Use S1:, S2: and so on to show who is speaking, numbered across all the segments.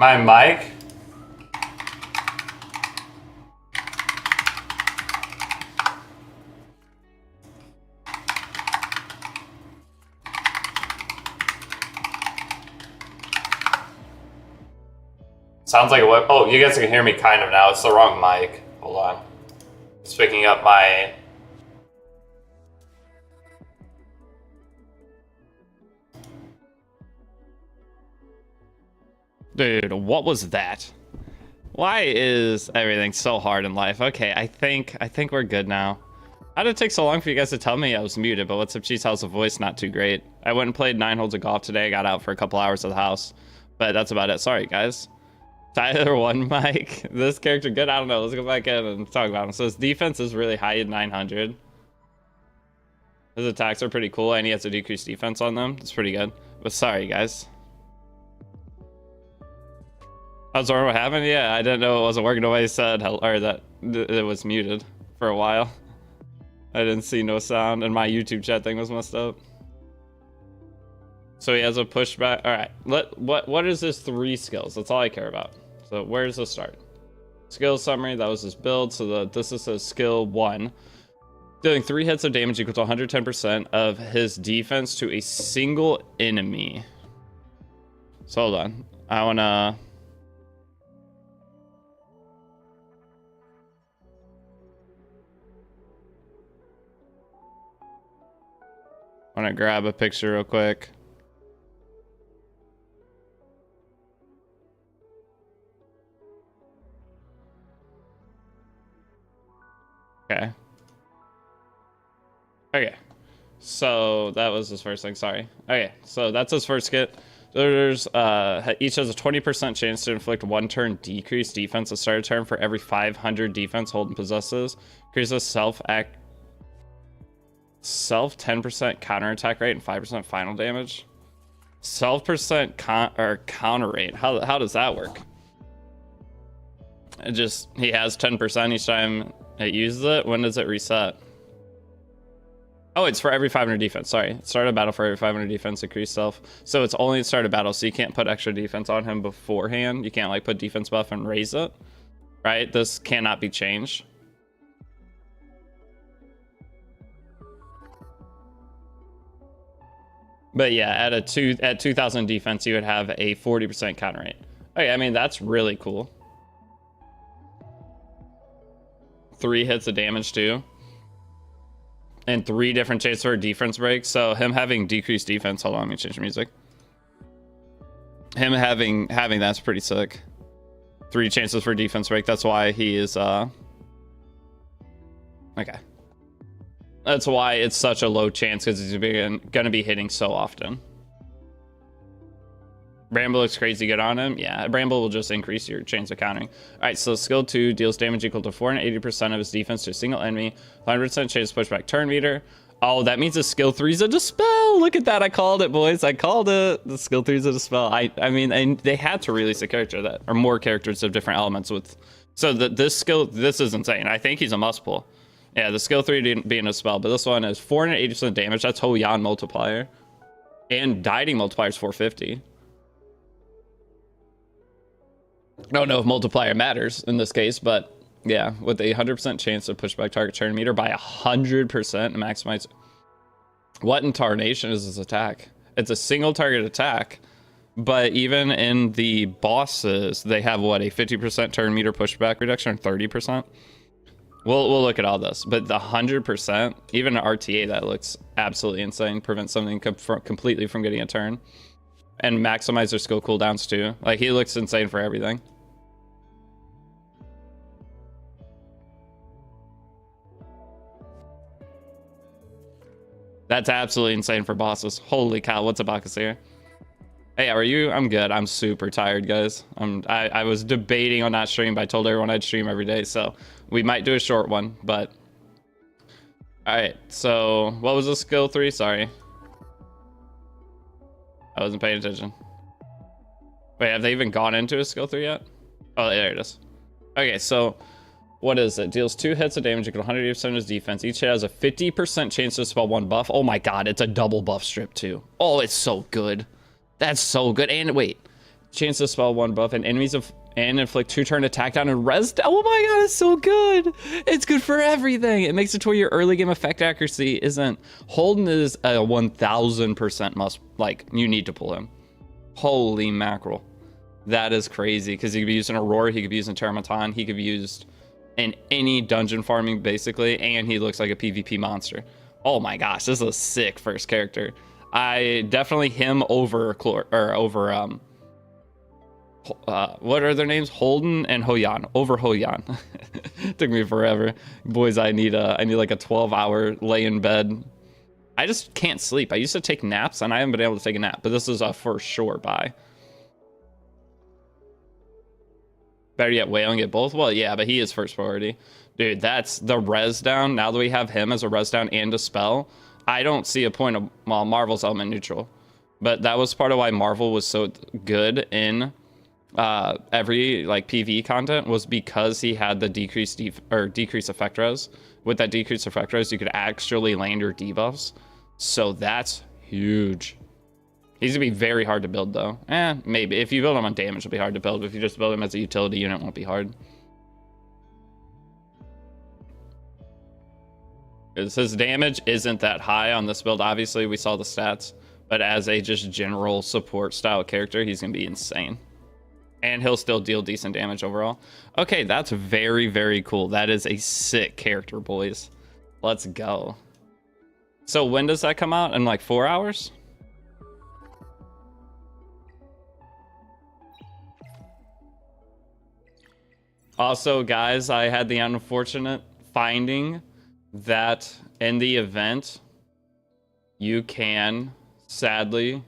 S1: My mic? Sounds like a what? Oh, you guys can hear me kind of now. It's the wrong mic. Hold on. It's picking up my...
S2: Dude, what was that? Why is everything so hard in life? Okay, I think we're good now. How did it take so long for you guys to tell me I was muted? But what's up, Cheese? How's the voice? Not too great. I went and played 9 holes of golf today. I got out for a couple hours of the house, but that's about it. Sorry, guys. Tyler one Mike. This character good? I don't know. Let's go back in and talk about him. So his defense is really high at 900. His attacks are pretty cool, and he has a decreased defense on them. It's pretty good. But sorry, guys. I was wondering what happened. Yeah, I didn't know it wasn't working. Nobody said or that it was muted for a while. I didn't see no sound, and my YouTube chat thing was messed up. So he has a pushback. All right, what is his 3 skills? That's all I care about. So where does this start? Skill summary. That was his build. So this is his skill 1. Dealing 3 hits of damage equal to 110% of his defense to a single enemy. So hold on. I wanna. Grab a picture real quick. Okay. Okay. So that was his first thing. Sorry. Okay. So that's his first kit. There's each has a 20% chance to inflict 1 turn decreased defense at start of turn for every 500 defense Holden possesses. Increases self 10% counterattack rate and 5% final damage. Self percent counter rate. How does that work? It just he has 10% each time it uses it. When does it reset? Oh, it's for every 500 defense. Sorry, start a battle for every 500 defense. Increase self. So it's only at start a battle. So you can't put extra defense on him beforehand. You can't like put defense buff and raise it. Right? This cannot be changed. But yeah, at 2000 defense, you would have a 40% counter rate. Okay, I mean, that's really cool. 3 hits of damage too. And 3 different chances for defense breaks. So him having decreased defense, hold on, let me change the music. Him having that's pretty sick. 3 chances for defense break, that's why he is okay. That's why it's such a low chance, because he's going to be hitting so often. Bramble looks crazy good on him. Yeah, Bramble will just increase your chance of countering. All right, so skill 2 deals damage equal to 480% of his defense to a single enemy. 100% chance to push back turn meter. Oh, that means the skill 3 is a dispel. Look at that. I called it, boys. I called it. The skill 3 is a dispel. I mean, and they had to release a character that, or more characters of different elements with. So this is insane. I think he's a must pull. Yeah, the skill 3 being a spell, but this one is 480% damage. That's Hoyan multiplier. And Deity multiplier is 450. I don't know if multiplier matters in this case, but yeah, with a 100% chance to push back target turn meter by 100% and maximize. What in tarnation is this attack? It's a single target attack, but even in the bosses, they have what, a 50% turn meter pushback reduction or 30%? We'll look at all this, but the 100%, even an RTA, that looks absolutely insane. Prevents something completely from getting a turn, and maximize their skill cooldowns too. Like, he looks insane for everything. That's absolutely insane for bosses. Holy cow! What's a Bacchus here? Hey, how are you? I'm good. I'm super tired, guys. I was debating on that stream, but I told everyone I'd stream every day, so we might do a short one, but... Alright, so what was the skill 3? Sorry. I wasn't paying attention. Wait, have they even gone into a skill 3 yet? Oh, there it is. Okay, so what is it? Deals 2 hits of damage equal to 180% of his defense. Each hit has a 50% chance to spell 1 buff. Oh my god, it's a double buff strip too. Oh, it's so good. That's so good. And wait, Chance to spell 1 buff and enemies of and inflict 2 turn attack down and res. Oh my god, it's so good. It's good for everything. It makes it to where your early game effect accuracy isn't. Holden is a 1000% must, like, you need to pull him. Holy mackerel. That is crazy, because he could be used in Aurora, he could be used in Terramatan, he could be used in any dungeon farming basically, and he looks like a PvP monster. Oh my gosh, this is a sick first character. I definitely him over what are their names? Holden and Hoyan. Over Hoyan. Took me forever. Boys, I need like a 12-hour lay in bed. I just can't sleep. I used to take naps and I haven't been able to take a nap, but this is a for sure buy. Better yet, Whale and get both? Well, yeah, but he is first priority. Dude, that's the res down. Now that we have him as a res down and a spell, I don't see a point of, well, Marvel's element neutral. But that was part of why Marvel was so good in every like PvE content, was because he had the decreased effect res. With that decreased effect res, you could actually land your debuffs. So that's huge. He's gonna be very hard to build though. Maybe if you build him on damage, it'll be hard to build. But if you just build him as a utility unit, it won't be hard. His damage isn't that high on this build. Obviously, we saw the stats, but as a just general support style character, he's gonna be insane. And he'll still deal decent damage overall. Okay, that's very, very cool. That is a sick character, boys. Let's go. So when does that come out? In like 4 hours? Also, guys, I had the unfortunate finding that in the event, you can sadly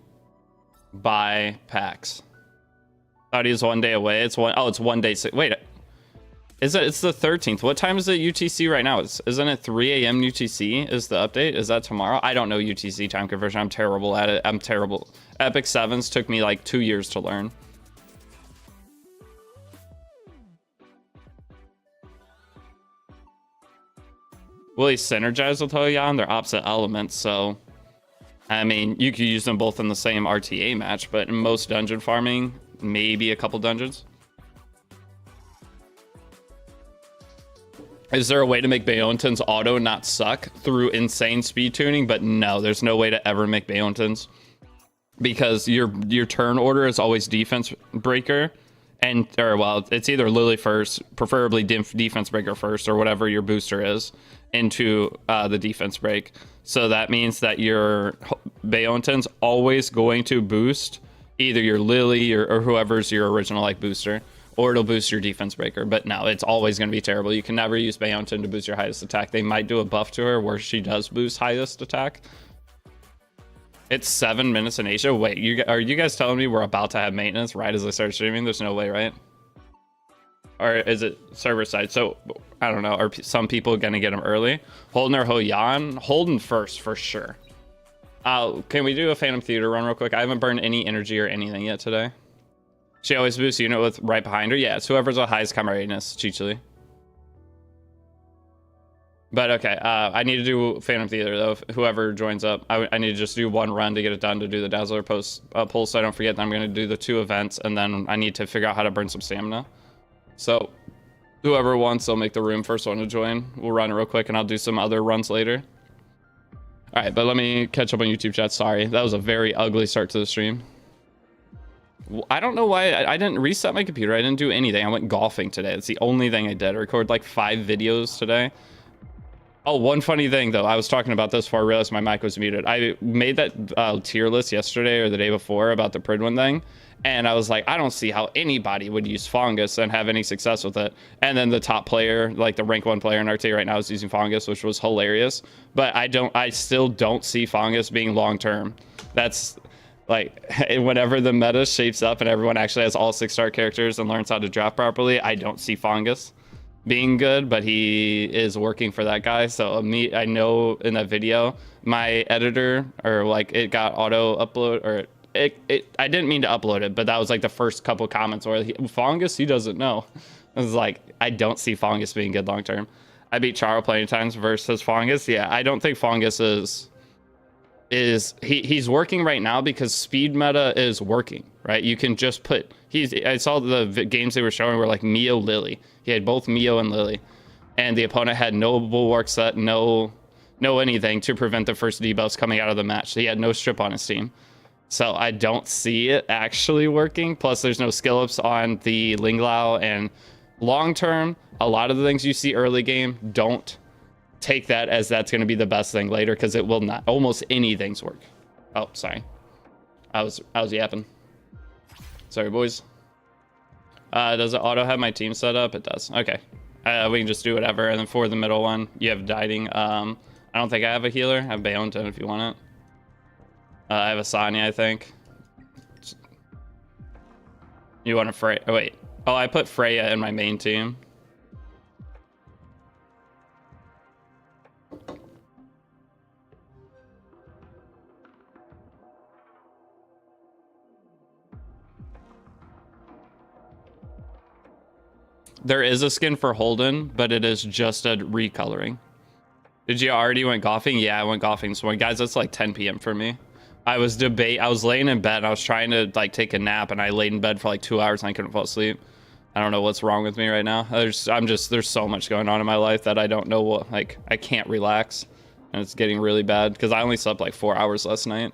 S2: buy packs. Thought he was 1 day away. It's 1 day. Wait, is it? It's the 13th. What time is it UTC right now? Isn't it 3 a.m. UTC? Is the update? Is that tomorrow? I don't know UTC time conversion. I'm terrible at it. I'm terrible. Epic 7s took me like 2 years to learn. Will he synergize with Hoyan? They're opposite elements, so I mean, you could use them both in the same RTA match, but in most dungeon farming, maybe a couple dungeons. Is there a way to make Bayontins auto not suck through insane speed tuning? But no, there's no way to ever make Bayontins, because your turn order is always defense breaker, well, it's either Lily first, preferably defense breaker first, or whatever your booster is into the defense break. So that means that your Bayontins always going to boost either your Lily or whoever's your original like booster, or it'll boost your defense breaker. But no, it's always going to be terrible. You can never use Bayontin to boost your highest attack. They might do a buff to her where she does boost highest attack. It's 7 minutes in Asia. Wait, are you guys telling me we're about to have maintenance right as I start streaming? There's no way, right? Or is it server side? So I don't know. Are some people gonna get them early? Holden or Hoyan? Holden first for sure. Can we do a Phantom Theater run real quick? I haven't burned any energy or anything yet today. She always boosts unit with right behind her. Yeah, it's whoever's the highest combat readiness, Chichili. But okay, I need to do Phantom Theater though. Whoever joins up, I need to just do one run to get it done to do the Dazzler post pull, so I don't forget that I'm going to do the 2 events, and then I need to figure out how to burn some stamina. So whoever wants, I'll make the room first one to join. We'll run it real quick, and I'll do some other runs later. All right, but let me catch up on YouTube chat. Sorry, that was a very ugly start to the stream. I don't know why I didn't reset my computer. I didn't do anything. I went golfing today. It's the only thing I did. I recorded like 5 videos today. Oh, one funny thing though, I was talking about this before I realized my mic was muted. I made that tier list yesterday or the day before about the Pridwin thing, and I was like, I don't see how anybody would use Fungus and have any success with it. And then the top player, like the rank 1 player in RTA right now, is using Fungus, which was hilarious. But I still don't see Fungus being long term. That's like, whenever the meta shapes up and everyone actually has all 6-star characters and learns how to draft properly, I don't see Fungus being good, but he is working for that guy. So I know in that video, my editor, or like it got auto upload, or I didn't mean to upload it, but that was like the first couple comments where Fungus, he doesn't know. I was like, I don't see Fungus being good long term. I beat Charo plenty of times versus Fungus. Yeah, I don't think Fungus is is he's working right now because speed meta is working, right? You can just put I saw the games they were showing were like Mio Lily. He had both Mio and Lily, and the opponent had no bulwark set, no anything to prevent the first debuffs coming out of the match. He had no strip on his team. So I don't see it actually working. Plus there's no skill ups on the Linglao, and long term, a lot of the things you see early game, don't take that as that's going to be the best thing later, because it will not. Almost anything's work. Oh, sorry. I was yapping. Sorry, boys. Does it auto have my team set up? It does. Okay. We can just do whatever. And then for the middle one, you have Deity. I don't think I have a healer. I have Bayonton if you want it. I have a Sanya, I think. You want a Freya? Oh, wait. Oh, I put Freya in my main team. There is a skin for Holden, but it is just a recoloring. Did you already went golfing? Yeah, I went golfing this morning. Guys, that's like 10 p.m. for me. I was laying in bed and I was trying to like take a nap, and I laid in bed for like 2 hours and I couldn't fall asleep. I don't know what's wrong with me right now. There's so much going on in my life that I don't know what, like, I can't relax, and it's getting really bad because I only slept like 4 hours last night.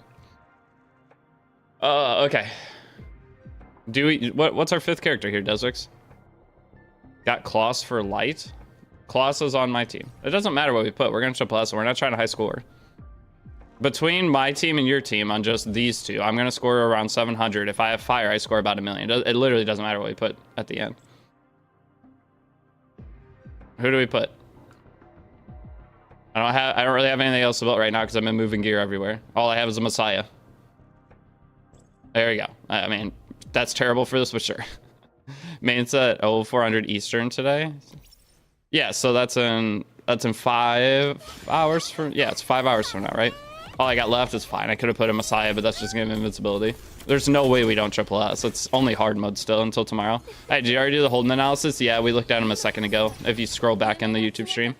S2: Okay. What's our 5th character here, Desix? Got Kloss for light. Kloss is on my team. It doesn't matter what we put. We're gonna triple S, and we're not trying to high score. Between my team and your team on just these two, I'm gonna score around 700. If I have fire, I score about 1 million. It literally doesn't matter what we put at the end. Who do we put? I don't really have anything else to build right now because I'm in moving gear everywhere. All I have is a Messiah. There we go. I mean, that's terrible for this, but sure. Main's at 0400 Eastern today. Yeah, so that's in 5 hours from, yeah, it's 5 hours from now, right? All I got left is fine. I could have put a Messiah, but that's just gonna give him invincibility. There's no way we don't triple S. It's only hard mode still until tomorrow. Hey, did you already do the Holden analysis? Yeah, we looked at him a second ago. If you scroll back in the YouTube stream.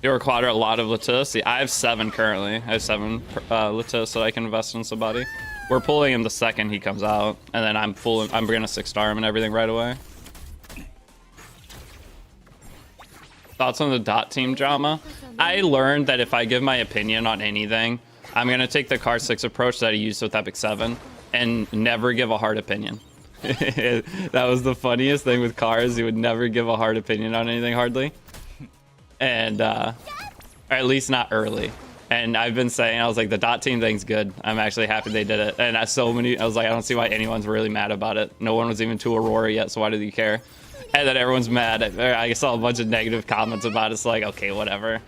S2: You require a lot of Latus. See, I have 7 currently. I have 7 Latus that I can invest in somebody. We're pulling him the second he comes out, and then I'm gonna 6-star him and everything right away. Thoughts on the dot team drama? I learned that if I give my opinion on anything, I'm gonna take the car 6 approach that I used with Epic 7 and never give a hard opinion. That was the funniest thing with cars. He would never give a hard opinion on anything hardly. And or at least not early. And I've been saying, I was like, the dot team thing's good. I'm actually happy they did it. And I was like, I don't see why anyone's really mad about it. No one was even to Aurora yet, so why do you care? And then everyone's mad. I saw a bunch of negative comments about it. It's like, okay, whatever.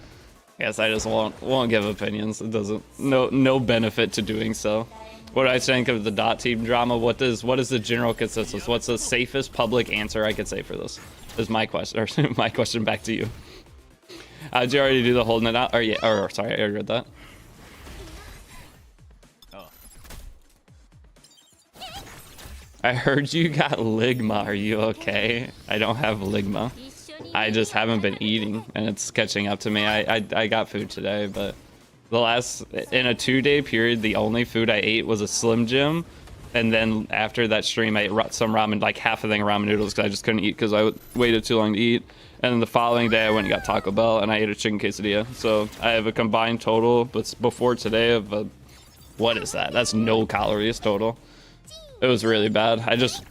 S2: I guess I just won't give opinions. It doesn't, no benefit to doing so. What do I think of the dot team drama? What is the general consensus? What's the safest public answer I could say for this? Is my question, or my question back to you. Did you already do the holding it out? Or yeah, or sorry, I already read that. Oh. I heard you got Ligma. Are you okay? I don't have Ligma. I just haven't been eating, and it's catching up to me. I got food today, but in a 2-day period, the only food I ate was a Slim Jim, and then after that stream, I ate some ramen, like half a thing of ramen noodles, because I just couldn't eat because I waited too long to eat. And then the following day, I went and got Taco Bell, and I ate a chicken quesadilla. So I have a combined total, but before today, of what is that? That's no calories total. It was really bad. I just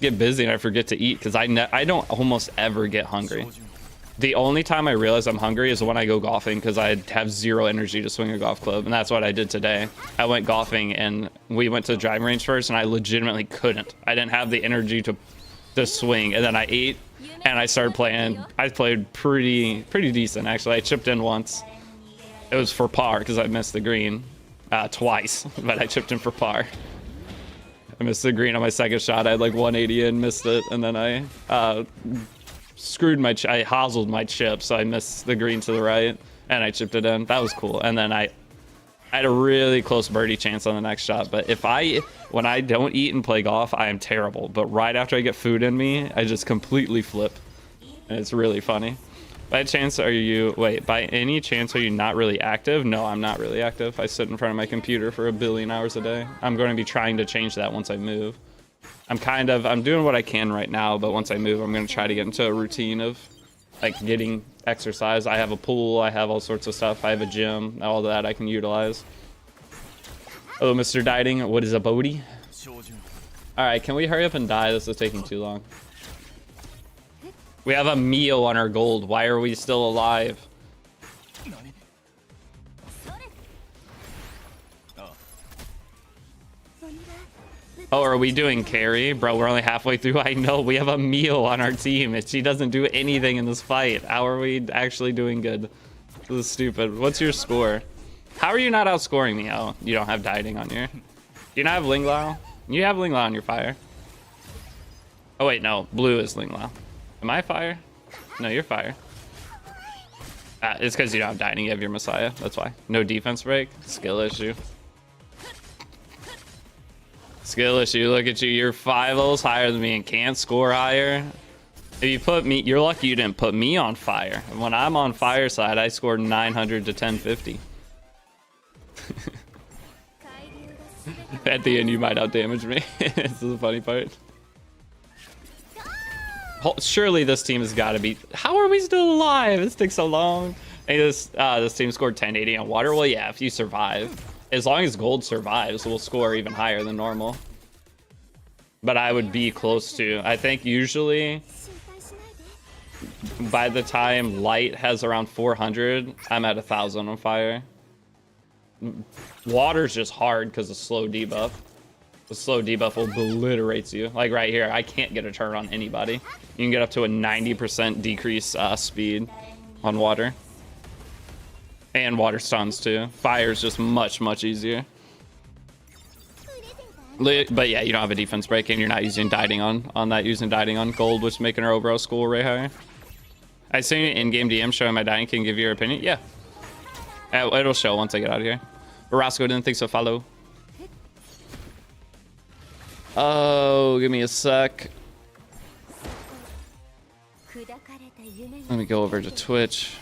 S2: get busy and I forget to eat because I don't almost ever get hungry. The only time I realize I'm hungry is when I go golfing, because I have 0 energy to swing a golf club, and that's what I did today. I went golfing and we went to the driving range first, and I legitimately couldn't. I didn't have the energy to swing, and then I ate and I started playing. I played pretty decent actually. I chipped in once. It was for par because I missed the green twice, but I chipped in for par. I missed the green on my second shot. I had like 180 and missed it, and then I I hoselled my chip, so I missed the green to the right, and I chipped it in. That was cool. And then I had a really close birdie chance on the next shot. But when I don't eat and play golf, I am terrible. But right after I get food in me, I just completely flip, and it's really funny. By chance are you, wait, by any chance are you not really active? No, I'm not really active. I sit in front of my computer for 1 billion hours a day. I'm going to be trying to change that once I move. I'm doing what I can right now, but once I move, I'm going to try to get into a routine of like getting exercise. I have a pool, I have all sorts of stuff. I have a gym, all that I can utilize. Oh, Mr. Dieting, what is a Bodhi? All right, can we hurry up and die? This is taking too long. We have a meal on our gold. Why are we still alive? Oh, are we doing carry? Bro, we're only halfway through. I know, we have a meal on our team. She doesn't do anything in this fight. How are we actually doing good? This is stupid. What's your score? How are you not outscoring me? Oh, you don't have dieting on your... Do you not have Ling Lao? You have Ling Lao on your fire. Oh, wait, no. Blue is Ling Lao. Am I fire? No, you're fire. It's because you don't have dieting. You have your Messiah. That's why. No defense break. Skill issue. Skill issue. Look at you. You're 5 levels higher than me and can't score higher. If you put me, you're lucky you didn't put me on fire. When I'm on fire side, I scored 900 to 1050. At the end, you might outdamage me. This is the funny part. Surely this team has got to be... How are we still alive? This takes so long. Hey, this team scored 1080 on water. Well, yeah, if you survive. As long as gold survives, we'll score even higher than normal. But I would be close to... I think usually... By the time light has around 400, I'm at 1,000 on fire. Water's just hard because of slow debuff. The slow debuff obliterates you. Like right here, I can't get a turn on anybody. You can get up to a 90% decrease speed on water. And water stuns too. Fire's just much, much easier. But yeah, you don't have a defense break and you're not using dieting on that, using dieting on gold, which is making our overall score way higher. I see an in-game DM showing my dieting can give you your opinion. Yeah. It'll show once I get out of here. But Roscoe didn't think so. Follow. Oh, give me a sec. Let me go over to Twitch.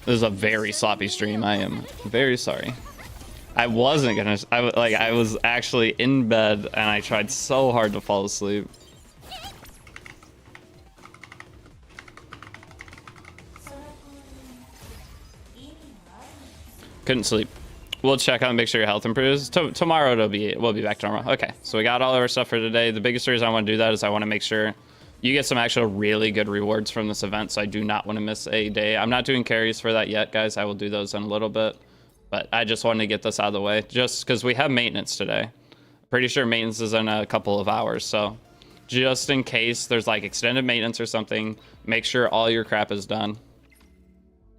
S2: This is a very sloppy stream. I am very sorry. I wasn't gonna. I was actually in bed and I tried so hard to fall asleep. Couldn't sleep. We'll check out and make sure your health improves. Tomorrow we'll be back to normal. Okay, so we got all of our stuff for today. The biggest reason I want to do that is I want to make sure you get some actual really good rewards from this event, so I do not want to miss a day. I'm not doing carries for that yet, guys. I will do those in a little bit, but I just wanted to get this out of the way just because we have maintenance today. Pretty sure maintenance is in a couple of hours, so just in case there's like extended maintenance or something, make sure all your crap is done.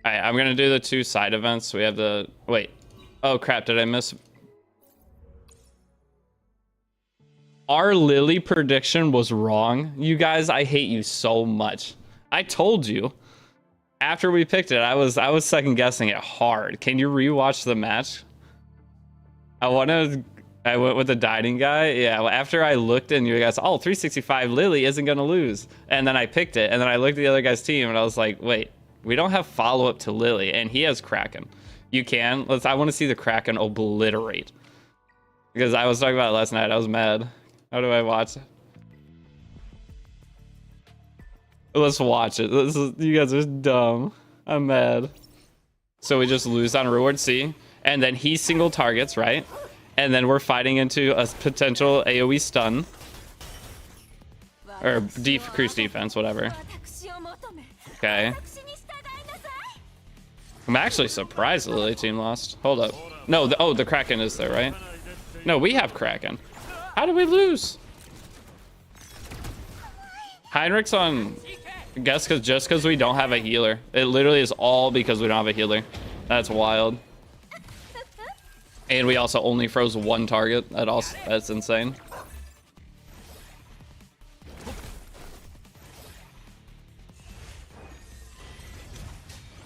S2: All right, I'm gonna do the 2 side events. We have the wait. Oh crap! Did I miss? Our Lily prediction was wrong. You guys, I hate you so much. I told you. After we picked it, I was second guessing it hard. Can you rewatch the match? I went with the dieting guy. Yeah, well, after I looked and you guys, oh, 365 Lily isn't gonna lose. And then I picked it, and then I looked at the other guy's team, and I was like, wait, we don't have follow-up to Lily, and he has Kraken. You can. I want to see the Kraken obliterate. Because I was talking about it last night. I was mad. How do I watch it? Let's watch it. You guys are dumb. I'm mad. So we just lose on reward C. And then he single targets, right? And then we're fighting into a potential AoE stun. Or decrease defense, whatever. Okay. I'm actually surprised the Lily team lost. Hold up. No, the Kraken is there, right? No, we have Kraken. How did we lose? Heinrich's on... I guess just because we don't have a healer. It literally is all because we don't have a healer. That's wild. And we also only froze 1 target. That's insane.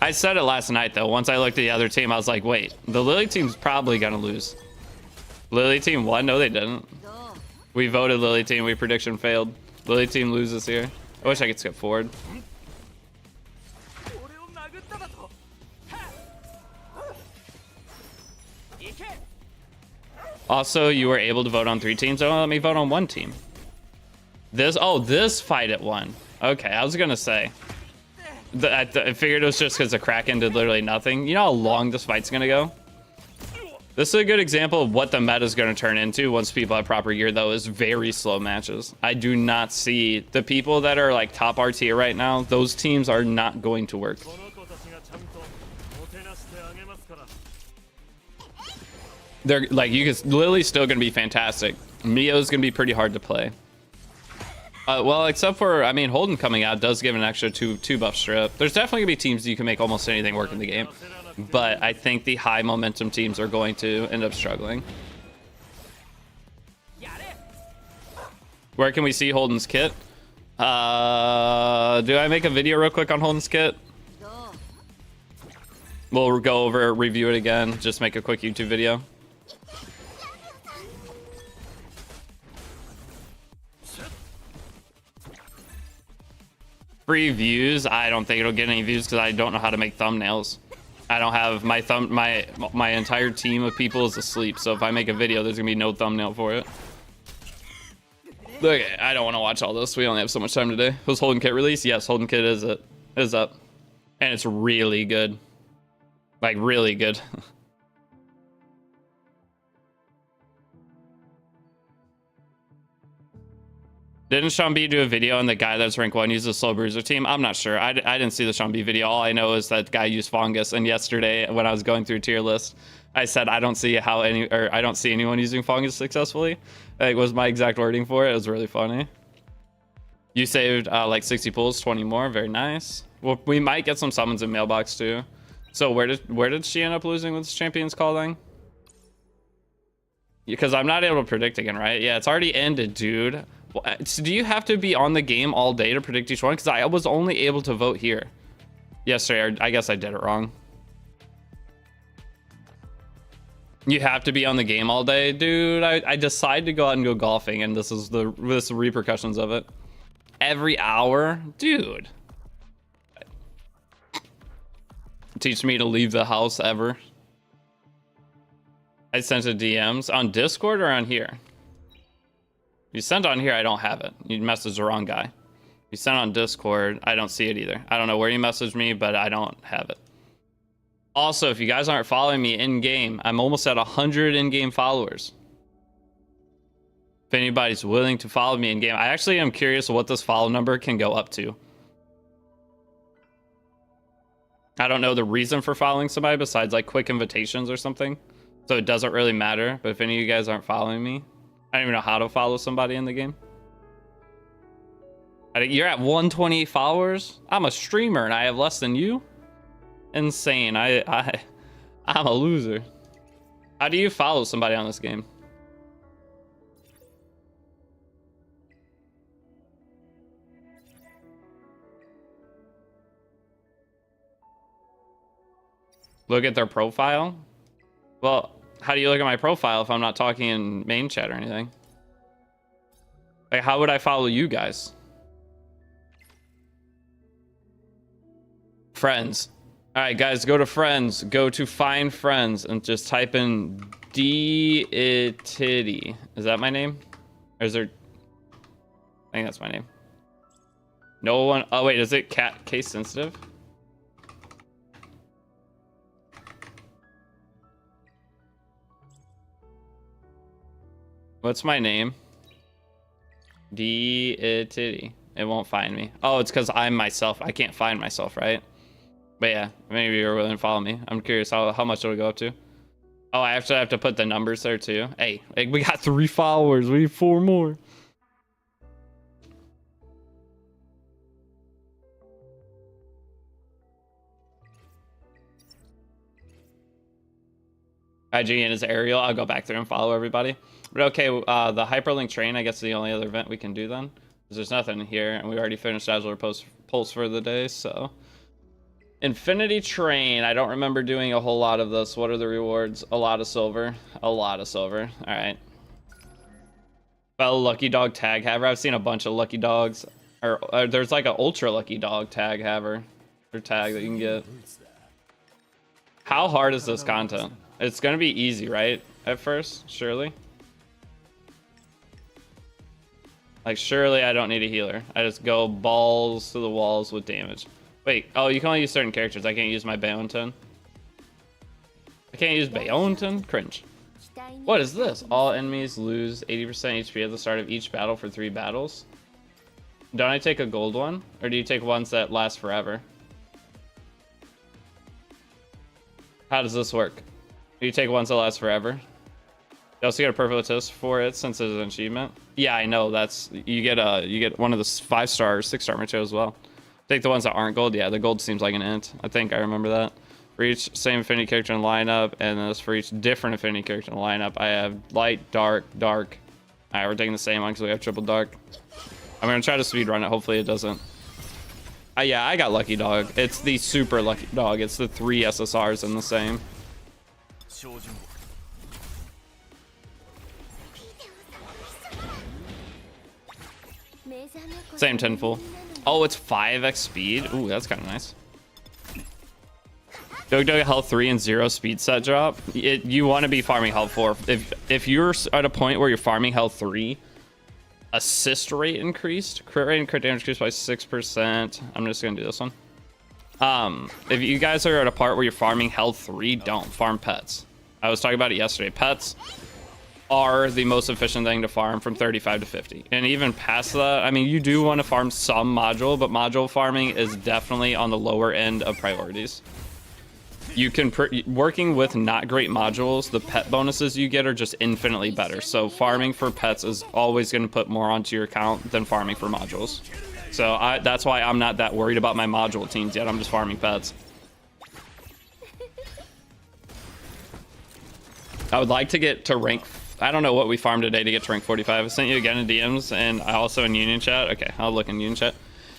S2: I said it last night, though. Once I looked at the other team, I was like, wait, the Lily team's probably going to lose. Lily team won? No, they didn't. We voted Lily team. We prediction failed. Lily team loses here. I wish I could skip forward. Also, you were able to vote on 3 teams. Don't let me vote on 1 team. This fight at 1. Okay, I was gonna say. I figured it was just because the Kraken did literally nothing. You know how long this fight's gonna go? This is a good example of what the meta is going to turn into once people have proper gear, though, is very slow matches. I do not see the people that are like top R tier right now. Those teams are not going to work. They're like, Lily's still going to be fantastic. Mio's going to be pretty hard to play. Well, except for, I mean, Holden coming out does give an extra 2 buff strip. There's definitely going to be teams you can make almost anything work in the game. But I think the high momentum teams are going to end up struggling. Where can we see Holden's kit? Do I make a video real quick on Holden's kit? We'll go over, review it again, just make a quick YouTube video. Free views? I don't think it'll get any views because I don't know how to make thumbnails. I don't have my entire team of people is asleep, so if I make a video, there's gonna be no thumbnail for it. Look, I don't want to watch all this. We only have so much time today. Was Holden Kit released? Yes, Holden Kit is up, and it's really good, like really good. Didn't Sean B do a video on the guy that's rank 1 uses a slow bruiser team? I'm not sure. I didn't see the Sean B video. All I know is that guy used Fungus. And yesterday, when I was going through tier list, I said I don't see I don't see anyone using Fungus successfully. It was my exact wording for it. It was really funny. You saved like 60 pulls, 20 more. Very nice. Well, we might get some summons in mailbox too. So where did she end up losing with this Champions Call thing? Because I'm not able to predict again, right? Yeah, it's already ended, dude. So do you have to be on the game all day to predict each one? Because I was only able to vote here yesterday. I guess I did it wrong. You have to be on the game all day, dude. I decided to go out and go golfing, and this is the repercussions of it. Every hour, dude. Teach me to leave the house ever. I sent a DMs on Discord or on here. You sent on here, I don't have it. You messaged the wrong guy. You sent on Discord, I don't see it either. I don't know where you messaged me, but I don't have it. Also, if you guys aren't following me in-game, I'm almost at 100 in-game followers. If anybody's willing to follow me in-game, I actually am curious what this follow number can go up to. I don't know the reason for following somebody besides like quick invitations or something. So it doesn't really matter, but if any of you guys aren't following me, I don't even know how to follow somebody in the game. You're at 128 followers? I'm a streamer and I have less than you? Insane. I'm a loser. How do you follow somebody on this game? Look at their profile? Well, how do you look at my profile if I'm not talking in main chat or anything? Like, how would I follow you guys? Friends. All right, guys, go to friends. Go to find friends and just type in Deity. Is that my name? Or is there... I think that's my name. No one... Oh, wait, is it case sensitive? What's my name? Deity. It won't find me. Oh, it's because I'm myself. I can't find myself, right? But yeah, maybe you're willing to follow me. I'm curious how much it'll go up to. Oh, I actually have to put the numbers there too. Hey, we got 3 followers. We need 4 more. IGN is Ariel. I'll go back through and follow everybody. But okay, the hyperlink train, I guess, is the only other event we can do then. Because there's nothing here, and we already finished Dazzler Pulse for the day, so. Infinity Train. I don't remember doing a whole lot of this. What are the rewards? A lot of silver. A lot of silver. All right. Fellow Lucky Dog Tag Haver. I've seen a bunch of Lucky Dogs. Or there's like an Ultra Lucky Dog Tag Haver. Or tag that you can get. How hard is this content? It's gonna be easy, right? At first, surely. Like, surely I don't need a healer. I just go balls to the walls with damage. Wait, oh, you can only use certain characters. I can't use my Baonton. I can't use Baonton? Cringe. What is this? All enemies lose 80% HP at the start of each battle for 3 battles. Don't I take a gold one? Or do you take ones that last forever? How does this work? Do you take ones that last forever? You also get a purple assist for it since it's an achievement. Yeah, I know. That's you get one of the 5-star or 6-star materials as well. Take the ones that aren't gold. Yeah, the gold seems like an int. I think I remember that. For each same affinity character in the lineup, and then for each different affinity character in the lineup, I have light, dark, dark. Alright, we're taking the same one because we have triple dark. I'm gonna try to speedrun it. Hopefully it doesn't. Yeah, I got lucky dog. It's the super lucky dog. It's the 3 SSRs in the same. Same tenfold. Oh, it's 5x speed. Ooh, that's kind of nice. Dog health 3 and 0 speed set drop. You want to be farming health 4. If you're at a point where you're farming health 3, assist rate increased, crit rate and crit damage increased by 6%. I'm just gonna do this one. If you guys are at a part where you're farming health 3, don't farm pets. I was talking about it yesterday. Pets are the most efficient thing to farm from 35 to 50, and even past that. I mean, you do want to farm some module, but module farming is definitely on the lower end of priorities. You can working with not great modules, the pet bonuses you get are just infinitely better. So farming for pets is always going to put more onto your account than farming for modules. So that's why I'm not that worried about my module teams yet. I'm just farming pets. I would like to get to rank. I don't know what we farmed today to get to rank 45. I sent you again in DMs and also in Union chat. Okay, I'll look in Union chat.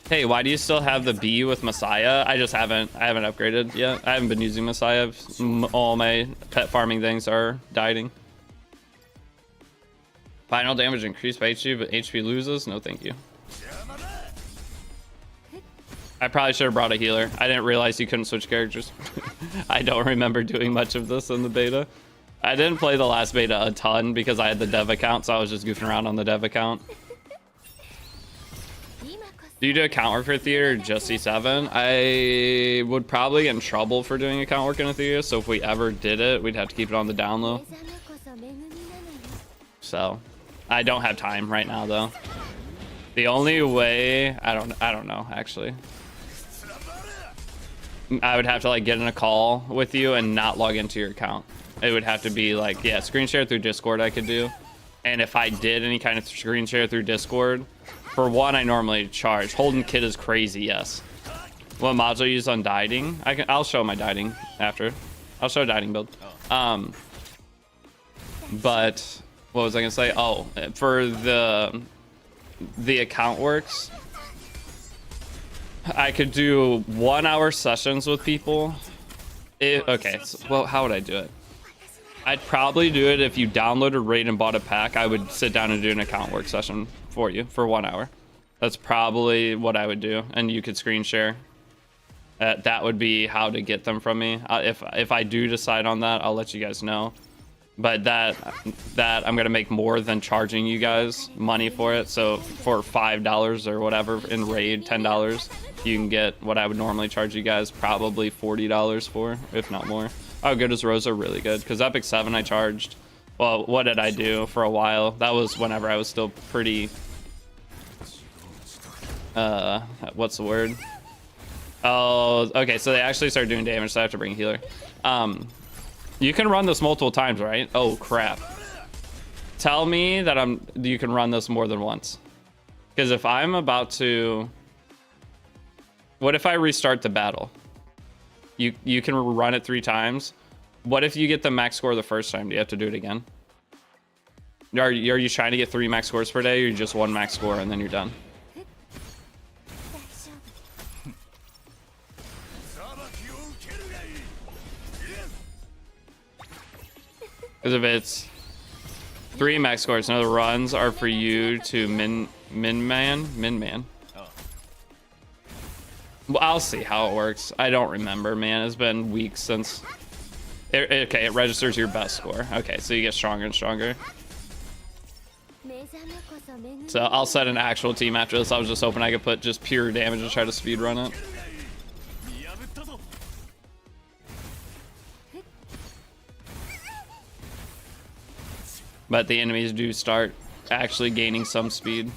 S2: Hey, why do you still have the B with Messiah? I haven't upgraded yet. I haven't been using Messiah. All my pet farming things are dieting. Final damage increased by HP, but HP loses? No, thank you. I probably should have brought a healer. I didn't realize you couldn't switch characters. I don't remember doing much of this in the beta. I didn't play the last beta a ton because I had the dev account, so I was just goofing around on the dev account. Do you do account work for Etheria or just C7? I would probably get in trouble for doing account work in Etheria, so if we ever did it, we'd have to keep it on the down low. So, I don't have time right now, though. The only way, I don't know, actually. I would have to, like, get in a call with you and not log into your account. It would have to be, like, yeah, screen share through Discord I could do. And if I did any kind of screen share through Discord, for one, I normally charge. Holden Kit is crazy, yes. What mods I use on dieting? I'll show my dieting after. I'll show a dieting build. But what was I gonna say? Oh, for the account works, I could do 1-hour sessions with people. Okay, so, well, how would I do it? I'd probably do it if you downloaded, raid, and bought a pack. I would sit down and do an account work session for you for 1 hour. That's probably what I would do, and you could screen share. That would be how to get them from me. If I do decide on that, I'll let you guys know. But that I'm gonna make more than charging you guys money for it. So for $5 or whatever in raid, $10, you can get what I would normally charge you guys probably $40 for, if not more. How good is Rosa? Really good, because Epic 7 I charged. Well, what did I do for a while? That was whenever I was still pretty what's the word? Oh, okay, so they actually started doing damage, so I have to bring a healer. You can run this multiple times, right? Oh crap. Tell me that you can run this more than once. Because if I'm about to, what if I restart the battle? You can run it 3 times. What if you get the max score the first time? Do you have to do it again? Are you trying to get 3 max scores per day, or you just 1 max score and then you're done? Because if it's 3 max scores, no, the runs are for you to min man. Well, I'll see how it works. I don't remember, man. It's been weeks since. Okay, it registers your best score. Okay, so you get stronger and stronger. So I'll set an actual team after this. I was just hoping I could put just pure damage and try to speed run it. But the enemies do start actually gaining some speed.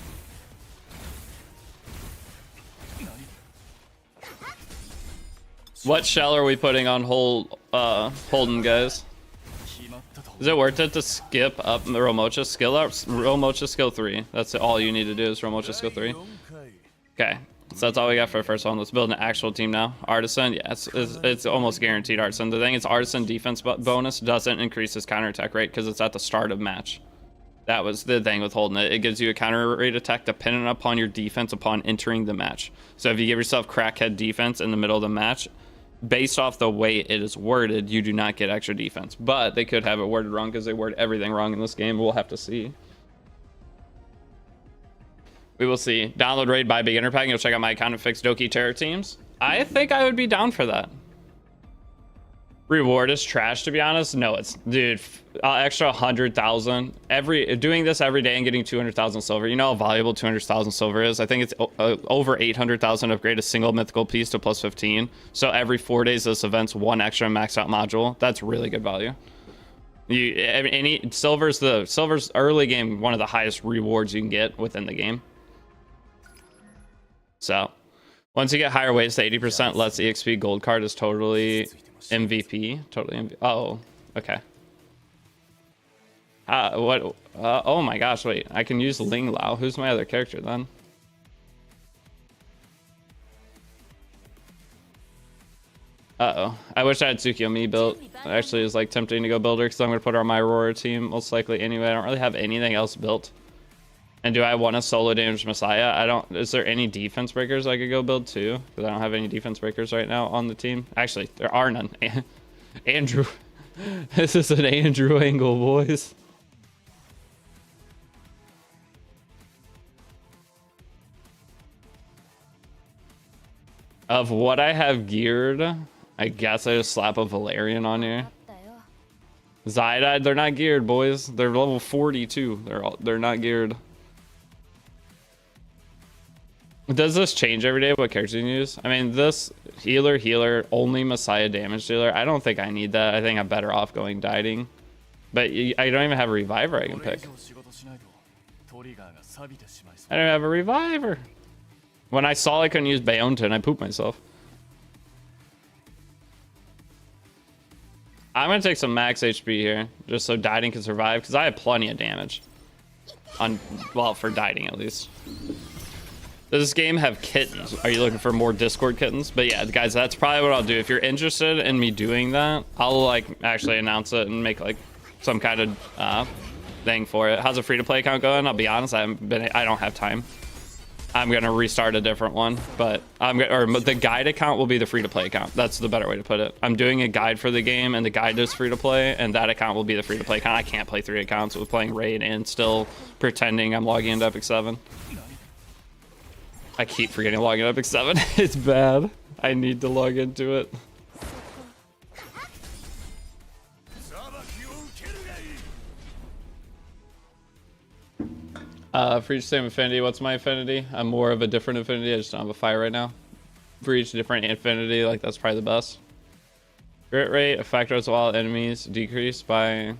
S2: What shell are we putting on Holden, guys? Is it worth it to skip up the Romocha skill up? Romocha skill 3. That's all you need to do is Romocha skill 3. Okay, so that's all we got for the first one. Let's build an actual team now. Artisan, yeah, it's almost guaranteed Artisan. The thing is, Artisan defense bonus doesn't increase his counterattack rate because it's at the start of match. That was the thing with Holden. It gives you a counter rate attack dependent upon your defense upon entering the match. So if you give yourself crackhead defense in the middle of the match, based off the way it is worded, you do not get extra defense. But they could have it worded wrong because they word everything wrong in this game. We'll have to see. We will see. Download raid by beginner pack. You'll check out my account and fix Doki terror teams. I think I would be down for that. Reward is trash, to be honest. No, it's, dude, extra 100,000 doing this every day and getting 200,000 silver. You know how valuable 200,000 silver is? I think it's over 800,000 upgrade a single mythical piece to plus 15. So every 4 days this event's one extra maxed out module. That's really good value. Silver's early game, one of the highest rewards you can get within the game. So once you get higher weights, the 80% less EXP gold card is totally MVP. Oh, okay. Oh my gosh, wait. I can use Ling Lao. Who's my other character then? Uh-oh. I wish I had Tsukiyomi built. Actually, it's like tempting to go build her because I'm going to put her on my Aurora team most likely anyway. I don't really have anything else built. And do I want a solo damage Messiah? Is there any defense breakers I could go build too? Because I don't have any defense breakers right now on the team. Actually, there are none. Andrew. This is an Andrew angle, boys. Of what I have geared, I guess I just slap a Valerian on here. Zydide, they're not geared, boys. They're level 42. They're not geared. Does this change every day what characters you can use? I mean, this healer, only Messiah damage dealer. I don't think I need that. I think I'm better off going dieting. But I don't even have a reviver I can pick. I don't have a reviver. When I saw I couldn't use Bayonton, I pooped myself. I'm going to take some max HP here, just so dieting can survive, because I have plenty of damage. Well, for dieting at least. Does this game have kittens? Are you looking for more Discord kittens? But yeah, guys, that's probably what I'll do. If you're interested in me doing that, I'll like actually announce it and make like some kind of thing for it. How's the free-to-play account going? I'll be honest, I don't have time. I'm gonna restart a different one, but the guide account will be the free-to-play account. That's the better way to put it. I'm doing a guide for the game, and the guide is free-to-play, and that account will be the free-to-play account. I can't play 3 accounts with playing raid and still pretending I'm logging into Epic 7. I keep forgetting to log into Epic 7. It's bad. I need to log into it. For each same affinity, what's my affinity? I'm more of a different affinity. I just don't have a fire right now. For each different affinity, like that's probably the best. Crit rate, effectors while enemies decrease by...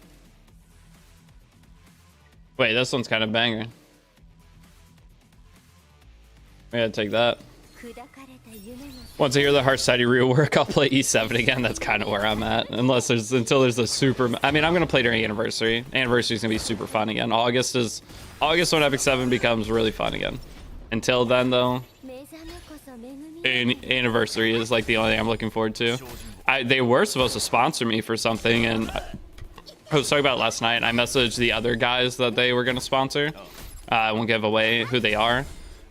S2: Wait, this one's kind of banger. We gotta take that. Once I hear the Harseti rework, I'll play E7 again. That's kind of where I'm at. Until there's a super... I mean, I'm gonna play during Anniversary. Anniversary's gonna be super fun again. August when Epic 7 becomes really fun again. Until then, though, Anniversary is like the only thing I'm looking forward to. They were supposed to sponsor me for something, and I was talking about it last night. I messaged the other guys that they were gonna sponsor. I won't give away who they are.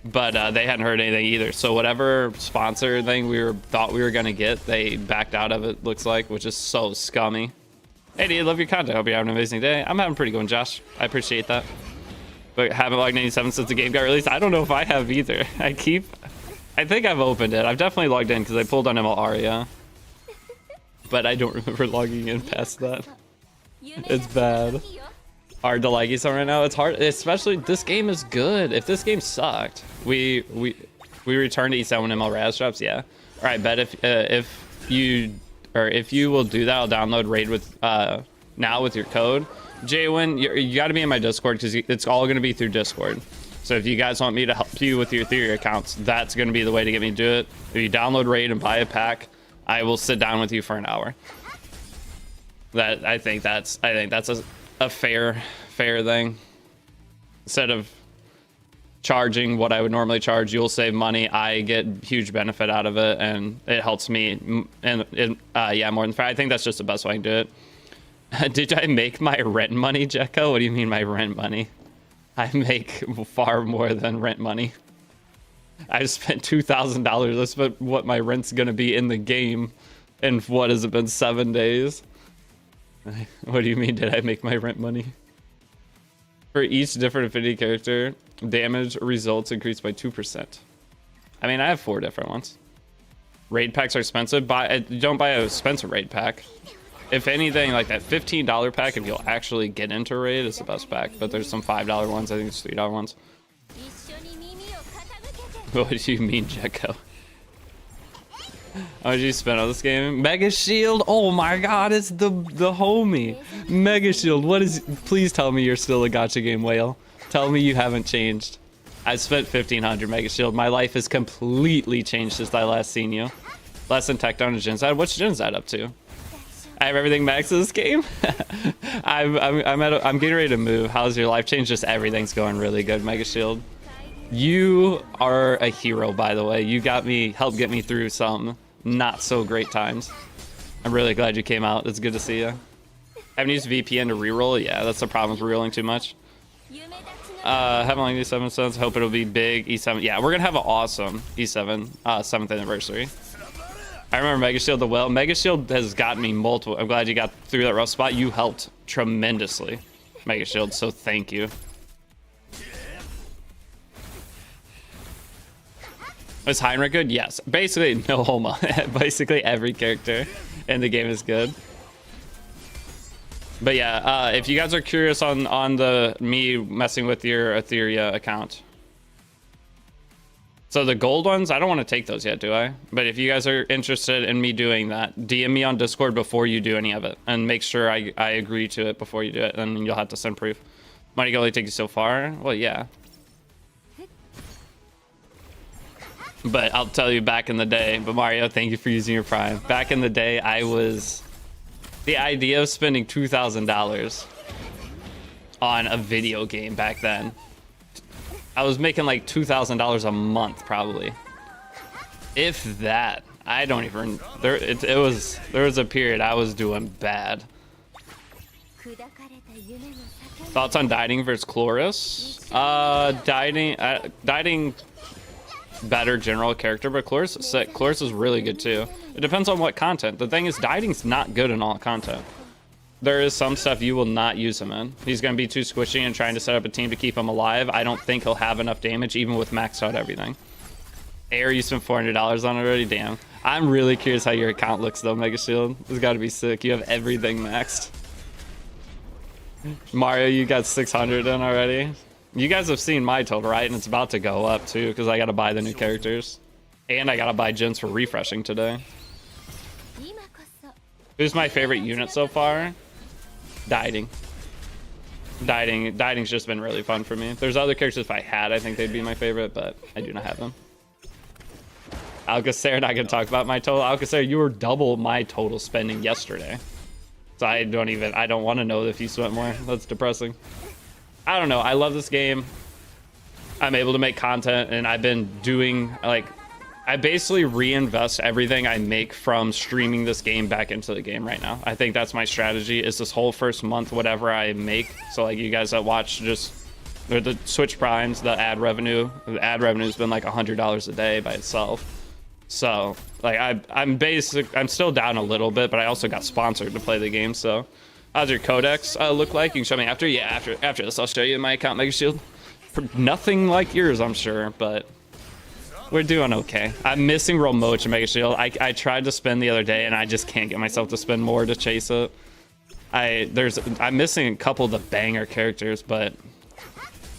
S2: But they hadn't heard anything either. So whatever sponsor thing thought we were gonna get, they backed out of it, looks like, which is so scummy. Hey, dude, love your content. Hope you're having an amazing day. I'm having a pretty good one, Josh. I appreciate that. But haven't logged 97 since the game got released. I don't know if I have either. I think I've opened it. I've definitely logged in because I pulled on ML Aria. but I don't remember logging in past that. It's bad. Hard to like something right now. It's hard, especially this game is good. If this game sucked, we return to E7 ML Raz drops. Yeah. All right, bet if you will do that, I'll download Raid with now with your code. Jaywin, you got to be in my Discord because it's all going to be through Discord. So if you guys want me to help you with your Etheria accounts, that's going to be the way to get me to do it. If you download Raid and buy a pack, I will sit down with you for an hour. I think that's a fair thing. Instead of charging what I would normally charge, you'll save money. I get huge benefit out of it, and it helps me. And yeah, more than fair. I think that's just the best way to do it. Did I make my rent money, Jekko? What do you mean my rent money? I make far more than rent money. I spent $2,000. I spent what my rent's gonna be in the game, and what has it been, 7 days? What do you mean? Did I make my rent money? For each different affinity character, damage results increased by 2%. I mean, I have 4 different ones. Raid packs are expensive. Don't buy a expensive raid pack. If anything, like that $15 pack, if you'll actually get into raid, is the best pack. But there's some $5 ones. I think it's $3 ones. What do you mean, Jekko? How much you spend on this game? Mega Shield? Oh my god, it's the homie. Mega Shield, what is... Please tell me you're still a gacha game whale. Tell me you haven't changed. I spent 1,500 Mega Shield. My life has completely changed since I last seen you. Less than tech down to Genocide. What's Genocide up to? I have everything maxed in this game. I'm getting ready to move. How's your life change? Just everything's going really good, Mega Shield. You are a hero, by the way. You helped get me through some not so great times. I'm really glad you came out. It's good to see you. Haven't used VPN to reroll. Yeah, that's the problem with rerolling too much. Haven't liked E7 since. Hope it'll be big. E7. Yeah, we're gonna have an awesome E7 7th anniversary. I remember Mega Shield the well. Mega Shield has gotten me multiple. I'm glad you got through that rough spot. You helped tremendously, Mega Shield. So thank you. Is Heinrich good? Yes. Basically, no homo. Basically, every character in the game is good. But yeah, if you guys are curious on me messing with your Etheria account. So the gold ones, I don't want to take those yet, do I? But if you guys are interested in me doing that, DM me on Discord before you do any of it. And make sure I agree to it before you do it. And you'll have to send proof. Money can only take you so far? Well, yeah. But I'll tell you, back in the day, but Mario, thank you for using your Prime. Back in the day, the idea of spending $2,000 on a video game back then, I was making like $2,000 a month probably. If that. I don't even, there was a period I was doing bad. Thoughts on Dieting versus Chloris? Dieting better general character, but Chloris is really good too. It depends on what content. The thing is, Dieting's not good in all content. There is some stuff you will not use him in. He's going to be too squishy, and trying to set up a team to keep him alive, I don't think he'll have enough damage even with maxed out everything. Air, you spent $400 on already? Damn. I'm really curious how your account looks though, Mega Shield. It's got to be sick. You have everything maxed. Mario, you got 600 in already. You guys have seen my total, right? And it's about to go up too, because I got to buy the new characters. And I got to buy gens for refreshing today. Who's my favorite unit so far? Dieting's just been really fun for me. There's other characters if I had, I think they'd be my favorite, but I do not have them. Alcacer, not gonna talk about my total. Alcacer, you were double my total spending yesterday. So I don't want to know if you spent more. That's depressing. I don't know. I love this game. I'm able to make content, and I've been doing, like, I basically reinvest everything I make from streaming this game back into the game right now. I think that's my strategy, is this whole first month, whatever I make. So like you guys that watch, just the Switch Primes, the ad revenue has been like $100 a day by itself. So like I'm still down a little bit, but I also got sponsored to play the game. So how's your codex look like? You can show me after. Yeah, after this I'll show you my account, Mega Shield. Nothing like yours, I'm sure, but We're doing okay. I'm missing Romoch and Mega Shield. I tried to spin the other day and I just can't get myself to spend more to chase it. I'm missing a couple of the banger characters, but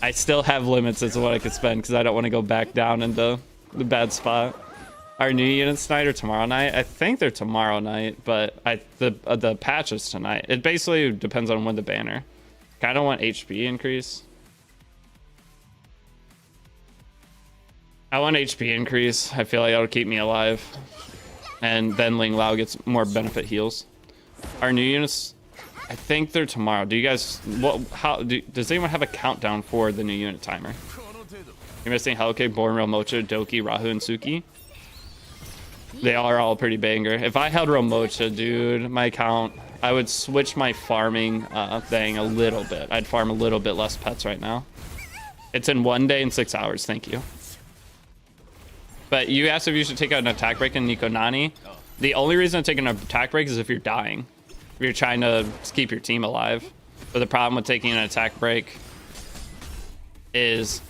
S2: I still have limits as to what I could spend because I don't want to go back down into the bad spot. Our new units tonight or tomorrow night? I think they're tomorrow night, but the patch is tonight. It basically depends on when the banner. Kind of want HP increase. I want HP increase. I feel like that'll keep me alive. And then Ling Lao gets more benefit heals. Our new units, I think they're tomorrow. Do you guys, does anyone have a countdown for the new unit timer? You're missing Hellcake, Born, Real Mocha, Doki, Rahu, and Suki. They are all pretty banger. If I held Real Mocha, dude, my count, I would switch my farming thing a little bit. I'd farm a little bit less pets right now. It's in 1 day and 6 hours. Thank you. But you asked if you should take out an attack break in Nico Nani. The only reason to take an attack break is if you're dying. If you're trying to keep your team alive. But the problem with taking an attack break is,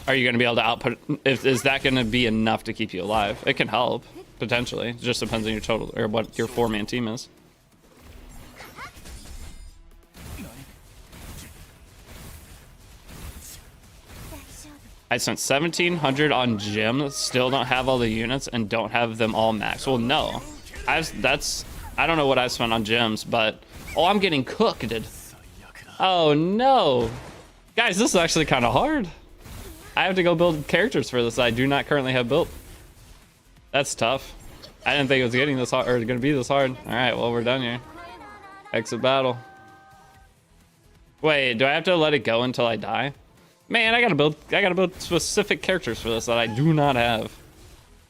S2: are you going to be able to output? Is that going to be enough to keep you alive? It can help, potentially. It just depends on your total, or what your 4-man team is. I spent 1,700 on gems, still don't have all the units, and don't have them all maxed. Well, no. I don't know what I spent on gems, but... Oh, I'm getting cooked. Oh, no. Guys, this is actually kind of hard. I have to go build characters for this I do not currently have built. That's tough. I didn't think it was getting this hard, or going to be this hard. All right, well, we're done here. Exit battle. Wait, do I have to let it go until I die? Man, I gotta build specific characters for this that I do not have.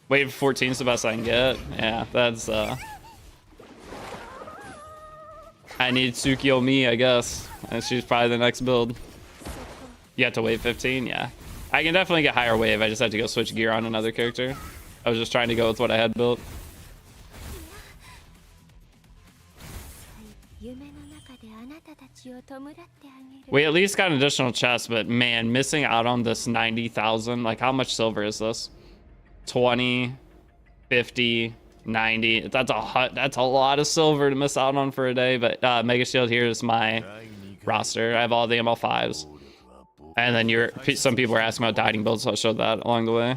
S2: Wave 14 is the best I can get. Yeah, that's I need Tsukio Mi, I guess. And she's probably the next build. You have to wave 15? Yeah. I can definitely get higher wave. I just have to go switch gear on another character. I was just trying to go with what I had built. We at least got an additional chest, but man, missing out on this 90,000. Like, how much silver is this? 20, 50, 90. That's a lot of silver to miss out on for a day. But Mega Shield here is my roster. I have all the ML5s. And then some people were asking about dieting builds, so I'll show that along the way.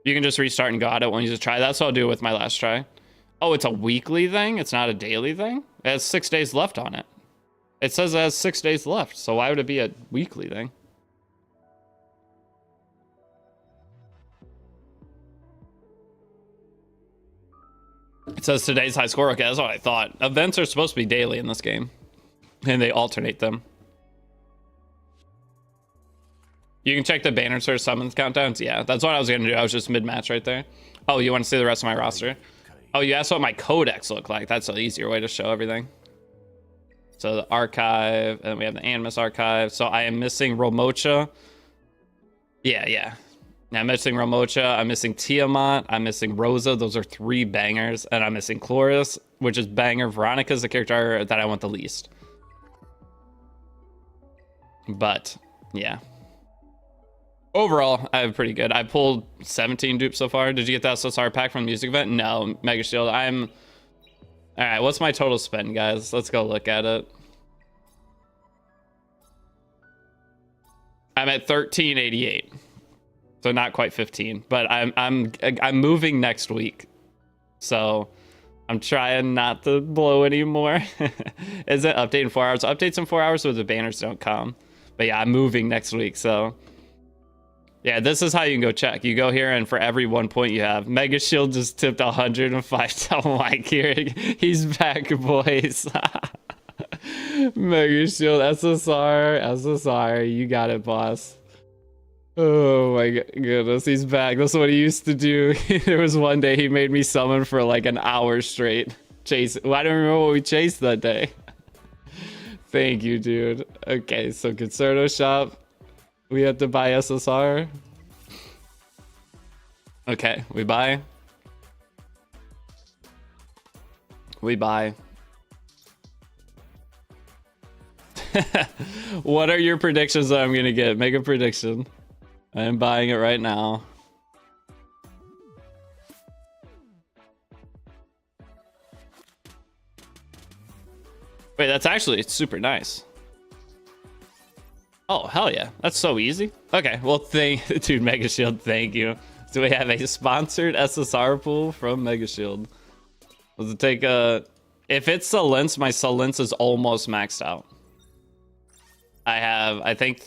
S2: You can just restart and go at it when you just try. That's what I'll do with my last try. Oh, it's a weekly thing? It's not a daily thing? It has 6 days left on it. It says it has 6 days left, so why would it be a weekly thing? It says today's high score. Okay, that's what I thought. Events are supposed to be daily in this game, and they alternate them. You can check the banners for summons countdowns. Yeah, that's what I was going to do. I was just mid-match right there. Oh, you want to see the rest of my roster? Oh, you asked what my codex looked like. That's an easier way to show everything. So the archive, and we have the Animus archive. So I am missing Romocha. Yeah. I'm missing Romocha. I'm missing Tiamat. I'm missing Rosa. Those are 3 bangers. And I'm missing Chloris, which is banger. Veronica's the character that I want the least. But, yeah. Overall, I have pretty good. I pulled 17 dupes so far. Did you get that SSR pack from the music event? No, Mega Shield. All right, what's my total spend, guys? Let's go look at it. I'm at 1388. So not quite 15, but I'm moving next week. So I'm trying not to blow anymore. Is it update in 4 hours? Updates in 4 hours so the banners don't come. But yeah, I'm moving next week, so yeah, this is how you can go check. You go here, and for every 1 point you have, Mega Shield just tipped 105 to Mike here. He's back, boys. Mega Shield, SSR, you got it, boss. Oh my goodness, he's back. That's what he used to do. There was one day he made me summon for like an hour straight. Well, I don't remember what we chased that day. Thank you, dude. Okay, so Concerto Shop. We have to buy SSR. Okay, we buy. What are your predictions that I'm gonna get? Make a prediction. I am buying it right now. Wait, that's actually super nice. Oh, hell yeah. That's so easy. Okay, well, dude, Mega Shield, thank you. So we have a sponsored SSR pool from Mega Shield. Does it take a... If it's Silence, my Silence is almost maxed out. I think...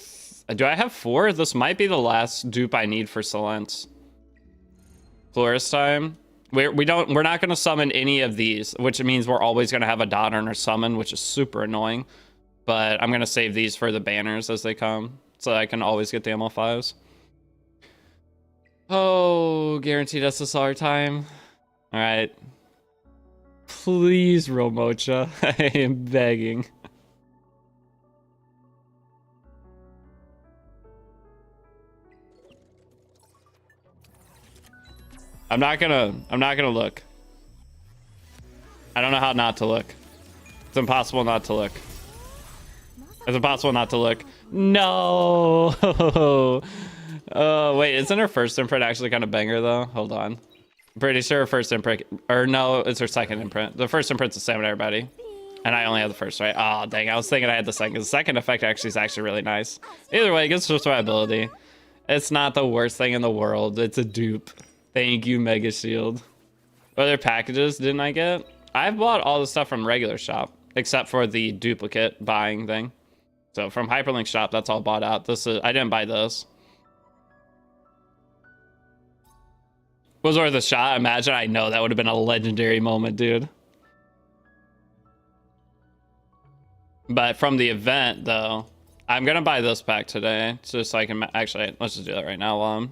S2: Do I have 4? This might be the last dupe I need for Silence. Florist time. We're not going to summon any of these, which means we're always going to have a dot on our summon, which is super annoying. But I'm going to save these for the banners as they come, so I can always get the ML5s. Oh, guaranteed SSR time. All right. Please, Romocha. I am begging. I'm not gonna look. I don't know how not to look. It's impossible not to look. It's impossible not to look. No. Oh, wait, isn't her first imprint actually kind of banger though? Hold on. I'm pretty sure her first imprint, or no, it's her second imprint. The first imprint's the same with everybody. And I only have the first, right? Oh, dang, I was thinking I had the second. The second effect actually is actually really nice. Either way, it gets survivability. It's not the worst thing in the world. It's a dupe. Thank you, Mega Shield. What other packages didn't I get? I've bought all the stuff from regular shop, except for the duplicate buying thing. So from Hyperlink shop, that's all bought out. This is, I didn't buy this. Was worth a shot. Imagine, I know that would have been a legendary moment, dude. But from the event, though, I'm gonna buy this pack today, just so I can actually. Let's just do that right now while I'm.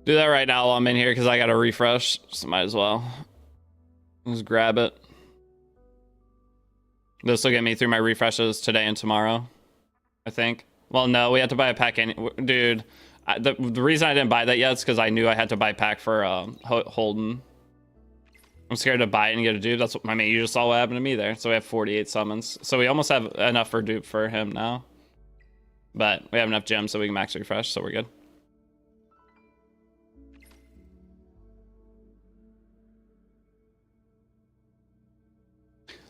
S2: Do that right now while I'm in here because I gotta refresh. So might as well. Just grab it. This will get me through my refreshes today and tomorrow, I think. Well, no, we have to buy a pack. Dude, the reason I didn't buy that yet is because I knew I had to buy a pack for Holden. I'm scared to buy it and get a dupe. That's what, I mean, you just saw what happened to me there. So we have 48 summons. So we almost have enough for dupe for him now. But we have enough gems so we can max refresh, so we're good.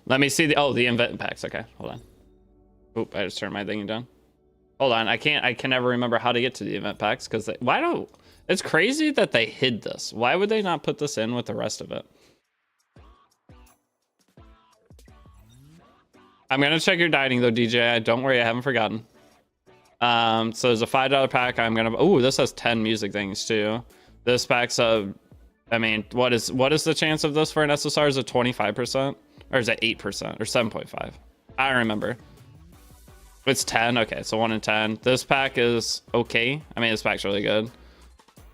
S2: Let me see the invent packs. Okay, hold on. Oop, I just turned my thingy down. Hold on, I can never remember how to get to the event packs because it's crazy that they hid this. Why would they not put this in with the rest of it? I'm gonna check your dieting though, DJ. Don't worry, I haven't forgotten. So there's a $5 pack. I'm gonna. Oh, this has 10 music things too. This pack's I mean, what is the chance of this for an SSR? Is it 25%? Or is it 8% or 7.5? I don't remember. It's 10. Okay, so 1 in 10. This pack is okay. I mean, this pack's really good.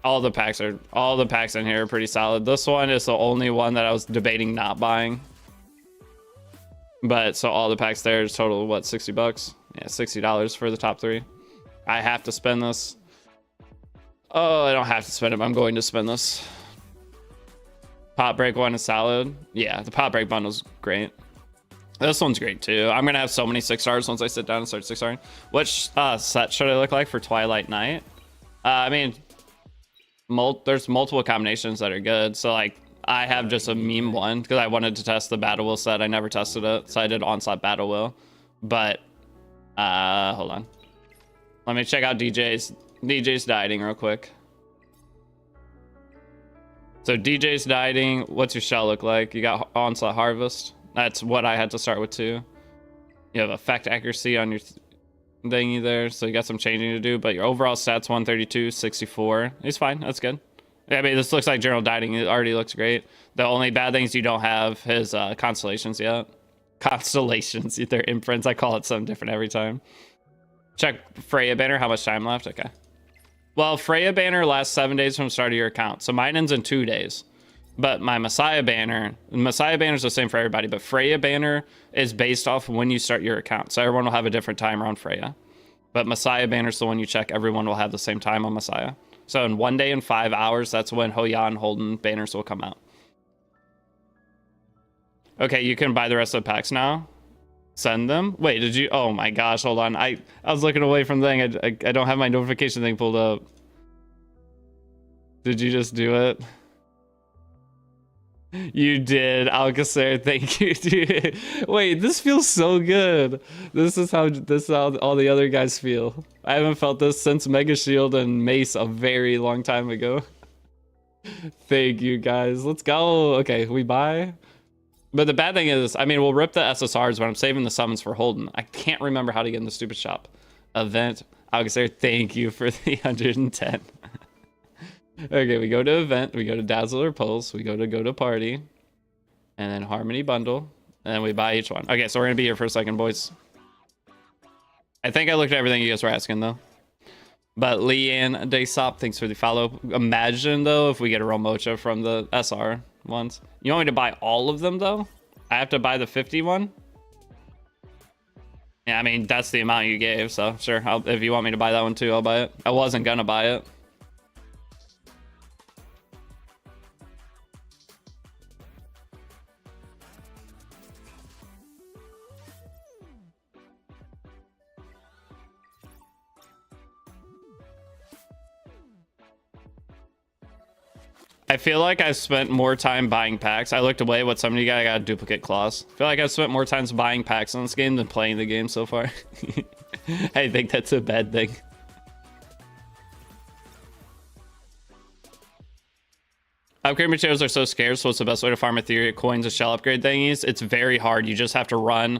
S2: All the packs in here are pretty solid. This one is the only one that I was debating not buying. But so all the packs there is total what, 60 bucks? Yeah, $60 for the top 3. I have to spend this. Oh, I don't have to spend it, but I'm going to spend this. Pop break one is solid. Yeah, the pop break bundle's great. This one's great too. I'm gonna have so many 6 stars once I sit down and start 6 starring. Which set should I look like for Twilight Night? I mean, there's multiple combinations that are good. So like, I have just a meme one because I wanted to test the Battle Will set. I never tested it, so I did Onslaught Battle Will. But hold on, let me check out DJ's dieting real quick. So DJ's dieting, what's your shell look like? You got Onslaught Harvest. That's what I had to start with too. You have effect accuracy on your thingy there, so you got some changing to do, but your overall stats 132, 64. He's fine, that's good. I mean, this looks like general dieting. It already looks great. The only bad thing is you don't have his constellations yet. Constellations, they're imprints. I call it something different every time. Check Freya banner, how much time left? Okay. Well, Freya banner lasts 7 days from the start of your account. So mine ends in 2 days. But my Messiah banner is the same for everybody, but Freya banner is based off when you start your account. So everyone will have a different time around Freya. But Messiah banner is the one you check. Everyone will have the same time on Messiah. So in 1 day and 5 hours, that's when Hoya and Holden banners will come out. Okay, you can buy the rest of the packs now. Send them? Wait, did you? Oh my gosh, hold on. I was looking away from the thing. I don't have my notification thing pulled up. Did you just do it? You did, Alcacer. Thank you, dude. Wait, this feels so good. This is how all the other guys feel. I haven't felt this since Mega Shield and Mace a very long time ago. Thank you, guys. Let's go. Okay, we buy. But the bad thing is, I mean, we'll rip the SSRs, but I'm saving the summons for Holden. I can't remember how to get in the stupid shop. Event. Alcacer, thank you for the 110. Okay, we go to event, we go to Dazzler Pulse, we go to party, and then Harmony Bundle, and then we buy each one. Okay, so we're gonna be here for a second, boys. I think I looked at everything you guys were asking, though. But Leanne Daysop, thanks for the follow. Imagine, though, if we get a Romocha from the SR ones. You want me to buy all of them, though? I have to buy the 50 one? Yeah, I mean, that's the amount you gave, so sure. If you want me to buy that one, too, I'll buy it. I wasn't gonna buy it. I feel like I've spent more time buying packs. I looked away what some of you guys got duplicate claws. I feel like I've spent more time buying packs in this game than playing the game so far. I think that's a bad thing. Upgrade materials are so scarce, so what's the best way to farm Etheria coins and shell upgrade thingies? It's very hard. You just have to run.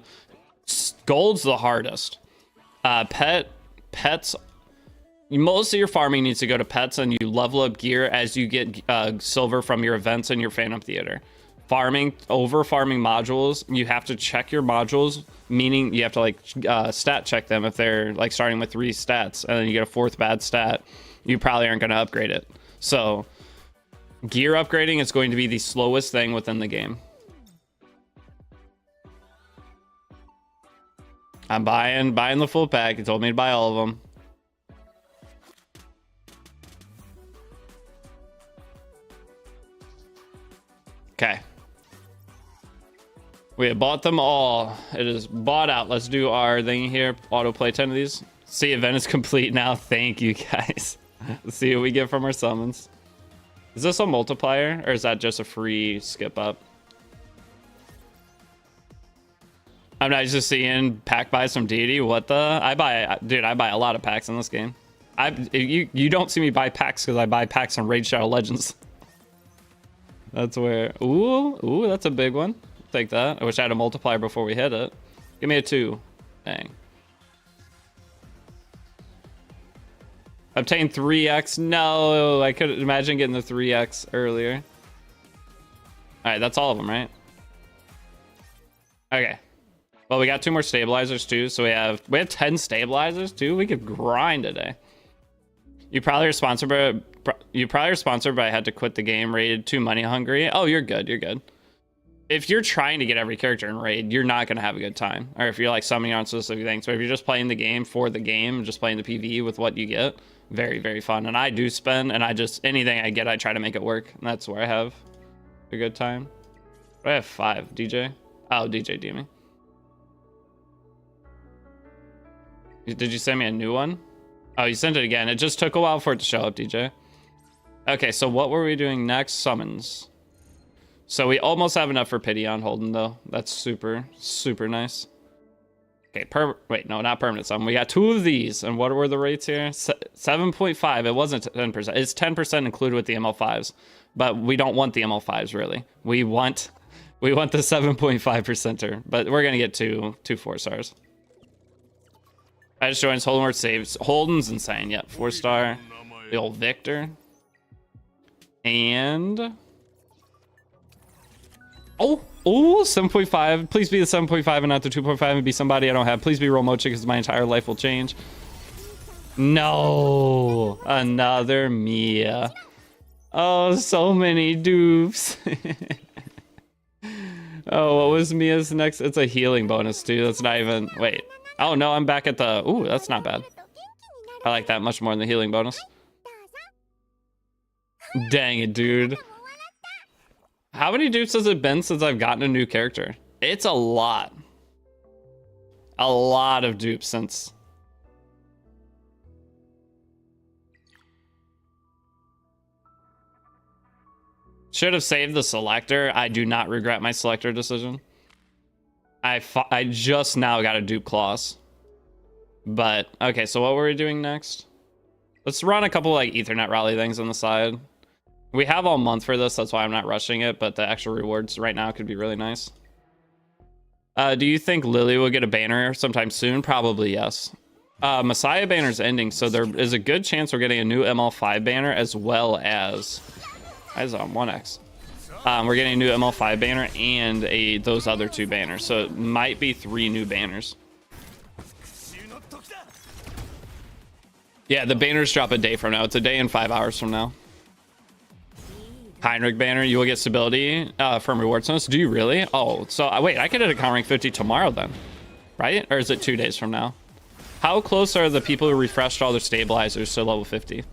S2: Gold's the hardest. Pets. Most of your farming needs to go to pets, and you level up gear as you get silver from your events and your Phantom Theater. Farming modules, you have to check your modules, meaning you have to like stat check them if they're like starting with 3 stats, and then you get a 4th bad stat. You probably aren't going to upgrade it. So gear upgrading is going to be the slowest thing within the game. I'm buying the full pack. He told me to buy all of them. Okay. We have bought them all. It is bought out. Let's do our thing here. Autoplay 10 of these. See, event is complete now. Thank you, guys. Let's see what we get from our summons. Is this a multiplier, or is that just a free skip up? I'm not just seeing pack buys from Deity. What the? Dude, I buy a lot of packs in this game. You don't see me buy packs because I buy packs on Raid Shadow Legends. That's where, ooh, that's a big one. Take that. I wish I had a multiplier before we hit it. Give me a 2. Dang. Obtain 3x. No, I could imagine getting the 3x earlier. All right, that's all of them, right? Okay. Well, we got 2 more stabilizers too, so we have 10 stabilizers too. We could grind today. You probably are sponsored by I had to quit the game. Raid too money hungry. Oh, you're good. You're good. If you're trying to get every character in raid, you're not gonna have a good time. Or if you're like summoning on specific things. But if you're just playing the game for the game, just playing the PvE with what you get, very, very fun. And I do spend, and anything I get, I try to make it work. And that's where I have a good time. I have 5. DJ. Oh, DJ DMing. Did you send me a new one? Oh, you sent it again. It just took a while for it to show up, DJ. Okay, so what were we doing next? Summons. So we almost have enough for pity on Holden, though. That's super, super nice. Okay, wait, no, not permanent summon. We got 2 of these. And what were the rates here? 7.5. It wasn't 10%. It's 10% included with the ML5s. But we don't want the ML5s, really. We want the 7.5%er. But we're going to get 2 4-stars. I just joined Holden saves. Holden's insane. Yep, 4-star. The old Victor. And oh, 7.5. Please be the 7.5 and not the 2.5 and be somebody I don't have. Please be Romocha because my entire life will change. No, another Mia. Oh, so many dupes. Oh, what was Mia's next? It's a healing bonus too. That's not even, wait. Oh no, I'm back at the, ooh, that's not bad. I like that much more than the healing bonus. Dang it, dude. How many dupes has it been since I've gotten a new character? It's a lot. A lot of dupes since. Should have saved the selector. I do not regret my selector decision. I just now got a dupe clause. But, okay, so what were we doing next? Let's run a couple like Ethernet rally things on the side. We have all month for this, that's why I'm not rushing it, but the extra rewards right now could be really nice. Do you think Lily will get a banner sometime soon? Probably yes. Messiah banner's ending, so there is a good chance we're getting a new ML5 banner as well as... Eyes on 1x. We're getting a new ML5 banner and those other 2 banners, so it might be 3 new banners. Yeah, the banners drop a day from now. It's a day and 5 hours from now. Heinrich banner, you will get stability from reward zones. Do you really? Oh, so wait, I could hit account rank 50 tomorrow then, right? Or is it 2 days from now? How close are the people who refreshed all their stabilizers to level 50?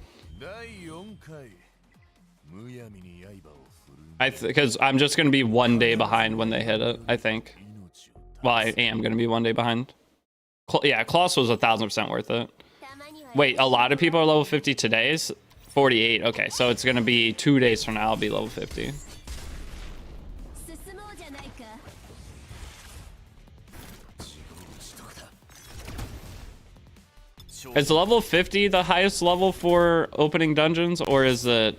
S2: Because I'm just going to be 1 day behind when they hit it, I think. Well, I am going to be 1 day behind. Yeah, Kloss was 1000% worth it. Wait, a lot of people are level 50 today? 48. Okay, so it's going to be 2 days from now I'll be level 50. Is level 50 the highest level for opening dungeons, or is it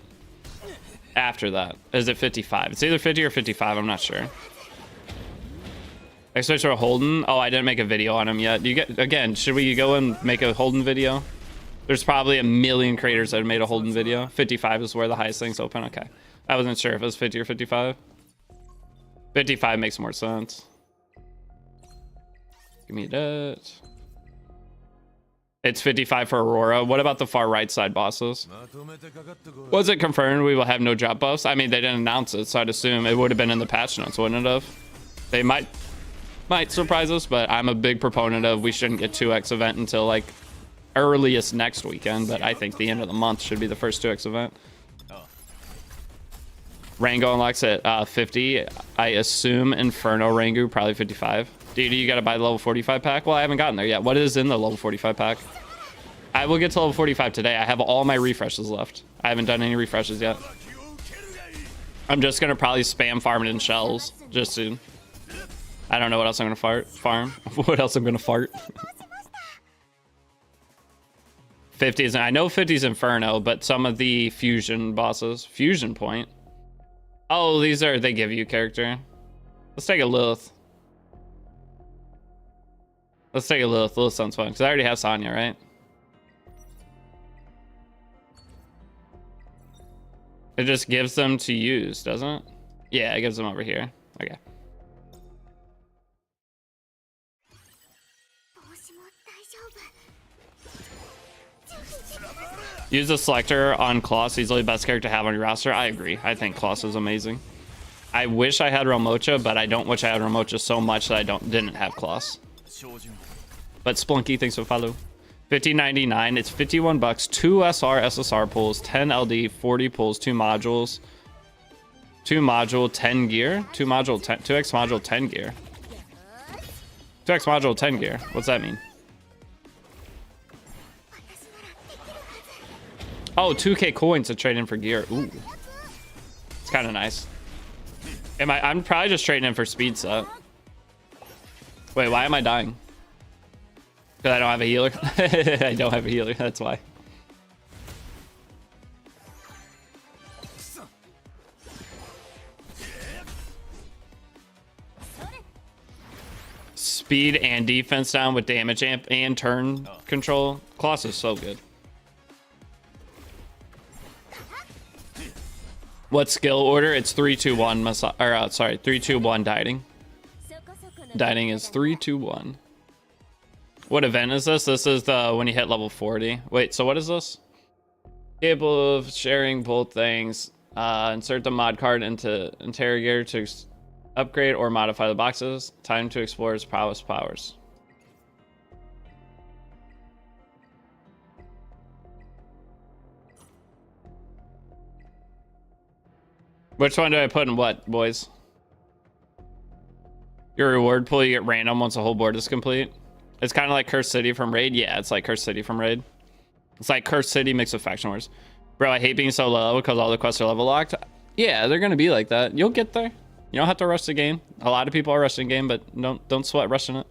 S2: after that? Is it 55? It's either 50 or 55, I'm not sure. Especially for Holden. Oh, I didn't make a video on him yet. Again, should we go and make a Holden video? There's probably a million creators that have made a Holden video. 55 is where the highest things open. Okay. I wasn't sure if it was 50 or 55. 55 makes more sense. Give me that. It's 55 for Aurora. What about the far right side bosses? Was it confirmed we will have no drop buffs? I mean, they didn't announce it, so I'd assume it would have been in the patch notes, wouldn't it have? They might surprise us, but I'm a big proponent of we shouldn't get 2x event until like earliest next weekend, but I think the end of the month should be the first 2x event. Rango unlocks at 50. I assume Inferno Rango probably 55. Dude, you gotta buy the level 45 pack? Well, I haven't gotten there yet. What is in the level 45 pack? I will get to level 45 today. I have all my refreshes left. I haven't done any refreshes yet. I'm just gonna probably spam farm it in shells just to... I don't know what else I'm gonna farm. What else I'm gonna fart? 50s, I know 50's Inferno, but some of the fusion bosses. Fusion point. Oh, these are, they give you character. Let's take a Lilith. Let's take a Lilith. Lilith sounds fun, because I already have Sonya, right? It just gives them to use, doesn't it? Yeah, it gives them over here. Okay. Use the selector on Kloss. Easily best character to have on your roster. I agree. I think Kloss is amazing. I wish I had Ramocha, but I don't wish I had Ramocha so much that I didn't have Kloss. But Splunky, thanks for follow. 50.99. It's 51 bucks. 2 SR SSR pulls, 10 LD, 40 pulls, 2 modules, 2 module, 10 gear, 2 module, 10, 2x module, 10 gear. 2x module, 10 gear. What's that mean? Oh, 2k coins to trade in for gear. Ooh. It's kind of nice. I'm probably just trading in for speed set. Wait, why am I dying? Because I don't have a healer? I don't have a healer, that's why. Speed and defense down with damage amp and turn control. Kloss is so good. What skill order? It's 3-2-1 sorry, 3-2-1 dieting. Dieting is 3-2-1. What event is this? This is the when you hit level 40. Wait, so what is this? Capable of sharing both things. Insert the mod card into interrogator to upgrade or modify the boxes. Time to explore his powers. Which one do I put in what, boys? Your reward pool, you get random once the whole board is complete. It's kind of like Cursed City from Raid. Yeah, it's like Cursed City from Raid. It's like Cursed City mixed with Faction Wars. Bro, I hate being so low because all the quests are level locked. Yeah, they're gonna be like that. You'll get there. You don't have to rush the game. A lot of people are rushing the game, but don't sweat rushing it.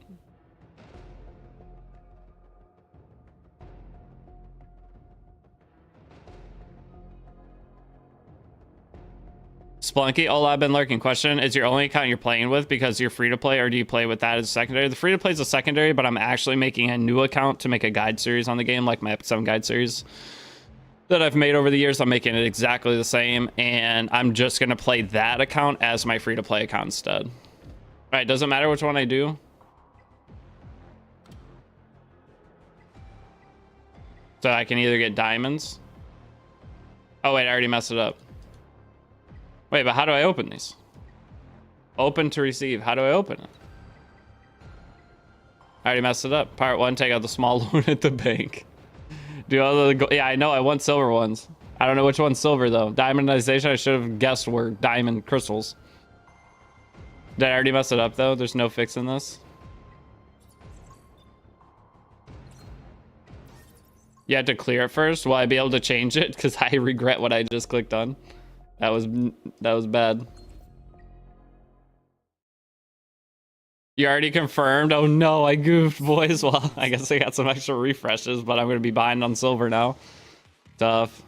S2: Splunky, oh, I've been lurking. Question: is your only account you're playing with because you're free to play, or do you play with that as secondary? The free to play is a secondary, but I'm actually making a new account to make a guide series on the game, like my Epic 7 guide series that I've made over the years. I'm making it exactly the same, and I'm just gonna play that account as my free to play account instead. All right, doesn't matter which one I do. So I can either get diamonds. Oh wait, I already messed it up. Wait, but how do I open these? Open to receive. How do I open it? I already messed it up. Part 1, take out the small loan at the bank. Do all the yeah, I know. I want silver ones. I don't know which one's silver though. Diamondization, I should have guessed were diamond crystals. Did I already mess it up though? There's no fixing this. You had to clear it first. Will I be able to change it? Because I regret what I just clicked on. That was bad. You already confirmed? Oh no, I goofed, boys. Well, I guess I got some extra refreshes, but I'm gonna be behind on silver now. Tough.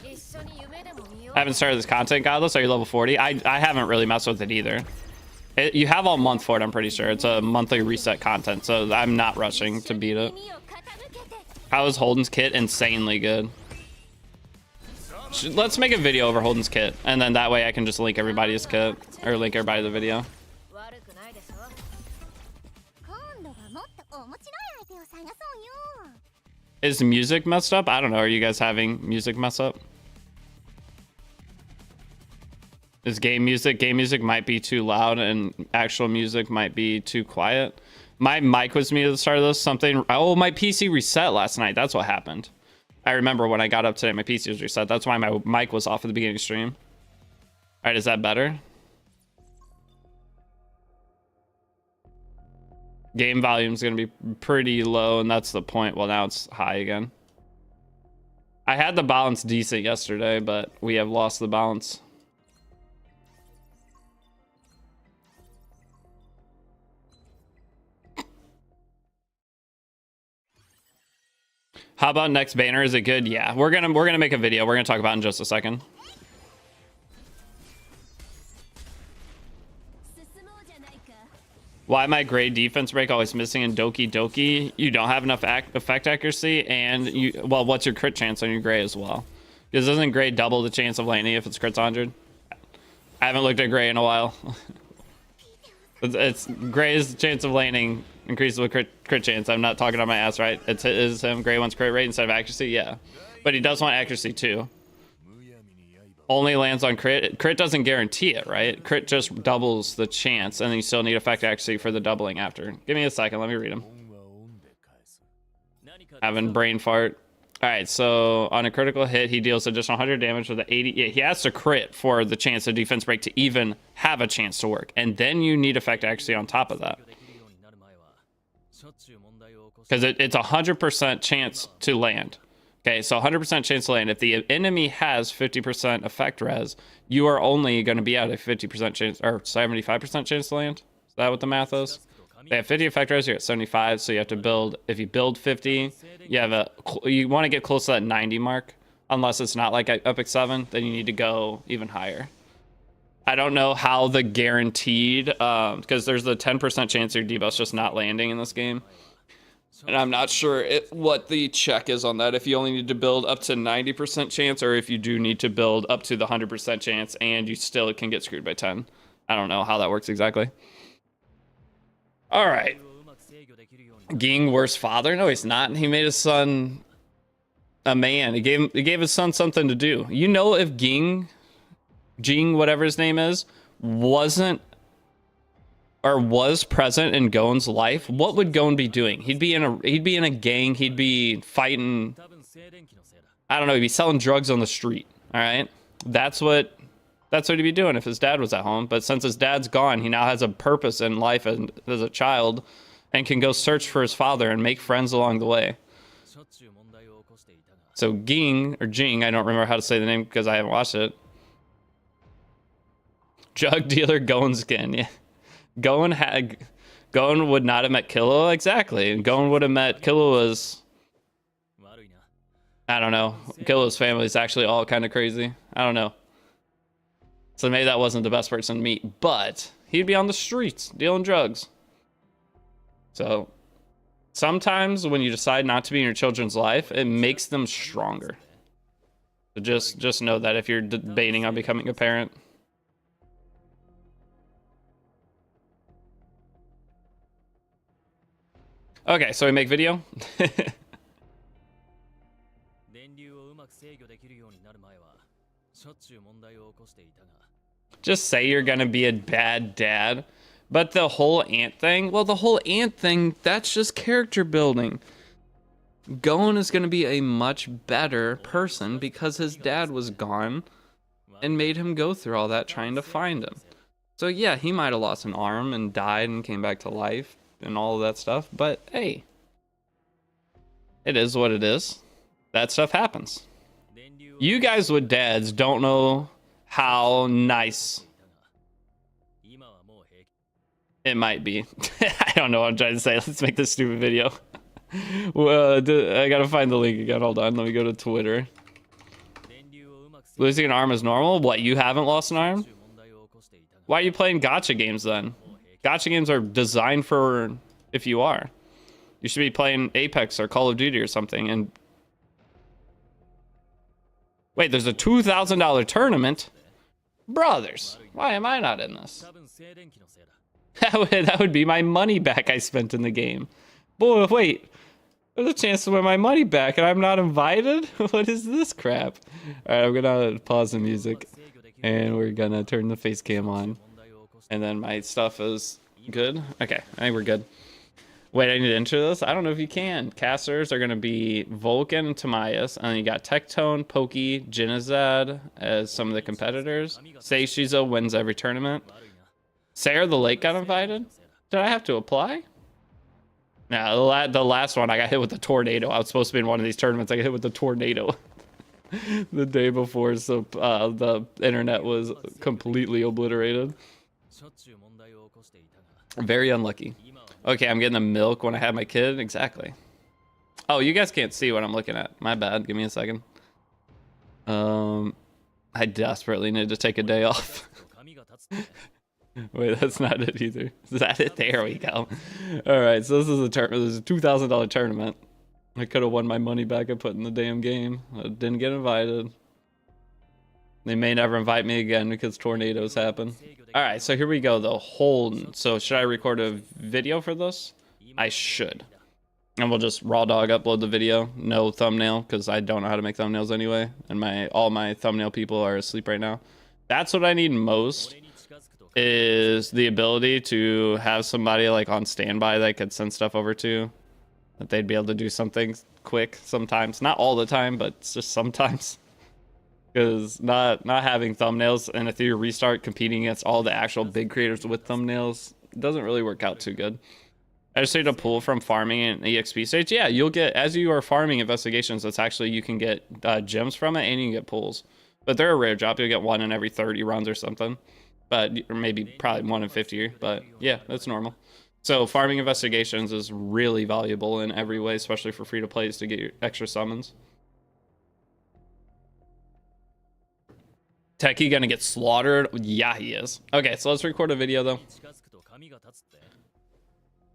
S2: I haven't started this content, Godless. Are you level 40? I haven't really messed with it either. You have all month for it, I'm pretty sure. It's a monthly reset content, so I'm not rushing to beat it. How is Holden's kit? Insanely good. Let's make a video over Holden's kit, and then that way I can just link everybody's kit, or link everybody to the video. Is music messed up? I don't know. Are you guys having music mess up? Is game music? Game music might be too loud, and actual music might be too quiet. My mic was muted at the start of this. Something. Oh, my PC reset last night. That's what happened. I remember when I got up today, my PC was reset. That's why my mic was off at the beginning of the stream. All right, is that better? Game volume is going to be pretty low, and that's the point. Well, now it's high again. I had the balance decent yesterday, but we have lost the balance. How about next banner? Is it good? Yeah, we're gonna make a video. We're gonna talk about it in just a second. Why my gray defense break always missing in Doki Doki? You don't have enough effect accuracy, and well, what's your crit chance on your gray as well? Because doesn't gray double the chance of landing if it's crits 100? I haven't looked at gray in a while. it's gray's chance of landing increases with crit chance. I'm not talking on my ass, right? It is him. Gray wants crit rate instead of accuracy, yeah, but he does want accuracy too. Only lands on crit. Crit doesn't guarantee it, right? Crit just doubles the chance, and then you still need effect accuracy for the doubling after. Give me a second. Let me read him. Having brain fart. All right, so on a critical hit, he deals additional 100 damage with the 80. Yeah, he has to crit for the chance of defense break to even have a chance to work, and then you need effect accuracy on top of that. Because it's a 100% chance to land. Okay, so 100% chance to land. If the enemy has 50% effect res, you are only going to be at a 50% chance, or 75% chance to land. Is that what the math is? They have 50 effect res, you're at 75, so you have to build, if you build 50, you want to get close to that 90 mark. Unless it's not like Epic 7, then you need to go even higher. I don't know how the guaranteed, because there's the 10% chance your debuff's just not landing in this game. And I'm not sure what the check is on that. If you only need to build up to 90% chance, or if you do need to build up to the 100% chance and you still can get screwed by 10. I don't know how that works exactly. All right. Ging worse father? No, he's not. He made his son a man. He gave his son something to do. You know, if Jing, whatever his name is, wasn't or was present in Gon's life, what would Gon be doing? He'd be in a gang. He'd be fighting. I don't know. He'd be selling drugs on the street. All right, that's what he'd be doing if his dad was at home. But since his dad's gone, he now has a purpose in life as a child, and can go search for his father and make friends along the way. So Ging, or Jing, I don't remember how to say the name because I haven't watched it. Drug dealer Gon skin. Yeah. Gon would not have met Killua, exactly. And Gon would have met Killua's, I don't know. Killua's family is actually all kind of crazy. I don't know. So maybe that wasn't the best person to meet, but he'd be on the streets dealing drugs. So sometimes when you decide not to be in your children's life, it makes them stronger. So just know that if you're debating on becoming a parent. Okay, so we make video. Just say you're gonna be a bad dad. But the whole ant thing, well, the whole ant thing, that's just character building. Gon is gonna be a much better person because his dad was gone and made him go through all that trying to find him. So yeah, he might have lost an arm and died and came back to life and all of that stuff, but hey, it is what it is. That stuff happens. You guys with dads don't know how nice it might be. I don't know what I'm trying to say. Let's make this stupid video. Well, I gotta find the link again. Hold on. Let me go to Twitter. Losing an arm is normal? What, you haven't lost an arm? Why are you playing gacha games then? Gacha games are designed for if you are. You should be playing Apex or Call of Duty or something. And wait, there's a $2,000 tournament? Brothers, why am I not in this? That would be my money back I spent in the game. Boy, wait. There's a chance to win my money back and I'm not invited? What is this crap? Alright, I'm gonna pause the music. And we're gonna turn the face cam on. And then my stuff is good. Okay, I think we're good. Wait, I need to enter this? I don't know if you can. Casters are gonna be Vulcan and Tamias. And then you got Tectone, Pokey, Jinizad as some of the competitors. Seishizo wins every tournament. Sarah the Lake got invited? Did I have to apply? Nah, the last one I got hit with a tornado. I was supposed to be in one of these tournaments. I got hit with a tornado the day before, so the internet was completely obliterated. Very unlucky. Okay, I'm getting the milk when I have my kid. Exactly. Oh, you guys can't see what I'm looking at. My bad. Give me a second. I desperately need to take a day off. Wait, that's not it either. Is that it? There we go. All right, so this is a $2,000 tournament. I could have won my money back I put in the damn game. I didn't get invited. They may never invite me again because tornadoes happen. All right, so here we go, though. Holden. So should I record a video for this? I should. And we'll just raw dog upload the video. No thumbnail, because I don't know how to make thumbnails anyway. And all my thumbnail people are asleep right now. That's what I need most, is the ability to have somebody like on standby that I could send stuff over to, that they'd be able to do something quick sometimes. Not all the time, but just sometimes. Because not having thumbnails and Etheria Restart competing against all the actual big creators with thumbnails doesn't really work out too good. I just need to pull from farming and EXP stage. Yeah, you'll get, as you are farming investigations, that's actually, you can get gems from it and you can get pulls. But they're a rare drop. You'll get one in every 30 runs or something. But, or maybe probably 1 in 50. But yeah, that's normal. So farming investigations is really valuable in every way, especially for free-to-plays to get your extra summons. Techie gonna get slaughtered? Yeah, he is. Okay, so let's record a video though.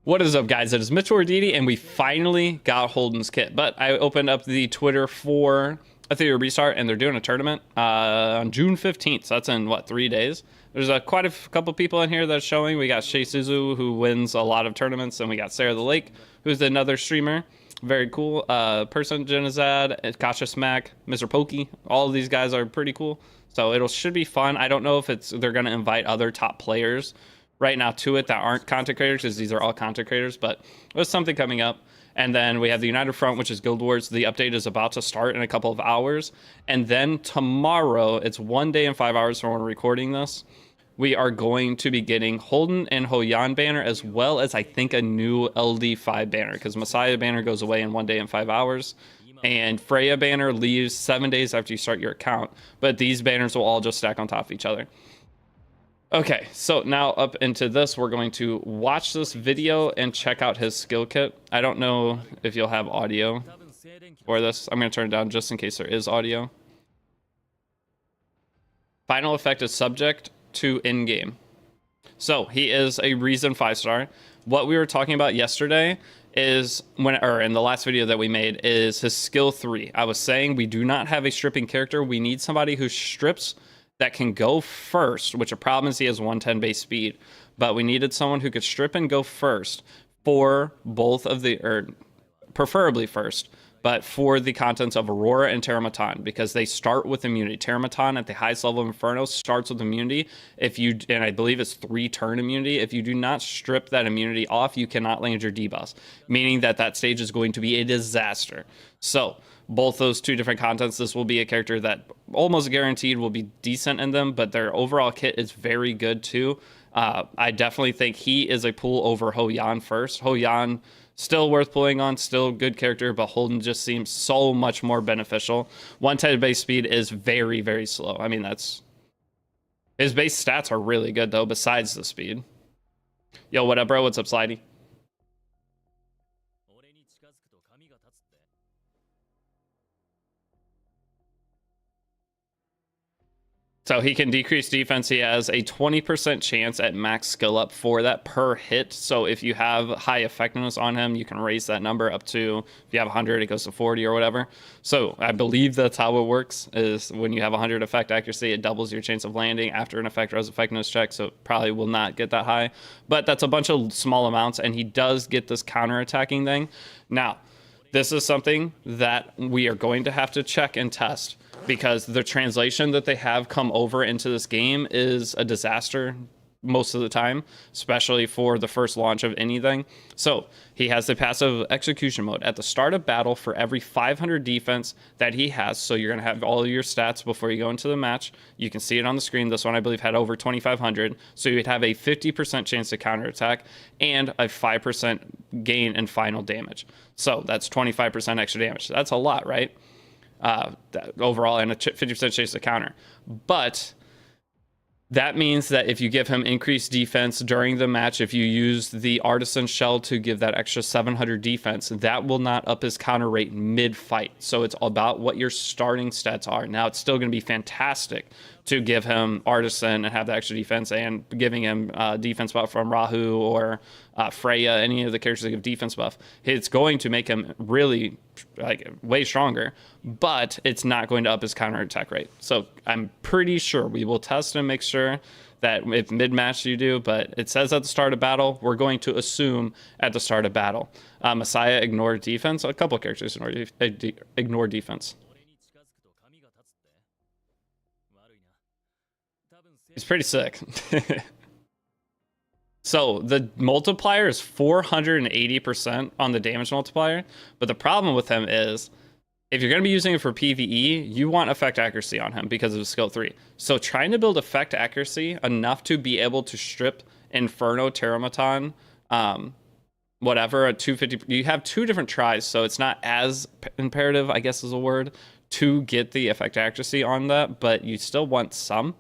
S2: What is up, guys? It is Mitchell or Deity, and we finally got Holden's kit. But I opened up the Twitter for Etheria Restart, and they're doing a tournament on June 15th. So that's in, what, 3 days? There's quite a couple people in here that's showing. We got Shay Suzu, who wins a lot of tournaments, and we got Sarah the Lake, who's another streamer. Very cool person. Jinizad, Kasha Smack, Mr. Pokey. All of these guys are pretty cool. So it should be fun. I don't know if they're going to invite other top players right now to it that aren't content creators, because these are all content creators, but there's something coming up. And then we have the United Front, which is Guild Wars. The update is about to start in a couple of hours. And then tomorrow, it's 1 day and 5 hours from when we're recording this. we are going to be getting Holden and Hoyan banner, as well as I think a new LD5 banner, because Messiah banner goes away in 1 day and 5 hours. And Freya banner leaves 7 days after you start your account, but these banners will all just stack on top of each other. Okay, so now up into this, we're going to watch this video and check out his skill kit. I don't know if you'll have audio for this. I'm going to turn it down just in case there is audio. Final effect is subject to in-game. So he is a Reason 5-star. What we were talking about yesterday is in the last video that we made is his skill 3. I was saying we do not have a stripping character. We need somebody who strips that can go first, which a problem is he has 110 base speed, but we needed someone who could strip and go first for both of the, or preferably first, but for the contents of Aurora and Terramatan, because they start with immunity. Terramatan at the highest level of Inferno starts with immunity. And I believe it's 3-turn immunity. If you do not strip that immunity off, you cannot land your debuffs, meaning that stage is going to be a disaster. So both those two different contents, this will be a character that almost guaranteed will be decent in them, but their overall kit is very good too. I definitely think he is a pull over Hoyan first. Hoyan, still worth pulling on, still good character, but Holden just seems so much more beneficial. 110 base speed is very, very slow. I mean, his base stats are really good though, besides the speed. Yo, what up, bro? What's up, Slidey? So he can decrease defense. He has a 20% chance at max skill up for that per hit. So if you have high effectiveness on him, you can raise that number up to, if you have 100, it goes to 40 or whatever. So I believe that's how it works, is when you have 100 effect accuracy, it doubles your chance of landing after an effect or effectiveness check. So it probably will not get that high, but that's a bunch of small amounts. And he does get this counter attacking thing. Now, this is something that we are going to have to check and test, because the translation that they have come over into this game is a disaster most of the time, especially for the first launch of anything. So he has the passive execution mode at the start of battle for every 500 defense that he has. So you're going to have all of your stats before you go into the match. You can see it on the screen. This one, I believe, had over 2,500. So you'd have a 50% chance to counterattack and a 5% gain in final damage. So that's 25% extra damage. That's a lot, right? Overall, and a 50% chance to counter. But that means that if you give him increased defense during the match, if you use the Artisan Shell to give that extra 700 defense, that will not up his counter rate mid-fight. So it's about what your starting stats are. Now, it's still going to be fantastic to give him Artisan and have the extra defense, and giving him defense buff from Rahu or Freya, any of the characters that give defense buff. It's going to make him really way stronger, but it's not going to up his counter attack rate. So I'm pretty sure we will test and make sure that if mid-match you do, but it says at the start of battle, we're going to assume at the start of battle. Messiah ignored defense. A couple characters ignore defense. He's pretty sick. So the multiplier is 480% on the damage multiplier, but the problem with him is, if you're going to be using it for PvE, you want effect accuracy on him because of his skill 3. So trying to build effect accuracy enough to be able to strip Inferno, Terramatan, whatever, at 250, you have 2 different tries, so it's not as imperative, I guess is a word, to get the effect accuracy on that, but you still want some.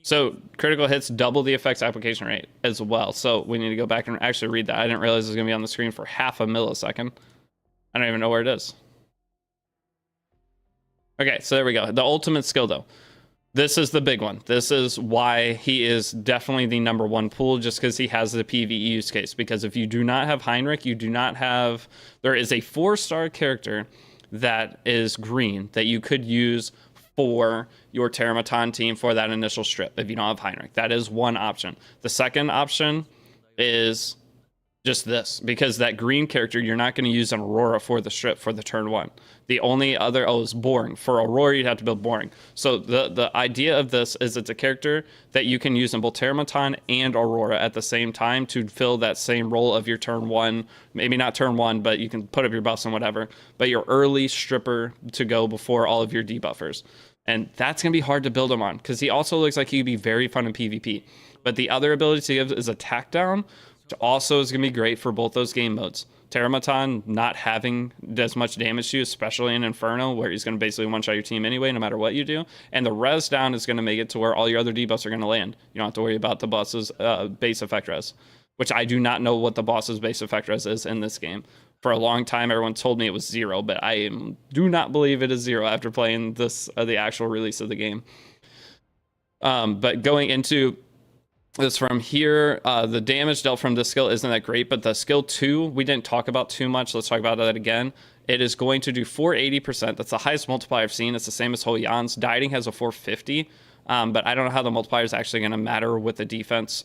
S2: So critical hits double the effects application rate as well. So we need to go back and actually read that. I didn't realize it was going to be on the screen for half a millisecond. I don't even know where it is. Okay, so there we go. The ultimate skill, though. This is the big one. This is why he is definitely the #1 pool, just because he has the PvE use case. Because if you do not have Heinrich, you do not have... There is a 4-star character that is green that you could use for your Terramatan team for that initial strip if you don't have Heinrich. That is one option. The second option is just this, because that green character you're not going to use an Aurora for the strip for the turn 1. The only other is boring. For Aurora, you'd have to build boring. So the idea of this is it's a character that you can use in both Terramaton and Aurora at the same time to fill that same role of your turn 1. Maybe not turn 1, but you can put up your buffs and whatever. But your early stripper to go before all of your debuffers. And that's going to be hard to build him on, because he also looks like he could be very fun in PvP. But the other ability to give is attack down, which also is going to be great for both those game modes. Terramaton not having as much damage to you, especially in Inferno, where he's going to basically one-shot your team anyway, no matter what you do. And the res down is going to make it to where all your other debuffs are going to land. You don't have to worry about the boss's base effect res, which I do not know what the boss's base effect res is in this game. For a long time, everyone told me it was 0, but I do not believe it is 0 after playing this the actual release of the game. But going into this from here, the damage dealt from this skill isn't that great, but the skill 2 we didn't talk about too much. Let's talk about that again. It is going to do 480%. That's the highest multiplier I've seen. It's the same as Hoyan's. Dieting has a 450, but I don't know how the multiplier is actually going to matter with the defense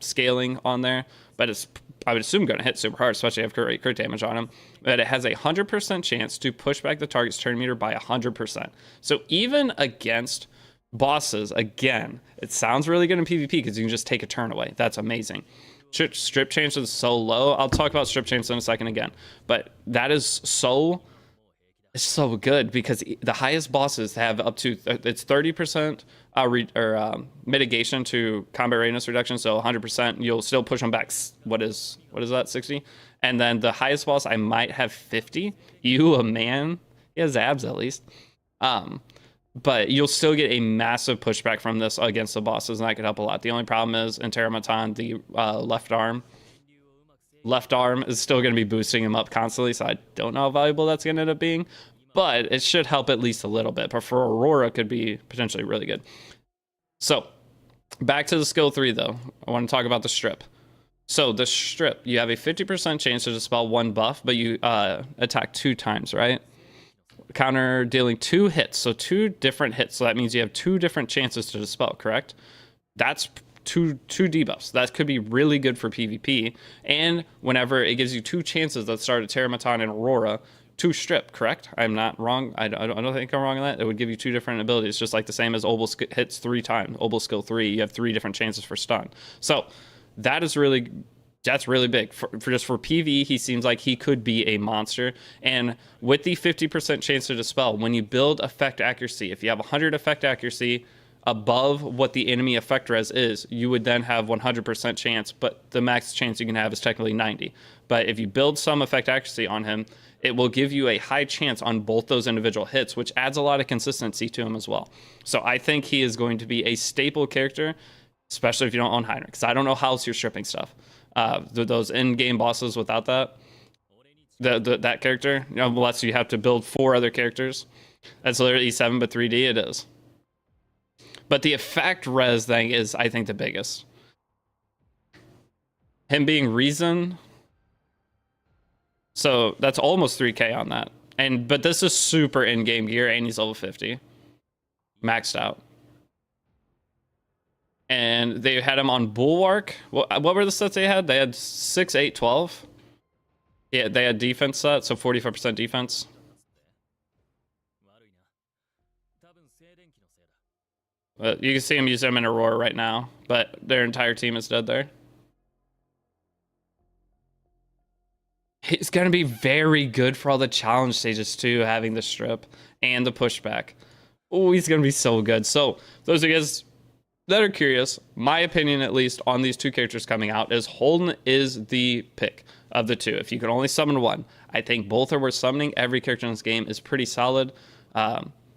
S2: scaling on there, but it's, I would assume, going to hit super hard, especially if you have crit damage on him. But it has a 100% chance to push back the target's turn meter by 100%. So even against bosses, again, it sounds really good in PvP because you can just take a turn away. That's amazing. Strip change is so low. I'll talk about strip change in a second again, but that is so good because the highest bosses have up to it's 30% mitigation to combat readiness reduction, so 100%. You'll still push them back. What is that, 60? And then the highest boss I might have 50. You a man? He has abs at least. But you'll still get a massive pushback from this against the bosses, and that could help a lot. The only problem is in Terramaton, the left arm is still going to be boosting him up constantly, so I don't know how valuable that's going to end up being, but it should help at least a little bit. But for Aurora, it could be potentially really good. So back to the skill 3, though. I want to talk about the strip. So the strip, you have a 50% chance to dispel 1 buff, but you attack 2 times, right? Counter dealing 2 hits, so 2 different hits. So that means you have 2 different chances to dispel, correct? That's two debuffs. That could be really good for PvP. And whenever it gives you 2 chances at the start of Terramaton and Aurora to strip, correct? I'm not wrong. I don't think I'm wrong on that. It would give you 2 different abilities, just like the same as Obel hits 3 times. Obel skill 3, you have 3 different chances for stun. So that is really... That's really big. For PvE, he seems like he could be a monster. And with the 50% chance to dispel, when you build effect accuracy, if you have 100 effect accuracy above what the enemy effect res is, you would then have 100% chance, but the max chance you can have is technically 90. But if you build some effect accuracy on him, it will give you a high chance on both those individual hits, which adds a lot of consistency to him as well. So I think he is going to be a staple character, especially if you don't own Heinrich, because I don't know how else you're stripping stuff. Those in-game bosses without that, that character, unless you have to build 4 other characters. That's literally E7, but 3D it is. But the effect res thing is, I think, the biggest. Him being Reason, so that's almost 3k on that. But this is super in-game gear, and he's level 50, maxed out. And they had him on Bulwark. What were the sets they had? They had 6, 8, 12. Yeah, they had defense set, so 45% defense. You can see him use them in Aurora right now, but their entire team is dead there. It's going to be very good for all the challenge stages too, having the strip and the pushback. Oh, he's going to be so good. So those of you guys that are curious, my opinion at least on these 2 characters coming out is Holden is the pick of the 2. If you could only summon 1, I think both are worth summoning. Every character in this game is pretty solid.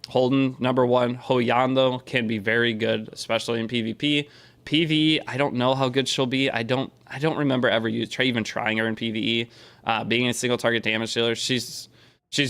S2: Holden, number 1. Hoyan, though, can be very good, especially in PvP. PvE, I don't know how good she'll be. I don't remember ever even trying her in PvE. Being a single target damage dealer, she's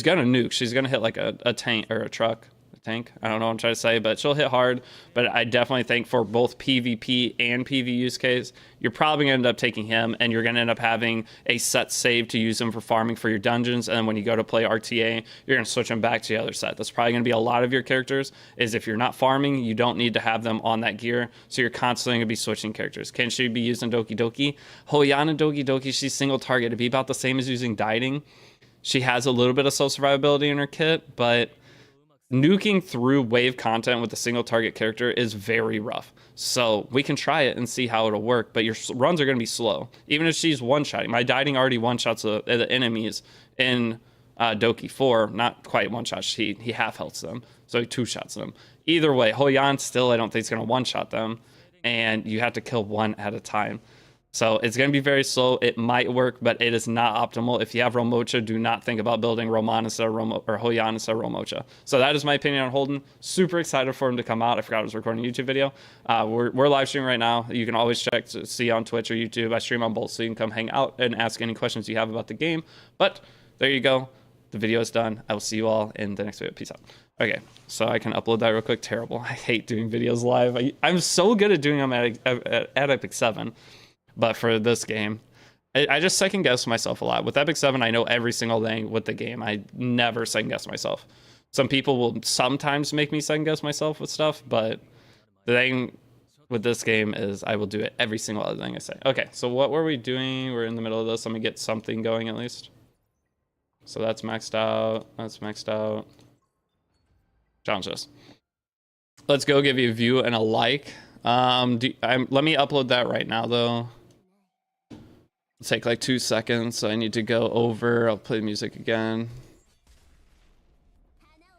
S2: gonna nuke. She's gonna hit like a tank or a truck. tank. I don't know what I'm trying to say, but she'll hit hard. But I definitely think for both PvP and PV use case, you're probably going to end up taking him, and you're going to end up having a set save to use him for farming for your dungeons. And then when you go to play RTA, you're going to switch him back to the other set. That's probably going to be a lot of your characters, is if you're not farming, you don't need to have them on that gear. So you're constantly going to be switching characters. Can she be using Doki Doki? Hoyan and Doki Doki, she's single target. It'd be about the same as using Dieting. She has a little bit of soul survivability in her kit, but nuking through wave content with a single target character is very rough. So we can try it and see how it'll work, but your runs are going to be slow. Even if she's one-shotting. My Dieting already one-shots the enemies in Doki 4. Not quite one-shot. He half healths them. So he two-shots them. Either way, Hoyan still I don't think is going to one-shot them. And you have to kill one at a time. So it's going to be very slow. It might work, but it is not optimal. If you have Romocha, do not think about building Roman instead of or Hoyan instead of Romocha. So that is my opinion on Holden. Super excited for him to come out. I forgot I was recording a YouTube video. We're live streaming right now. You can always check to see on Twitch or YouTube. I stream on both, so you can come hang out and ask any questions you have about the game. But there you go. The video is done. I will see you all in the next video. Peace out. Okay, so I can upload that real quick. Terrible. I hate doing videos live. I'm so good at doing them at Epic 7. But for this game, I just second guess myself a lot. With Epic 7, I know every single thing with the game. I never second guess myself. Some people will sometimes make me second guess myself with stuff, but the thing with this game is I will do it every single other thing I say. Okay, so what were we doing? We're in the middle of this. Let me get something going at least. So that's maxed out. That's maxed out. Challenge this. Let's go give you a view and a like. Let me upload that right now though. It'll take like 2 seconds, so I need to go over. I'll play music again.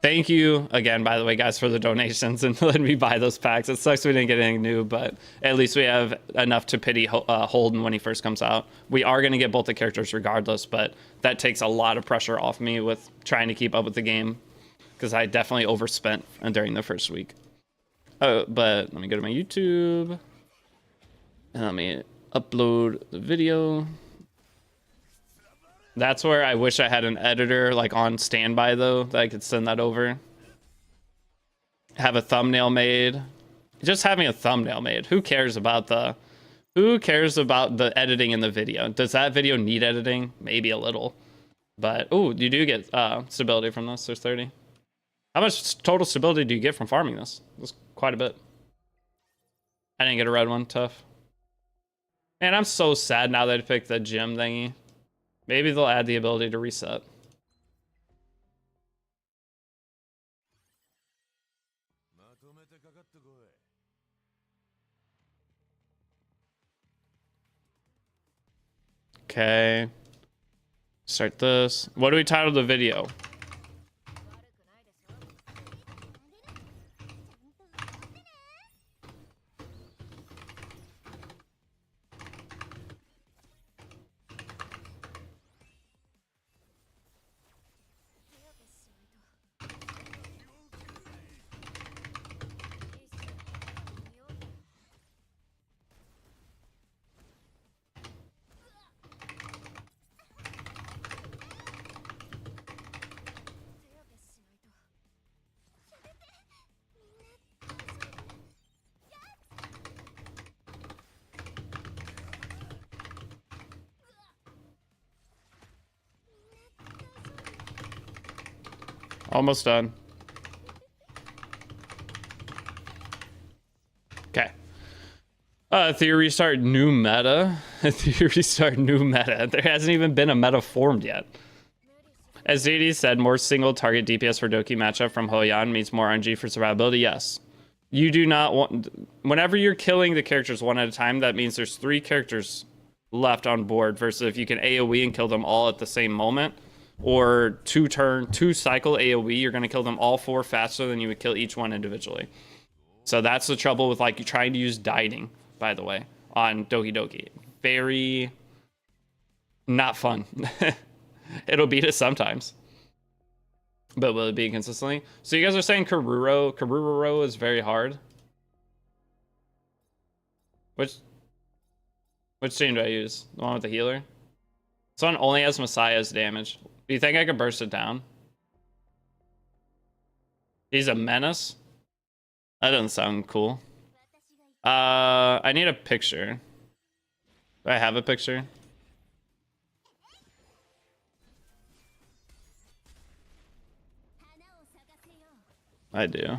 S2: Thank you again, by the way, guys, for the donations and letting me buy those packs. It sucks we didn't get anything new, but at least we have enough to pity Holden when he first comes out. We are going to get both the characters regardless, but that takes a lot of pressure off me with trying to keep up with the game, because I definitely overspent during the first week. Oh, but let me go to my YouTube and let me upload the video. That's where I wish I had an editor like on standby though, that I could send that over. Have a thumbnail made. Just having a thumbnail made. Who cares about the editing in the video? Does that video need editing? Maybe a little. But oh, you do get stability from this. There's 30. How much total stability do you get from farming this? It's quite a bit. I didn't get a red one. Tough. Man, I'm so sad now that I picked the gym thingy. Maybe they'll add the ability to reset. Okay. Start this. What do we title the video? Almost done. Okay. Etheria restart new meta. Etheria restart new meta. There hasn't even been a meta formed yet. As Deity said, more single target DPS for Doki matchup from Hoyan means more RNG for survivability. Yes. You do not want... Whenever you're killing the characters one at a time, that means there's 3 characters left on board, versus if you can AoE and kill them all at the same moment, or 2 cycle AoE, you're going to kill them all 4 faster than you would kill each one individually. So that's the trouble with like trying to use dieting, by the way, on Doki Doki. Very not fun. It'll beat it sometimes, but will it beat consistently? So you guys are saying Karuro is very hard. Which team do I use? The one with the healer? This one only has Messiah's damage. Do you think I could burst it down? He's a menace? That doesn't sound cool. I need a picture. Do I have a picture? I do.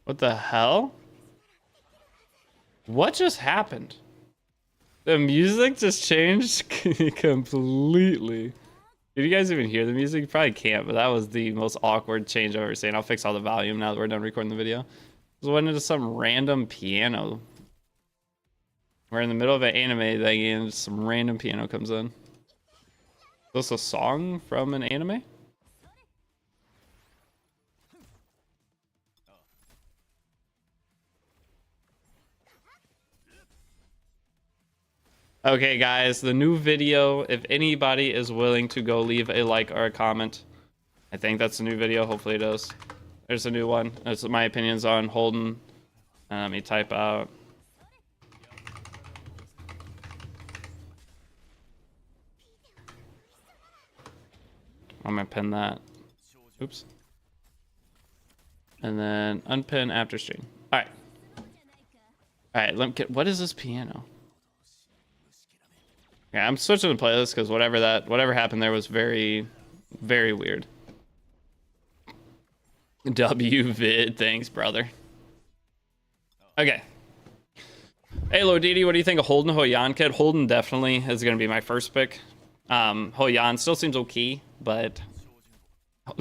S2: What the hell? What just happened? The music just changed completely. Did you guys even hear the music? You probably can't, but that was the most awkward change I've ever seen. I'll fix all the volume now that we're done recording the video. Just went into some random piano. We're in the middle of an anime thing and some random piano comes in. Is this a song from an anime? Okay, guys, the new video, if anybody is willing to go leave a like or a comment, I think that's the new video. Hopefully it is. There's a new one. That's my opinions on Holden. Let me type out. I'm gonna pin that. Oops. And then unpin after stream. All right. All right. Let me get. What is this piano? Yeah, I'm switching the playlist because whatever happened there was very, very weird. WVid, thanks, brother. Okay. Hey, Lord Deity, what do you think of Holden Hoyan kid? Holden definitely is going to be my first pick. Hoyan still seems okay, but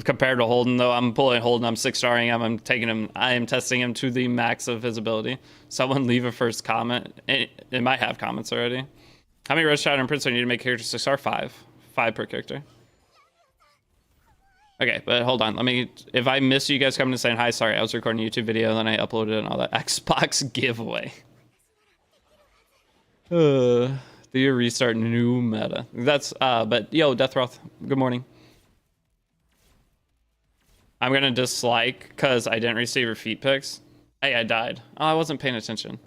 S2: compared to Holden, though, I'm pulling Holden. I'm 6-starring him. I'm taking him. I am testing him to the max of his ability. Someone leave a first comment. It might have comments already. How many Red Shadow and Prince do I need to make characters 6-star? 5. 5 per character. Okay, but hold on. Let me. If I miss you guys coming and saying hi, sorry. I was recording a YouTube video, and then I uploaded it and all that. Xbox giveaway. Do you restart new meta? That's but yo, Deathroth, good morning. I'm gonna dislike because I didn't receive your feet pics. Hey, I died. Oh, I wasn't paying attention.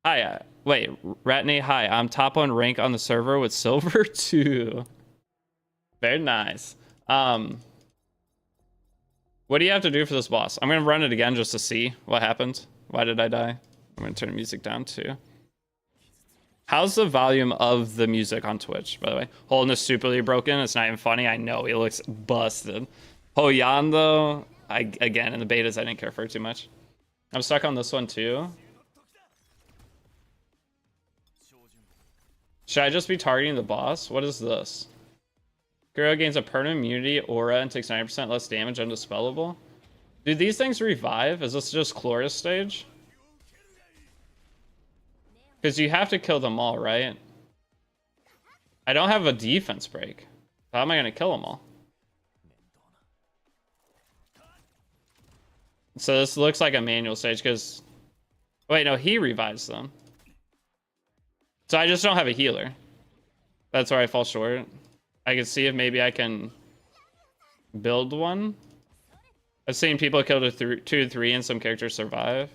S2: Hi, wait, Ratney, hi. I'm top 1 rank on the server with silver 2. Very nice. What do you have to do for this boss? I'm gonna run it again just to see what happened. Why did I die? I'm gonna turn the music down too. How's the volume of the music on Twitch, by the way? Holden is superly broken. It's not even funny. I know, he looks busted. Hoyan, though, again, in the betas, I didn't care for it too much. I'm stuck on this one, too. Should I just be targeting the boss? What is this? Girl gains a permanent immunity aura and takes 90% less damage, undispellable. Do these things revive? Is this just Chloris stage? Because you have to kill them all, right? I don't have a defense break. How am I going to kill them all? So this looks like a manual stage because... Wait, no, he revives them. So I just don't have a healer. That's where I fall short. I can see if maybe I can build one. I've seen people kill to 2 to 3 and some characters survive.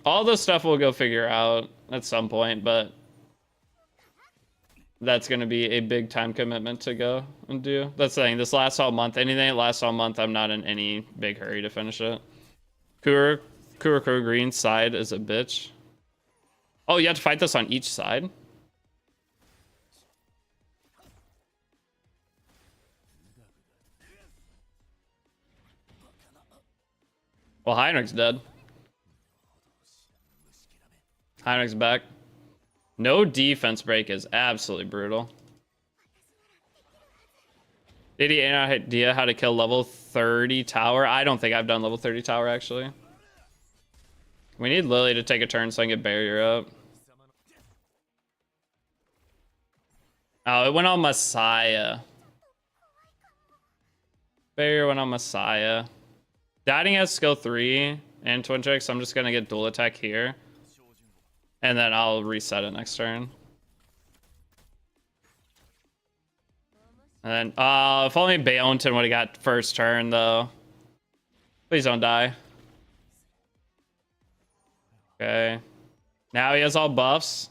S2: All this stuff we'll go figure out at some point, but that's going to be a big time commitment to go and do. That's the thing. This lasts all month. Anything that lasts all month, I'm not in any big hurry to finish it. Kuro Green side is a bitch. Oh, you have to fight this on each side? Well, Heinrich's dead. Heinrich's back. No defense break is absolutely brutal. Did he have any idea how to kill level 30 tower? I don't think I've done level 30 tower, actually. We need Lily to take a turn so I can get barrier up. Oh, it went on Messiah. Barrier went on Messiah. Dieting has skill 3 and twin trick, so I'm just going to get dual attack here. And then I'll reset it next turn. And then, if only Baonton would have got first turn, though. Please don't die. Okay. Now he has all buffs.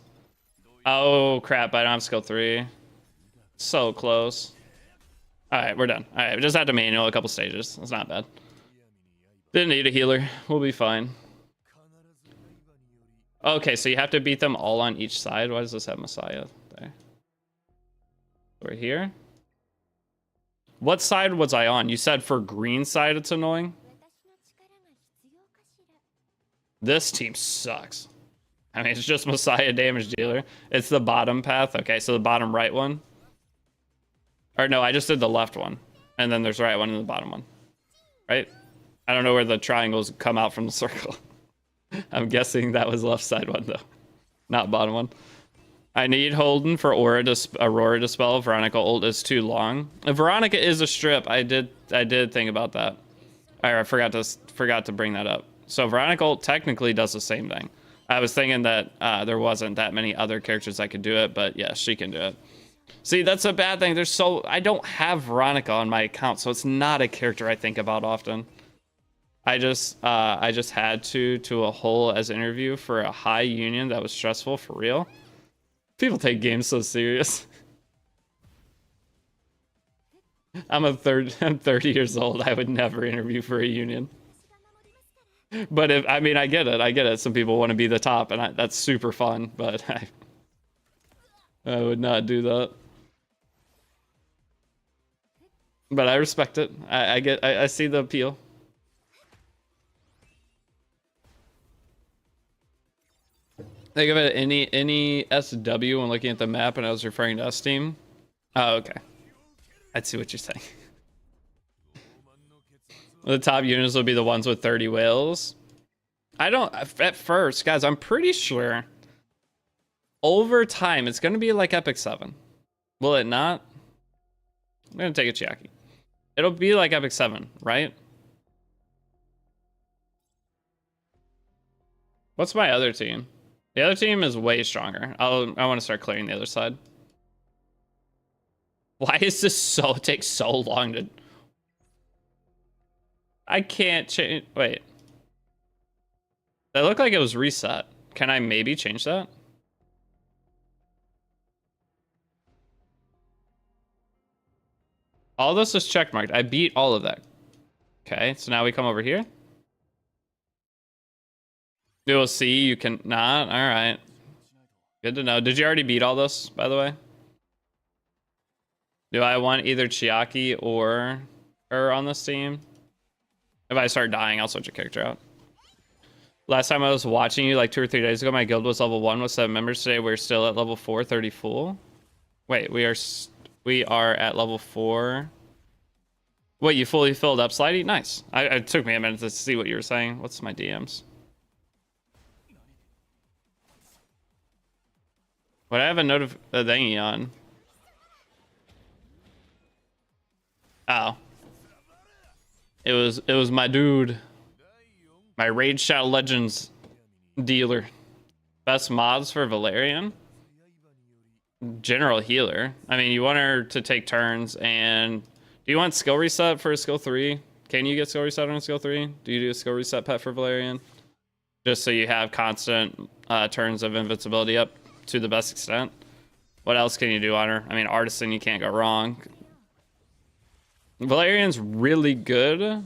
S2: Oh, crap. I don't have skill 3. So close. Alright, we're done. Alright, we just had to manual a couple stages. It's not bad. Didn't need a healer. We'll be fine. Okay, so you have to beat them all on each side. Why does this have Messiah there? We're here. What side was I on? You said for green side it's annoying? This team sucks. I mean, it's just Messiah damage dealer. It's the bottom path. Okay, so the bottom right one. Or no, I just did the left one. And then there's the right one and the bottom one. Right? I don't know where the triangles come out from the circle. I'm guessing that was left side one, though. Not bottom one. I need Holden for Aurora Dispel. Veronica ult is too long. Veronica is a strip. I did think about that. I forgot to bring that up. So Veronica ult technically does the same thing. I was thinking that there wasn't that many other characters that could do it, but yeah, she can do it. See, that's a bad thing. I don't have Veronica on my account, so it's not a character I think about often. I just had to a hole as interview for a high union that was stressful for real. People take games so serious. I'm 30 years old. I would never interview for a union. But I mean, I get it. Some people want to be the top, and that's super fun. But I would not do that. But I respect it. I see the appeal. Think of it any SW when looking at the map, and I was referring to us team. Oh, okay. I see what you're saying. The top units will be the ones with 30 whales. I don't, at first, guys, I'm pretty sure over time it's going to be like Epic 7. Will it not? I'm going to take a Chiaki. It'll be like Epic 7, right? What's my other team? The other team is way stronger. I want to start clearing the other side. Why is this take so long to... I can't change... Wait. That looked like it was reset. Can I maybe change that? All this is checkmarked. I beat all of that. Okay, so now we come over here. You'll see, you can not. All right. Good to know. Did you already beat all this, by the way? Do I want either Chiaki or her on this team? If I start dying, I'll switch a character out. Last time I was watching you like 2 or 3 days ago, my guild was level 1 with 7 members. Today we're still at level 4, 30 full. Wait, we are at level 4. Wait, you fully filled up, Slidey? Nice. It took me a minute to see what you were saying. What's my DMs? Would I have a thingy on? Oh. It was my dude. My Raid Shadow Legends dealer. Best mods for Valerian? General healer. I mean, you want her to take turns, and do you want skill reset for a skill 3? Can you get skill reset on a skill 3? Do you do a skill reset pet for Valerian? Just so you have constant turns of invincibility up to the best extent. What else can you do on her? I mean, Artisan, you can't go wrong. Valerian's really good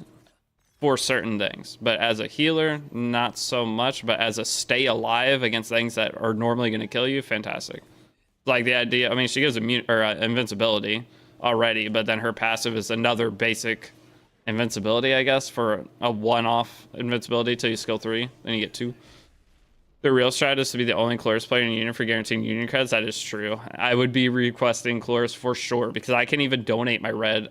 S2: for certain things, but as a healer, not so much. But as a stay alive against things that are normally going to kill you, fantastic. Like the idea, I mean, she gives invincibility already, but then her passive is another basic invincibility, I guess, for a one-off invincibility till you skill 3, then you get 2. The real strat is to be the only Chloris player in Union for guaranteeing Union creds. That is true. I would be requesting Chloris for sure, because I can even donate my red.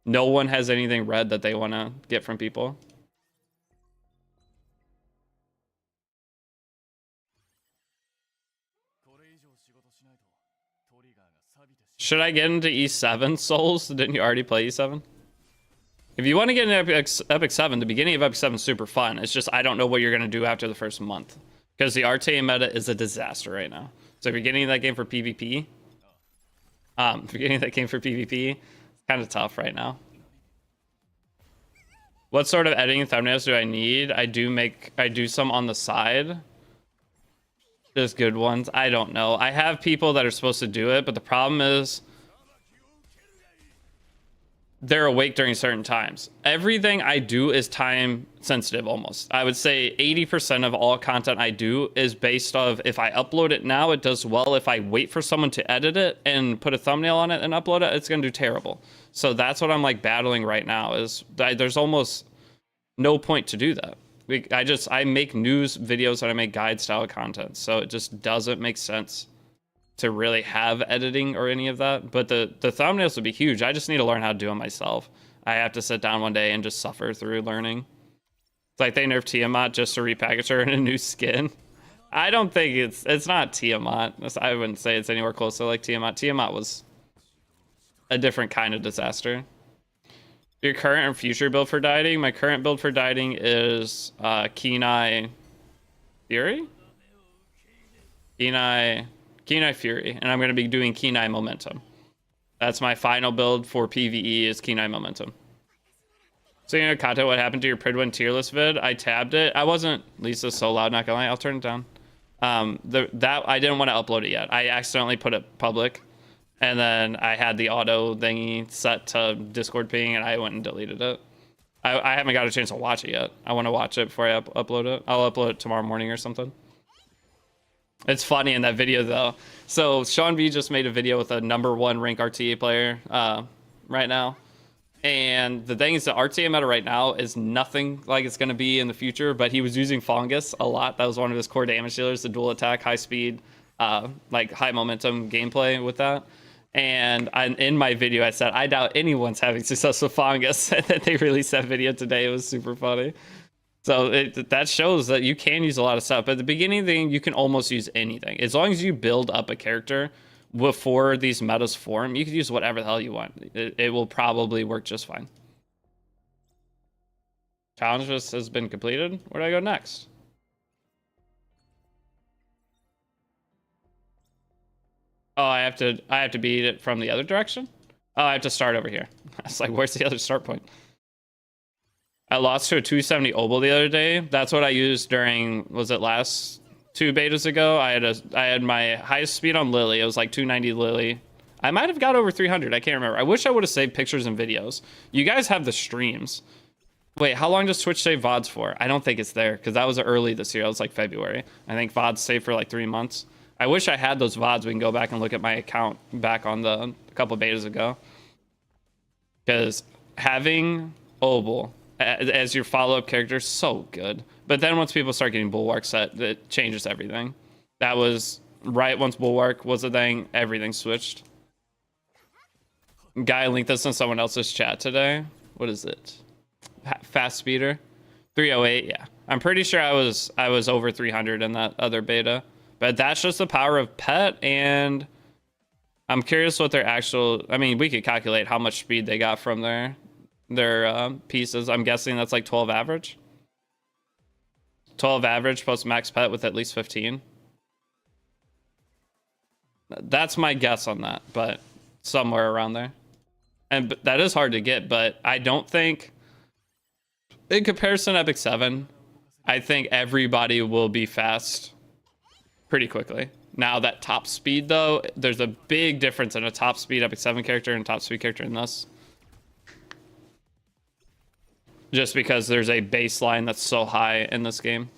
S2: No one has anything red that they want to get from people. Should I get into E7 Souls? Didn't you already play E7? If you want to get into Epic 7, the beginning of Epic 7 is super fun. It's just I don't know what you're going to do after the first month, because the RTA meta is a disaster right now. So if you're getting that game for PvP, it's kind of tough right now. What sort of editing thumbnails do I need? I do some on the side. Just good ones. I don't know. I have people that are supposed to do it, but the problem is they're awake during certain times. Everything I do is time sensitive almost. I would say 80% of all content I do is based off if I upload it now, it does well. If I wait for someone to edit it and put a thumbnail on it and upload it, it's going to do terrible. So that's what I'm like battling right now is there's almost no point to do that. I make news videos and I make guide style content. So it just doesn't make sense to really have editing or any of that, but the thumbnails would be huge. I just need to learn how to do them myself. I have to sit down one day and just suffer through learning. It's like they nerfed Tiamat just to repackage her in a new skin. I don't think it's not Tiamat. I wouldn't say it's anywhere close to like Tiamat. Tiamat was a different kind of disaster. Your current and future build for dieting? My current build for dieting is Kenai Fury? Kenai Fury, and I'm going to be doing Kenai Momentum. That's my final build for PvE is Kenai Momentum. So you know, content, what happened to your Pridwin tier list vid? I tabbed it. I wasn't, Lisa's so loud, not gonna lie, I'll turn it down. That I didn't want to upload it yet. I accidentally put it public, and then I had the auto thingy set to Discord ping, and I went and deleted it. I haven't got a chance to watch it yet. I want to watch it before I upload it. I'll upload it tomorrow morning or something. It's funny in that video though. So Sean V just made a video with a #1 rank RTA player right now. And the thing is the RTA meta right now is nothing like it's going to be in the future, but he was using Fungus a lot. That was one of his core damage dealers, the dual attack, high speed, like high momentum gameplay with that. And in my video, I said, I doubt anyone's having success with Fungus. And then they released that video today. It was super funny. So that shows that you can use a lot of stuff. But at the beginning of the game, you can almost use anything. As long as you build up a character before these metas form, you can use whatever the hell you want. It will probably work just fine. Challenge list has been completed. Where do I go next? Oh, I have to beat it from the other direction? Oh, I have to start over here. I was like, where's the other start point? I lost to a 270 Obel the other day. That's what I used during, was it last 2 betas ago? I had my highest speed on Lily. It was like 290 Lily. I might have got over 300. I can't remember. I wish I would have saved pictures and videos. You guys have the streams. Wait, how long does Twitch save VODs for? I don't think it's there because that was early this year. It was like February. I think VODs saved for like 3 months. I wish I had those VODs. We can go back and look at my account back on a couple betas ago. Because having Obel as your follow-up character is so good. But then once people start getting Bulwark set, it changes everything. That was right once Bulwark was a thing, everything switched. Guy linked this in someone else's chat today. What is it? Fast speeder? 308, yeah. I'm pretty sure I was over 300 in that other beta. But that's just the power of pet, and I'm curious what their actual... I mean, we could calculate how much speed they got from their pieces. I'm guessing that's like 12 average. 12 average plus max pet with at least 15. That's my guess on that, but somewhere around there. And that is hard to get, but I don't think... In comparison to Epic 7, I think everybody will be fast pretty quickly. Now that top speed though, there's a big difference in a top speed Epic 7 character and top speed character in this. Just because there's a baseline that's so high in this game.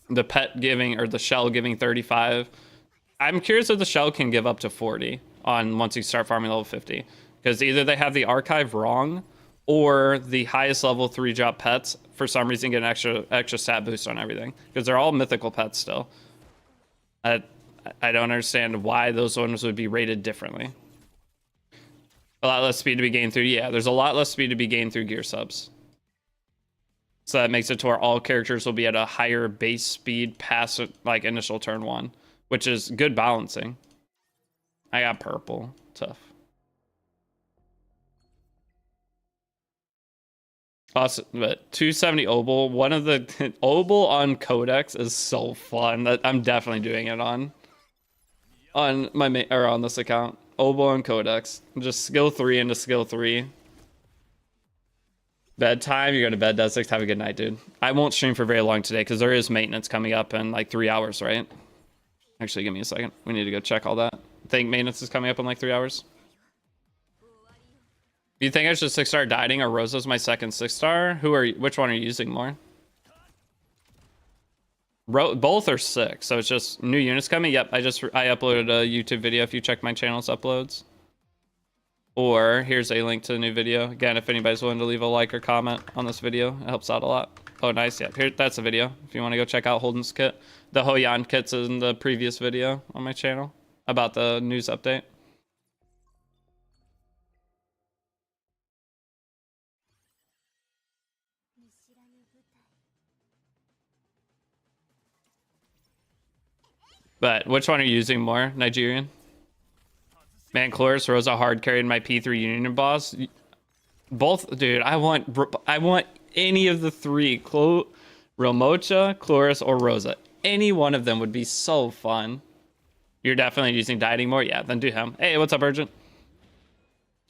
S2: The pet giving, or the shell giving 35. I'm curious if the shell can give up to 40 on once you start farming level 50. Because either they have the archive wrong, or the highest level 3-drop pets, for some reason, get an extra stat boost on everything. Because they're all mythical pets still. I don't understand why those ones would be rated differently. A lot less speed to be gained through... Yeah, there's a lot less speed to be gained through gear subs. So that makes it to where all characters will be at a higher base speed past like initial turn 1, which is good balancing. I got purple. Tough. Awesome, but 270 Obel. One of the Obel on Codex is so fun. I'm definitely doing it on my on this account. Obel on Codex. Just skill 3 into skill 3. Bedtime, you're going to bed, Desix. Have a good night, dude. I won't stream for very long today because there is maintenance coming up in like 3 hours, right? Actually, give me a second. We need to go check all that. I think maintenance is coming up in like 3 hours. Do you think I should 6-star Dieting or Rosa's my second 6-star? Which one are you using more? Both are 6, so it's just new units coming. Yep, I uploaded a YouTube video if you check my channel's uploads. Or here's a link to the new video. Again, if anybody's willing to leave a like or comment on this video, it helps out a lot. Oh, nice. Yeah, here, that's a video. If you want to go check out Holden's kit. The Hoyan kit's in the previous video on my channel about the news update. But which one are you using more, Nigerian? Man, Chloris Rosa hard carried my P3 Union boss. Both, dude. I want any of the 3. Romocha, Chloris, or Rosa. Any one of them would be so fun. You're definitely using Dieting more? Yeah, then do him. Hey, what's up, Urgent?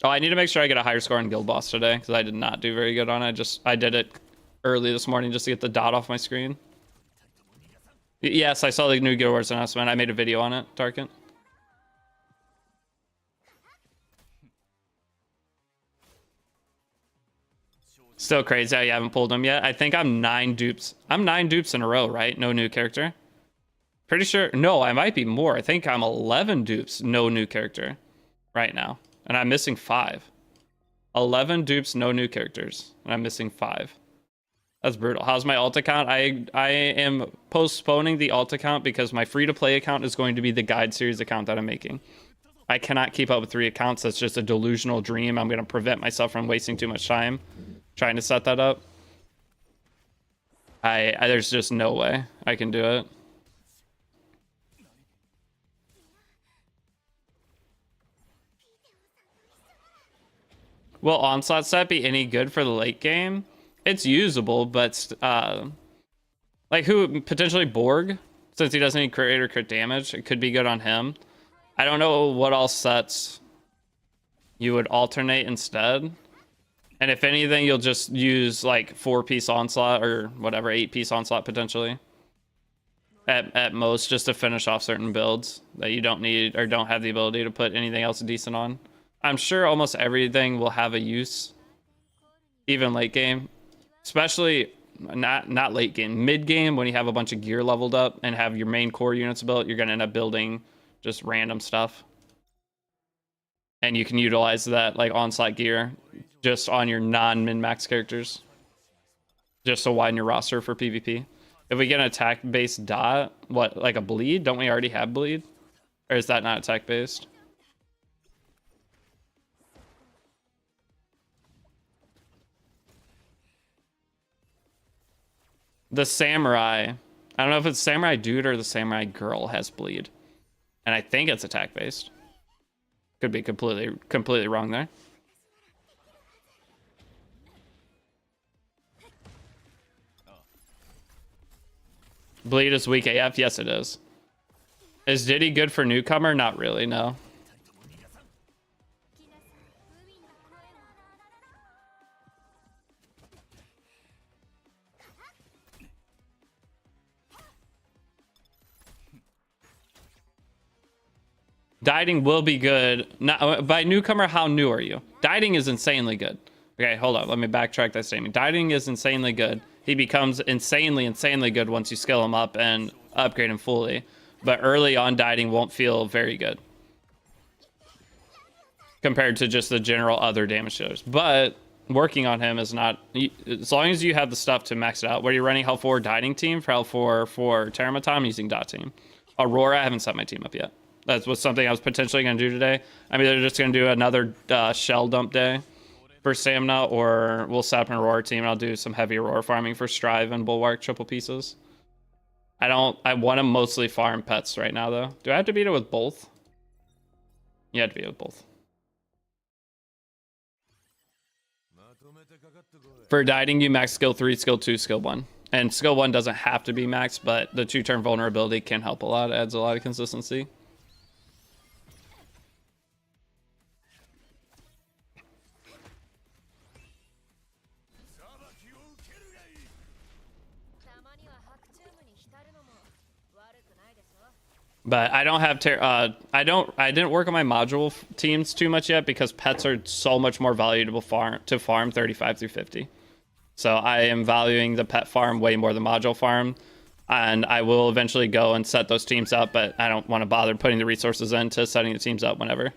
S2: Oh, I need to make sure I get a higher score on Guild Boss today, because I did not do very good on it. I did it early this morning just to get the dot off my screen. Yes, I saw the new Guild Wars announcement. I made a video on it, Tarkin. Still crazy how you haven't pulled them yet. I think I'm 9 dupes. I'm 9 dupes in a row, right? No new character. Pretty sure. No, I might be more. I think I'm 11 dupes, no new character right now. And I'm missing 5. 11 dupes, no new characters. And I'm missing 5. That's brutal. How's my alt account? I am postponing the alt account because my free-to-play account is going to be the guide series account that I'm making. I cannot keep up with 3 accounts. That's just a delusional dream. I'm going to prevent myself from wasting too much time trying to set that up. There's just no way I can do it. Will Onslaught set be any good for the late game? It's usable, but like who potentially Borg, since he doesn't need crit or crit damage, it could be good on him. I don't know what all sets you would alternate instead. And if anything, you'll just use like 4-piece Onslaught or whatever, 8-piece Onslaught potentially. At most, just to finish off certain builds that you don't need or don't have the ability to put anything else decent on. I'm sure almost everything will have a use, even late game. Especially not late game, mid game, when you have a bunch of gear leveled up and have your main core units built, you're going to end up building just random stuff. And you can utilize that like onslaught gear just on your non-min-max characters, just to widen your roster for PvP. If we get an attack-based dot, what, like a bleed? Don't we already have bleed? Or is that not attack-based? The samurai, I don't know if it's samurai dude or the samurai girl has bleed, and I think it's attack based. Could be completely wrong there. Bleed is weak AF. Yes, it is. Is Diddy good for newcomer? Not really. No. Dieting will be good. Not, by newcomer, how new are you? Dieting is insanely good. Okay, hold on. Let me backtrack that statement. Dieting is insanely good. He becomes insanely good once you skill him up and upgrade him fully. But early on, dieting won't feel very good compared to just the general other damage dealers. But working on him is not... As long as you have the stuff to max it out. What are you running? Hell 4 dieting team? For Hell 4 for Terramata, I'm using dot team. Aurora, I haven't set my team up yet. That's what's something I was potentially going to do today. I'm either just going to do another shell dump day for stamina, or we'll set up an Aurora team and I'll do some heavy Aurora farming for Strive and Bulwark triple pieces. I want to mostly farm pets right now, though. Do I have to beat it with both? You have to beat it with both. For dieting, you max skill 3, skill 2, skill 1. And skill 1 doesn't have to be maxed, but the 2-turn vulnerability can help a lot. It adds a lot of consistency. But I don't have I didn't work on my module teams too much yet because pets are so much more valuable to farm 35 through 50. So I am valuing the pet farm way more than module farm, and I will eventually go and set those teams up, but I don't want to bother putting the resources into setting the teams up whenever.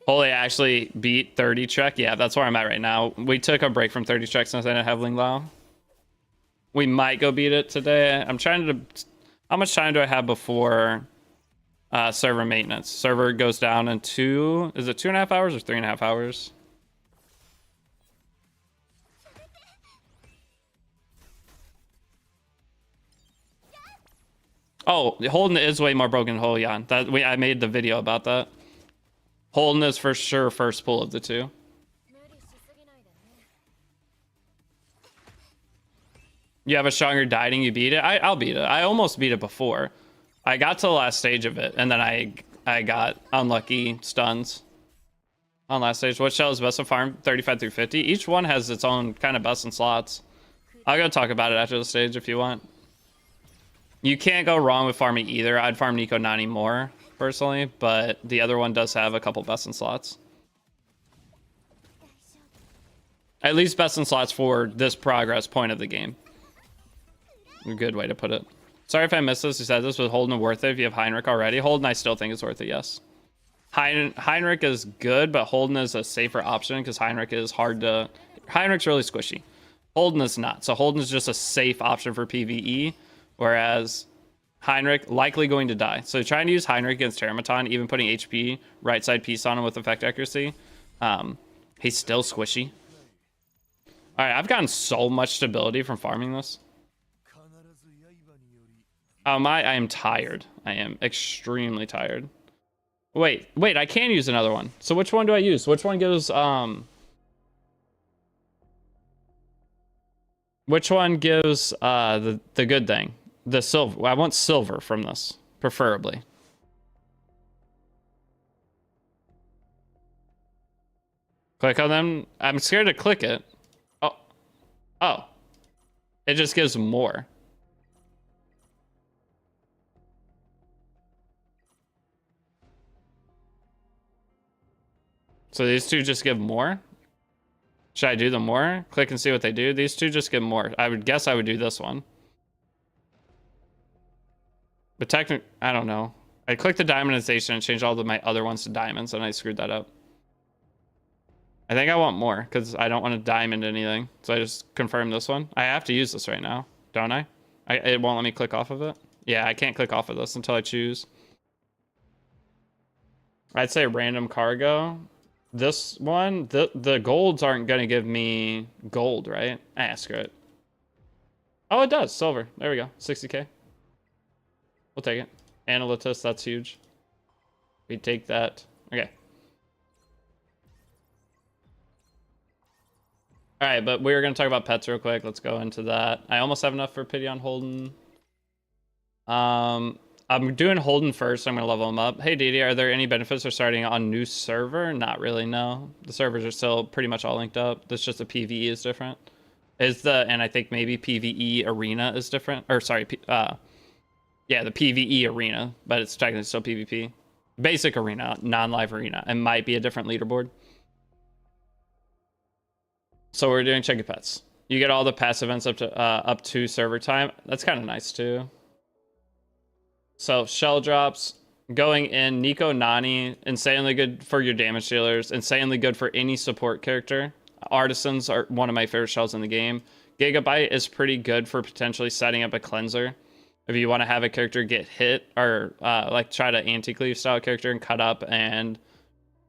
S2: Holy actually beat 30 Trek. Yeah, that's where I'm at right now. We took a break from 30 Trek since I didn't have Ling Lao. We might go beat it today. I'm trying to... How much time do I have before server maintenance? Server goes down in is it 2.5 hours or 3.5 hours? Oh, Holden is way more broken than Holian. I made the video about that. Holden is for sure first pull of the two. You have a stronger dieting, you beat it? I'll beat it. I almost beat it before. I got to the last stage of it, and then I got unlucky stuns on last stage. What shell is best to farm 35 through 50? Each one has its own kind of best in slots. I'll go talk about it after the stage if you want. You can't go wrong with farming either. I'd farm Nico Nani more, personally, but the other one does have a couple best in slots. At least best in slots for this progress point of the game. A good way to put it. Sorry if I missed this. You said this was Holden worth it if you have Heinrich already. Holden, I still think it's worth it, yes. Heinrich is good, but Holden is a safer option because Heinrich is hard to... Heinrich's really squishy. Holden is not. So Holden is just a safe option for PvE, whereas Heinrich likely going to die. So trying to use Heinrich against Teramaton, even putting HP right side piece on him with effect accuracy, he's still squishy. All right, I've gotten so much stability from farming this. I am tired. I am extremely tired. Wait, I can use another one. So which one do I use? Which one gives which one gives the good thing? The silver. I want silver from this, preferably. Click on them. I'm scared to click it. Oh. It just gives more. So these two just give more? Should I do them more? Click and see what they do. These two just give more. I would guess I would do this one. But technically, I don't know. I clicked the diamondization and changed all of my other ones to diamonds, and I screwed that up. I think I want more, because I don't want to diamond anything. So I just confirmed this one. I have to use this right now, don't I? It won't let me click off of it? Yeah, I can't click off of this until I choose. I'd say random cargo. This one, the golds aren't going to give me gold, right? Screw it. Oh, it does. Silver. There we go. 60k. We'll take it. Analytus, that's huge. We take that. Okay. All right, but we're going to talk about pets real quick. Let's go into that. I almost have enough for pity on Holden. I'm doing Holden first. I'm going to level him up. Hey, Deity, are there any benefits for starting on new server? Not really, no. The servers are still pretty much all linked up. It's just the PvE is different. And I think maybe PvE arena is different. Or sorry, yeah, the PvE arena, but it's technically still PvP. Basic arena, non-live arena. It might be a different leaderboard. So we're doing check your pets. You get all the pass events up to server time. That's kind of nice too. So shell drops going in. Nico Nani, insanely good for your damage dealers. Insanely good for any support character. Artisans are one of my favorite shells in the game. Gigabyte is pretty good for potentially setting up a cleanser. If you want to have a character get hit or like try to anti-cleave style character and cut up and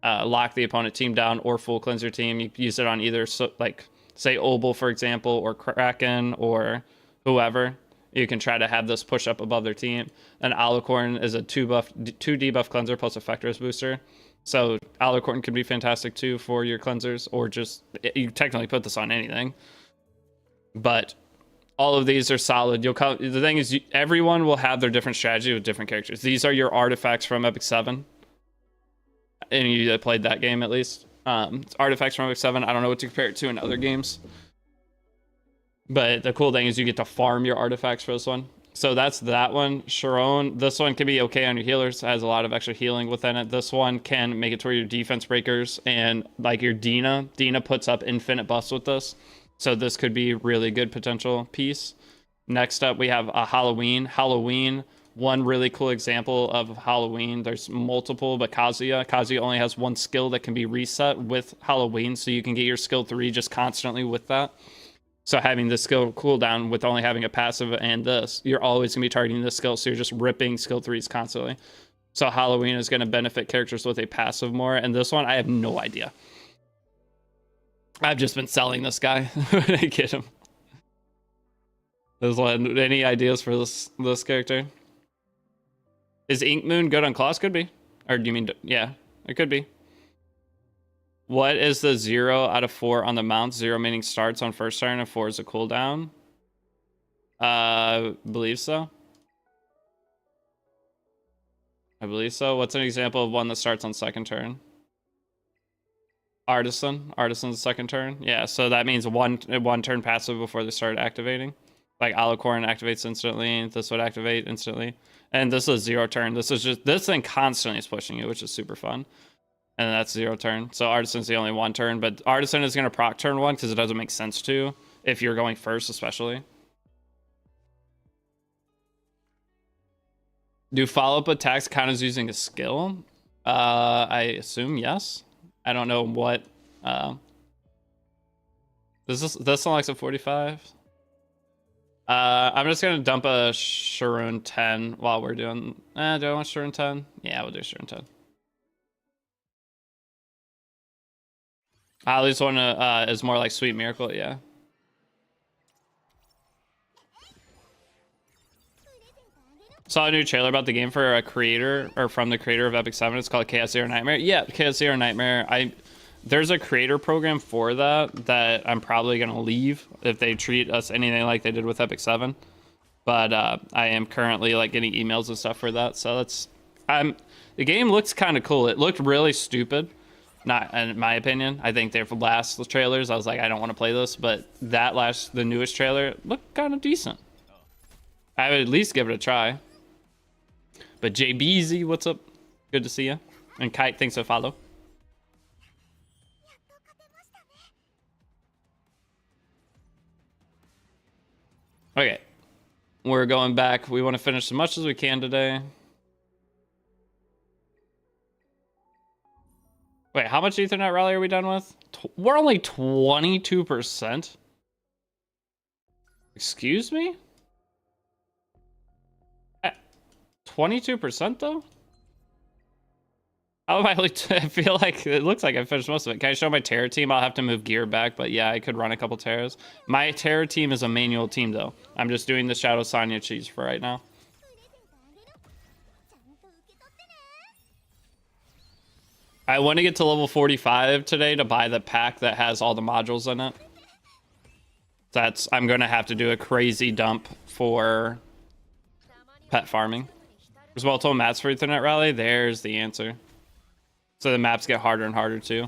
S2: lock the opponent team down or full cleanser team, you use it on either, like say Obel for example, or Kraken or whoever. You can try to have this push up above their team. And Alicorn is a 2 debuff cleanser plus Effector's booster. So Alicorn can be fantastic too for your cleansers, or just you technically put this on anything. But all of these are solid. The thing is, everyone will have their different strategy with different characters. These are your artifacts from Epic 7. Any of you that played that game at least. Artifacts from Epic 7. I don't know what to compare it to in other games. But the cool thing is you get to farm your artifacts for this one. So that's that one. Sharon, this one can be okay on your healers. Has a lot of extra healing within it. This one can make it toward your defense breakers. And like your Dina puts up infinite buffs with this. So this could be really good potential piece. Next up, we have a Halloween. Halloween, one really cool example of Halloween. There's multiple, but Kazuya only has one skill that can be reset with Halloween. So you can get your skill 3 just constantly with that. So having this skill cooldown with only having a passive and this, you're always going to be targeting this skill, so you're just ripping skill 3s constantly. So Halloween is going to benefit characters with a passive more, and this one, I have no idea. I've just been selling this guy when I get him. There's any ideas for this character? Is Ink Moon good on claws? Could be. Or do you mean, yeah, it could be. What is the 0 out of 4 on the mount? 0 meaning starts on first turn and 4 is a cooldown. Believe so. I believe so. What's an example of one that starts on second turn? Artisan. Artisan's second turn. Yeah, so that means one turn passive before they start activating. Like Alicorn activates instantly. This would activate instantly. And this is 0 turn. This thing constantly is pushing you, which is super fun. And that's 0 turn. So Artisan's the only 1 turn, but Artisan is going to proc turn 1 because it doesn't make sense to if you're going first, especially. Do follow-up attacks count as using a skill? I assume yes. I don't know what. This one likes a 45. I'm just going to dump a Sharon 10 while we're doing. Do I want Sharon 10? Yeah, we'll do Sharon 10. At least one is more like Sweet Miracle, yeah. Saw a new trailer about the game for a creator, or from the creator of Epic 7. It's called Chaos Zero Nightmare. Yeah, Chaos Zero Nightmare. There's a creator program for that I'm probably going to leave if they treat us anything like they did with Epic 7. But I am currently like getting emails and stuff for that. So the game looks kind of cool. It looked really stupid. Not in my opinion. I think their last trailers, I was like, I don't want to play this, but the newest trailer looked kind of decent. I would at least give it a try. But JBZ, what's up? Good to see you. And Kite, thanks for follow. Okay, we're going back. We want to finish as much as we can today. Wait, how much Ethernet rally are we done with? We're only 22%. Excuse me? 22% though? How am I I feel like it looks like I finished most of it. Can I show my Terror team? I'll have to move gear back, but yeah, I could run a couple Terrors. My Terror team is a manual team though. I'm just doing the Shadow Sonya cheese for right now. I want to get to level 45 today to buy the pack that has all the modules in it. I'm going to have to do a crazy dump for pet farming. There's multiple maps for Ethernet Rally. There's the answer. So the maps get harder and harder too.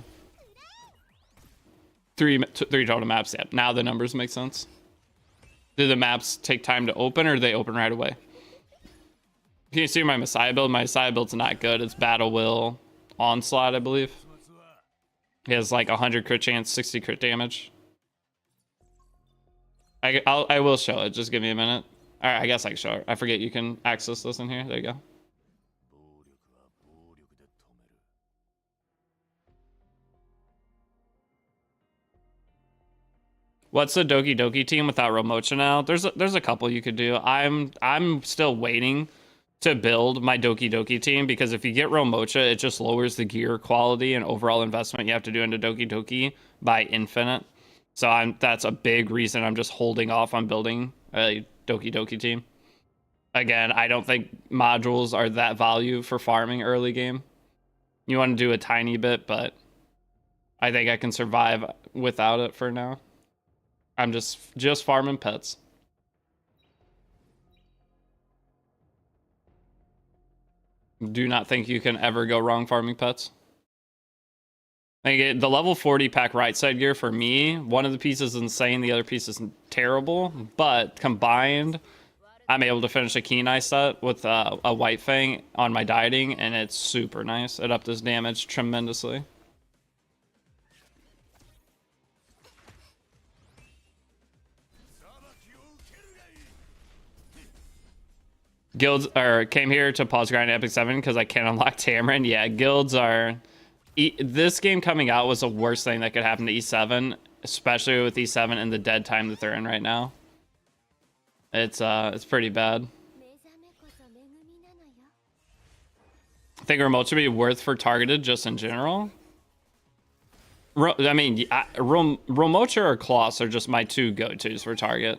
S2: Three total maps. Yeah, now the numbers make sense. Do the maps take time to open or do they open right away? Can you see my Messiah build? My Messiah build's not good. It's Battle Will Onslaught, I believe. He has like 100 crit chance, 60 crit damage. I will show it. Just give me a minute. All right, I guess I can show it. I forget you can access this in here. There you go. What's the Doki Doki team without Romocha now? There's a couple you could do. I'm still waiting to build my Doki Doki team because if you get Romocha, it just lowers the gear quality and overall investment you have to do into Doki Doki by infinite. So that's a big reason I'm just holding off on building a Doki Doki team. Again, I don't think modules are that value for farming early game. You want to do a tiny bit, but I think I can survive without it for now. I'm just farming pets. Do not think you can ever go wrong farming pets. Like the level 40 pack right side gear for me, one of the pieces is insane, the other piece is terrible, but combined, I'm able to finish a Kenai set with a White Fang on my dieting, and it's super nice. It upped his damage tremendously. Guilds came here to pause grind Epic 7 because I can't unlock Tamarin. Yeah, guilds are... this game coming out was the worst thing that could happen to E7, especially with E7 and the dead time that they're in right now. It's pretty bad. I think remote should be worth for targeted just in general. I mean, Remote or Kloss are just my two go-tos for target.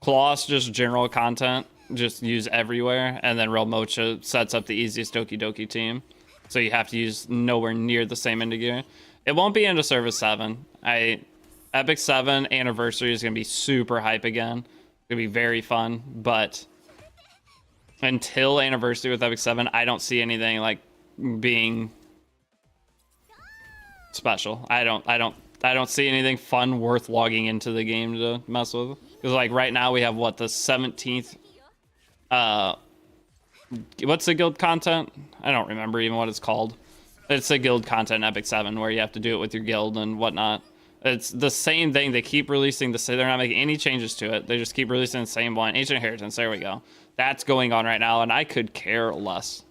S2: Kloss, just general content, just use everywhere, and then Remote sets up the easiest Doki Doki team. So you have to use nowhere near the same end of gear. It won't be into Service 7. Epic 7 Anniversary is going to be super hype again. It's going to be very fun, but until Anniversary with Epic 7, I don't see anything like being special. I don't see anything fun worth logging into the game to mess with. Because like right now we have what, the 17th what's the guild content? I don't remember even what it's called. It's the guild content in Epic 7 where you have to do it with your guild and whatnot. It's the same thing. They keep releasing they're not making any changes to it. They just keep releasing the same one. Ancient Inheritance, there we go. That's going on right now, and I could care less.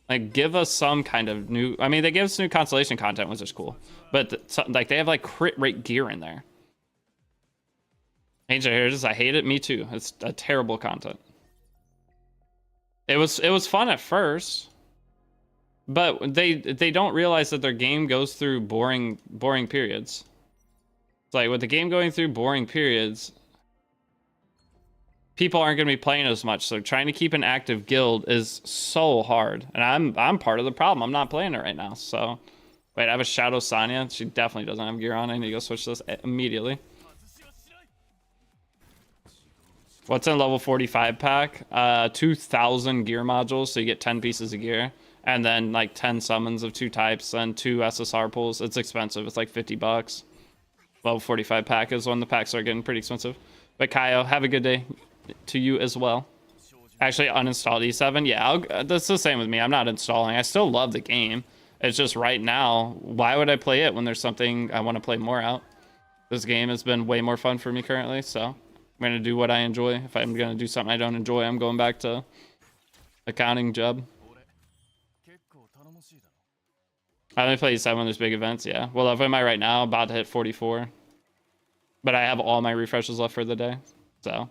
S2: Like, give us some kind of new... I mean, they give us new constellation content, which is cool. But, like, they have, like, crit rate gear in there. Ancient Heritage, I hate it. Me too. It's a terrible content. It was fun at first, but they don't realize that their game goes through boring periods. It's like, with the game going through boring periods, people aren't going to be playing as much, so trying to keep an active guild is so hard. And I'm part of the problem. I'm not playing it right now, so... Wait, I have a Shadow Sanya. She definitely doesn't have gear on. I need to go switch this immediately. What's in level 45 pack? 2,000 gear modules, so you get 10 pieces of gear. And then like 10 summons of 2 types and 2 SSR pulls. It's expensive. It's like 50 bucks. Level 45 pack is when the packs are getting pretty expensive. But Kaio, have a good day to you as well. Actually, uninstall E7. Yeah, that's the same with me. I'm not installing. I still love the game. It's just right now, why would I play it when there's something I want to play more out? This game has been way more fun for me currently, so I'm going to do what I enjoy. If I'm going to do something I don't enjoy, I'm going back to accounting job. I only play E7 when there's big events, yeah. Well, if am I right now, about to hit 44. But I have all my refreshes left for the day, so...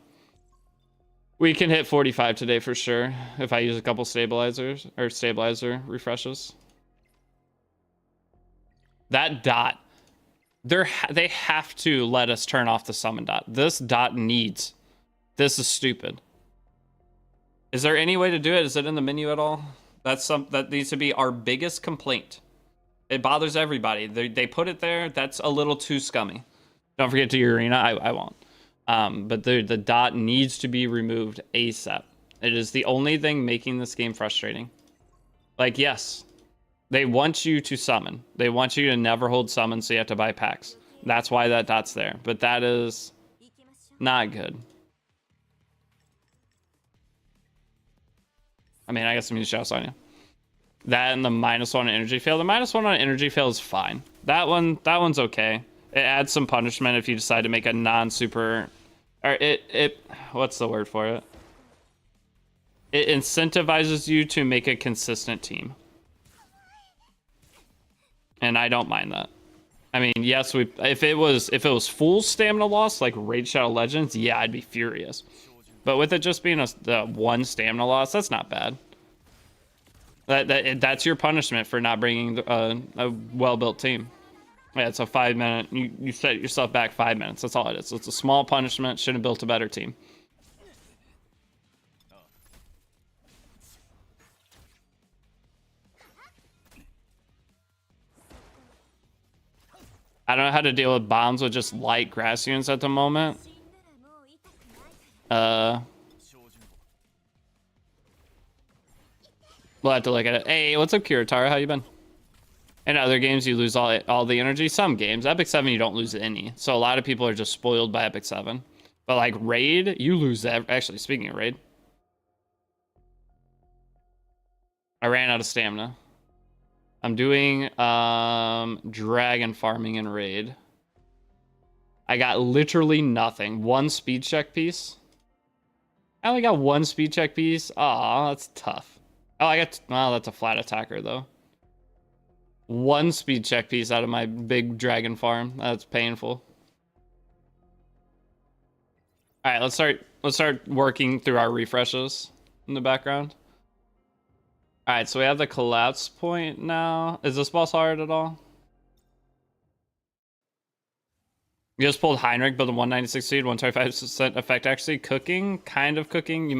S2: We can hit 45 today for sure, if I use a couple stabilizers, or stabilizer refreshes. That dot, they have to let us turn off the summon dot. This dot needs, this is stupid. Is there any way to do it? Is it in the menu at all? That needs to be our biggest complaint. It bothers everybody. They put it there, that's a little too scummy. Don't forget to your arena, I won't. But the dot needs to be removed ASAP. It is the only thing making this game frustrating. Like, yes, they want you to summon. They want you to never hold summon, so you have to buy packs. That's why that dot's there. But that is not good. I mean, I guess I'm using Shadow Sonya. That and the -1 energy fail. The -1 on energy fail is fine. That one's okay. It adds some punishment if you decide to make a non-super... Or it what's the word for it? It incentivizes you to make a consistent team. And I don't mind that. I mean, yes, if it was full stamina loss like Raid Shadow Legends, yeah, I'd be furious. But with it just being the 1 stamina loss, that's not bad. That's your punishment for not bringing a well-built team. Yeah, it's a 5-minute. You set yourself back 5 minutes. That's all it is. It's a small punishment. Should have built a better team. I don't know how to deal with bombs with just light grass units at the moment. We'll have to look at it. Hey, what's up, Kiritara? How you been? In other games, you lose all the energy. Some games, Epic 7, you don't lose any. So a lot of people are just spoiled by Epic 7. But like Raid, you lose that. Actually, speaking of Raid, I ran out of stamina. I'm doing dragon farming and raid. I got literally nothing. One speed check piece. I only got one speed check piece. Aw, that's tough. Oh, well, that's a flat attacker though. One speed check piece out of my big dragon farm. That's painful. All right, let's start working through our refreshes in the background. All right, so we have the collapse point now. Is this boss hard at all? You just pulled Heinrich, build a 196 speed, 125% effect accuracy. Cooking, kind of cooking. You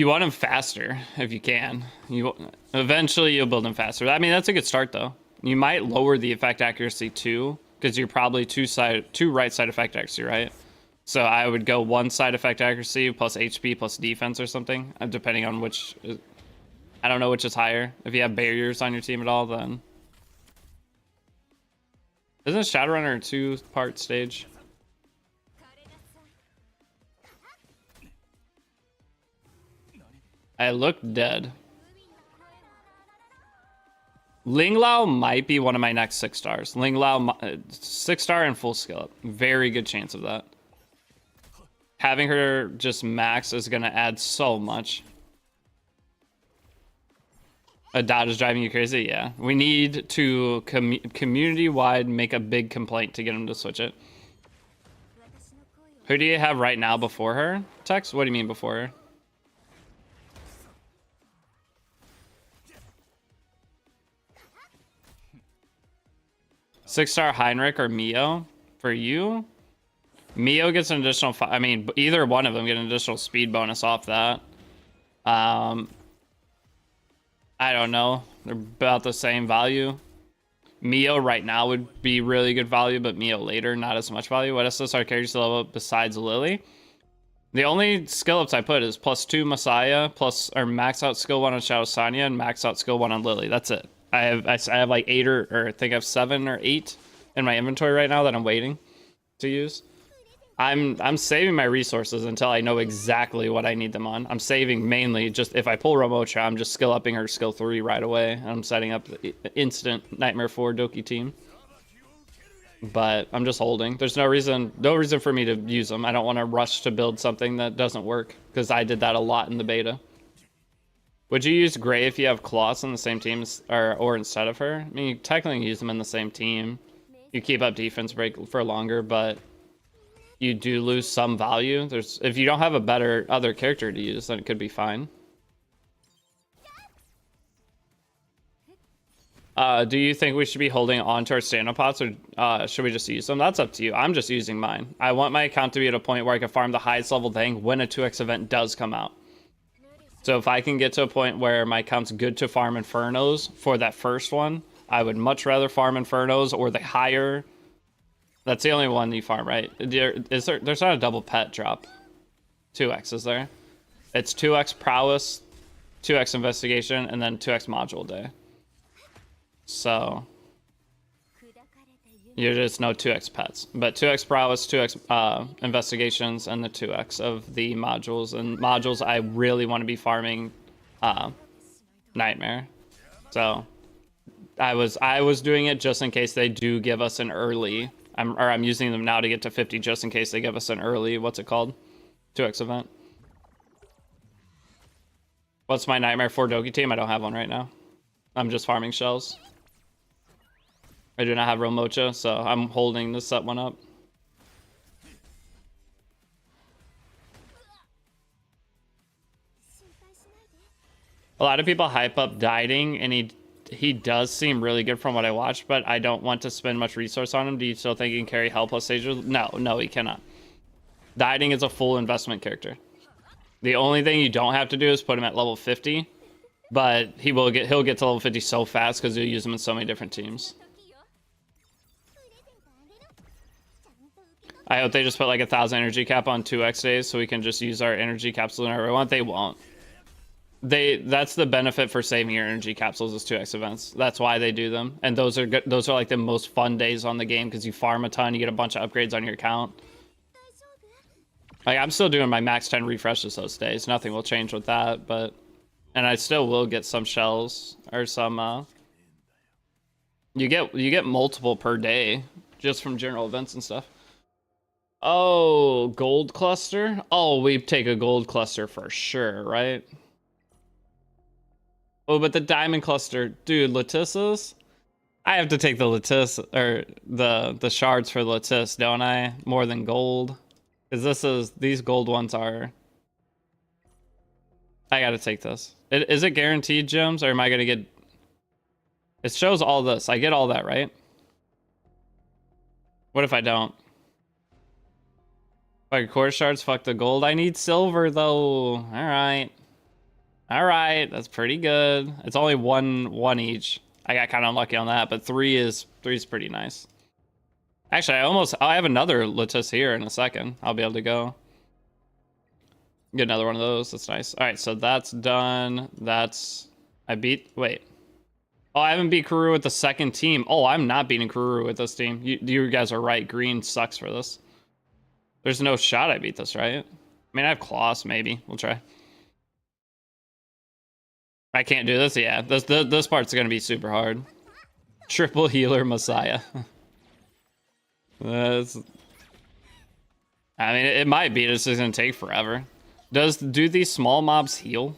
S2: want him faster if you can. Eventually you'll build him faster. I mean, that's a good start though. You might lower the effect accuracy too, because you're probably two right side effect accuracy, right? So I would go one side effect accuracy plus HP plus defense or something, depending on which. I don't know which is higher. If you have barriers on your team at all, then. Isn't Shadowrunner a two-part stage? I look dead. Ling Lao might be one of my next 6 stars. Ling Lao, 6-star and full skill up. Very good chance of that. Having her just max is going to add so much. A dot is driving you crazy? Yeah. We need to community-wide make a big complaint to get him to switch it. Who do you have right now before her? Tex? What do you mean before her? Six-star Heinrich or Mio for you? Mio gets an additional, I mean, either one of them get an additional speed bonus off that. I don't know. They're about the same value. Mio right now would be really good value, but Mio later, not as much value. What else are characters level up besides Lily? The only skill ups I put is +2 Messiah, or max out skill 1 on Shadow Sonya, and max out skill 1 on Lily. That's it. I have like 8 or I think I have 7 or 8 in my inventory right now that I'm waiting to use. I'm saving my resources until I know exactly what I need them on. I'm saving mainly just if I pull Ramocha, I'm just skill upping her skill 3 right away. I'm setting up the instant Nightmare 4 Doki team. But I'm just holding. There's no reason for me to use them. I don't want to rush to build something that doesn't work, because I did that a lot in the beta. Would you use Gray if you have Kloss on the same team or instead of her? I mean, you technically use them in the same team. You keep up defense break for longer, but you do lose some value. If you don't have a better other character to use, then it could be fine. Do you think we should be holding on to our stand-up pots, or should we just use them? That's up to you. I'm just using mine. I want my account to be at a point where I can farm the highest level thing when a 2x event does come out. So if I can get to a point where my account's good to farm Infernos for that first one, I would much rather farm Infernos or the higher. That's the only one you farm, right? There's not a double pet drop. 2x, is there? It's 2x prowess, 2x investigation, and then 2x module day. So you just know 2x pets, but 2x prowess, 2x investigations, and the 2x of the modules. And modules, I really want to be farming Nightmare. So I was doing it just in case they do give us an early. I'm using them now to get to 50 just in case they give us an early, what's it called? 2x event. What's my Nightmare 4 Doki team? I don't have one right now. I'm just farming shells. I do not have Ramocha, so I'm holding to set one up. A lot of people hype up Dieting, and he does seem really good from what I watched, but I don't want to spend much resource on him. Do you still think he can carry Hell plus Sages? No, he cannot. Dieting is a full investment character. The only thing you don't have to do is put him at level 50, but he'll get to level 50 so fast because you'll use him in so many different teams. I hope they just put like 1,000 energy cap on 2x days so we can just use our energy capsules whenever we want. They won't. That's the benefit for saving your energy capsules is 2x events. That's why they do them. And those are good. Those are like the most fun days on the game because you farm a ton, you get a bunch of upgrades on your account. Like I'm still doing my max 10 refreshes those days. Nothing will change with that, but And I still will get some shells or some you get multiple per day just from general events and stuff. Oh, gold cluster? Oh, we take a gold cluster for sure, right? Oh, but the diamond cluster, dude, Letissa's? I have to take the Letis or the shards for Letis, don't I? More than gold. Because these gold ones are. I gotta take this. Is it guaranteed gems, or am I gonna get? It shows all this. I get all that, right? What if I don't? Like core shards, fuck the gold. I need silver though. All right, that's pretty good. It's only one each. I got kind of unlucky on that, but three is pretty nice. Actually, I have another Letis here in a second. I'll be able to go get another one of those. That's nice. All right, so that's done. Wait. Oh, I haven't beat Karoo with the second team. Oh, I'm not beating Karoo with this team. You guys are right. Green sucks for this. There's no shot I beat this, right? I mean, I have Kloss, maybe. We'll try. I can't do this? Yeah, this part's gonna be super hard. Triple healer Messiah. I mean, it might be. This is gonna take forever. Do these small mobs heal?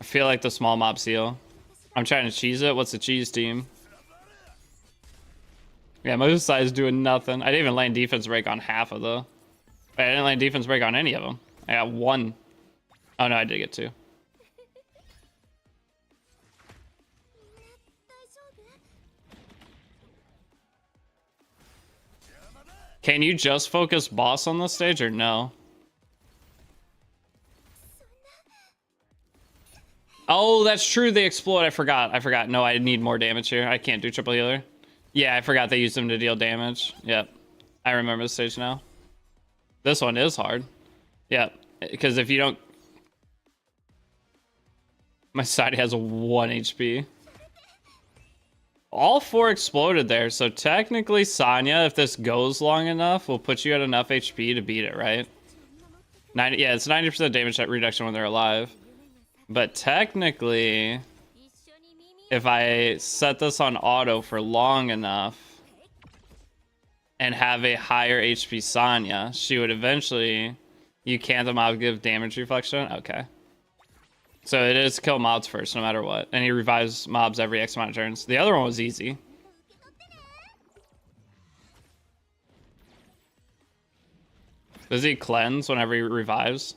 S2: I feel like the small mobs heal. I'm trying to cheese it. What's the cheese team? Yeah, Mosai's is doing nothing. I didn't even land defense break on half of the. I didn't land defense break on any of them. I got one. Oh no, I did get two. Can you just focus boss on this stage or no? Oh, that's true. They explode. I forgot. No, I need more damage here. I can't do triple healer. Yeah, I forgot they used them to deal damage. Yep. I remember the stage now. This one is hard. Yeah, because if you don't... My side has 1 HP. All 4 exploded there, so technically Sanya, if this goes long enough, will put you at enough HP to beat it, right? 90, yeah, it's 90% damage reduction when they're alive. But technically, if I set this on auto for long enough and have a higher HP Sanya, she would eventually... You can't the mob give damage reflection? Okay. So it is kill mobs first, no matter what. And he revives mobs every X amount of turns. The other one was easy. Does he cleanse whenever he revives?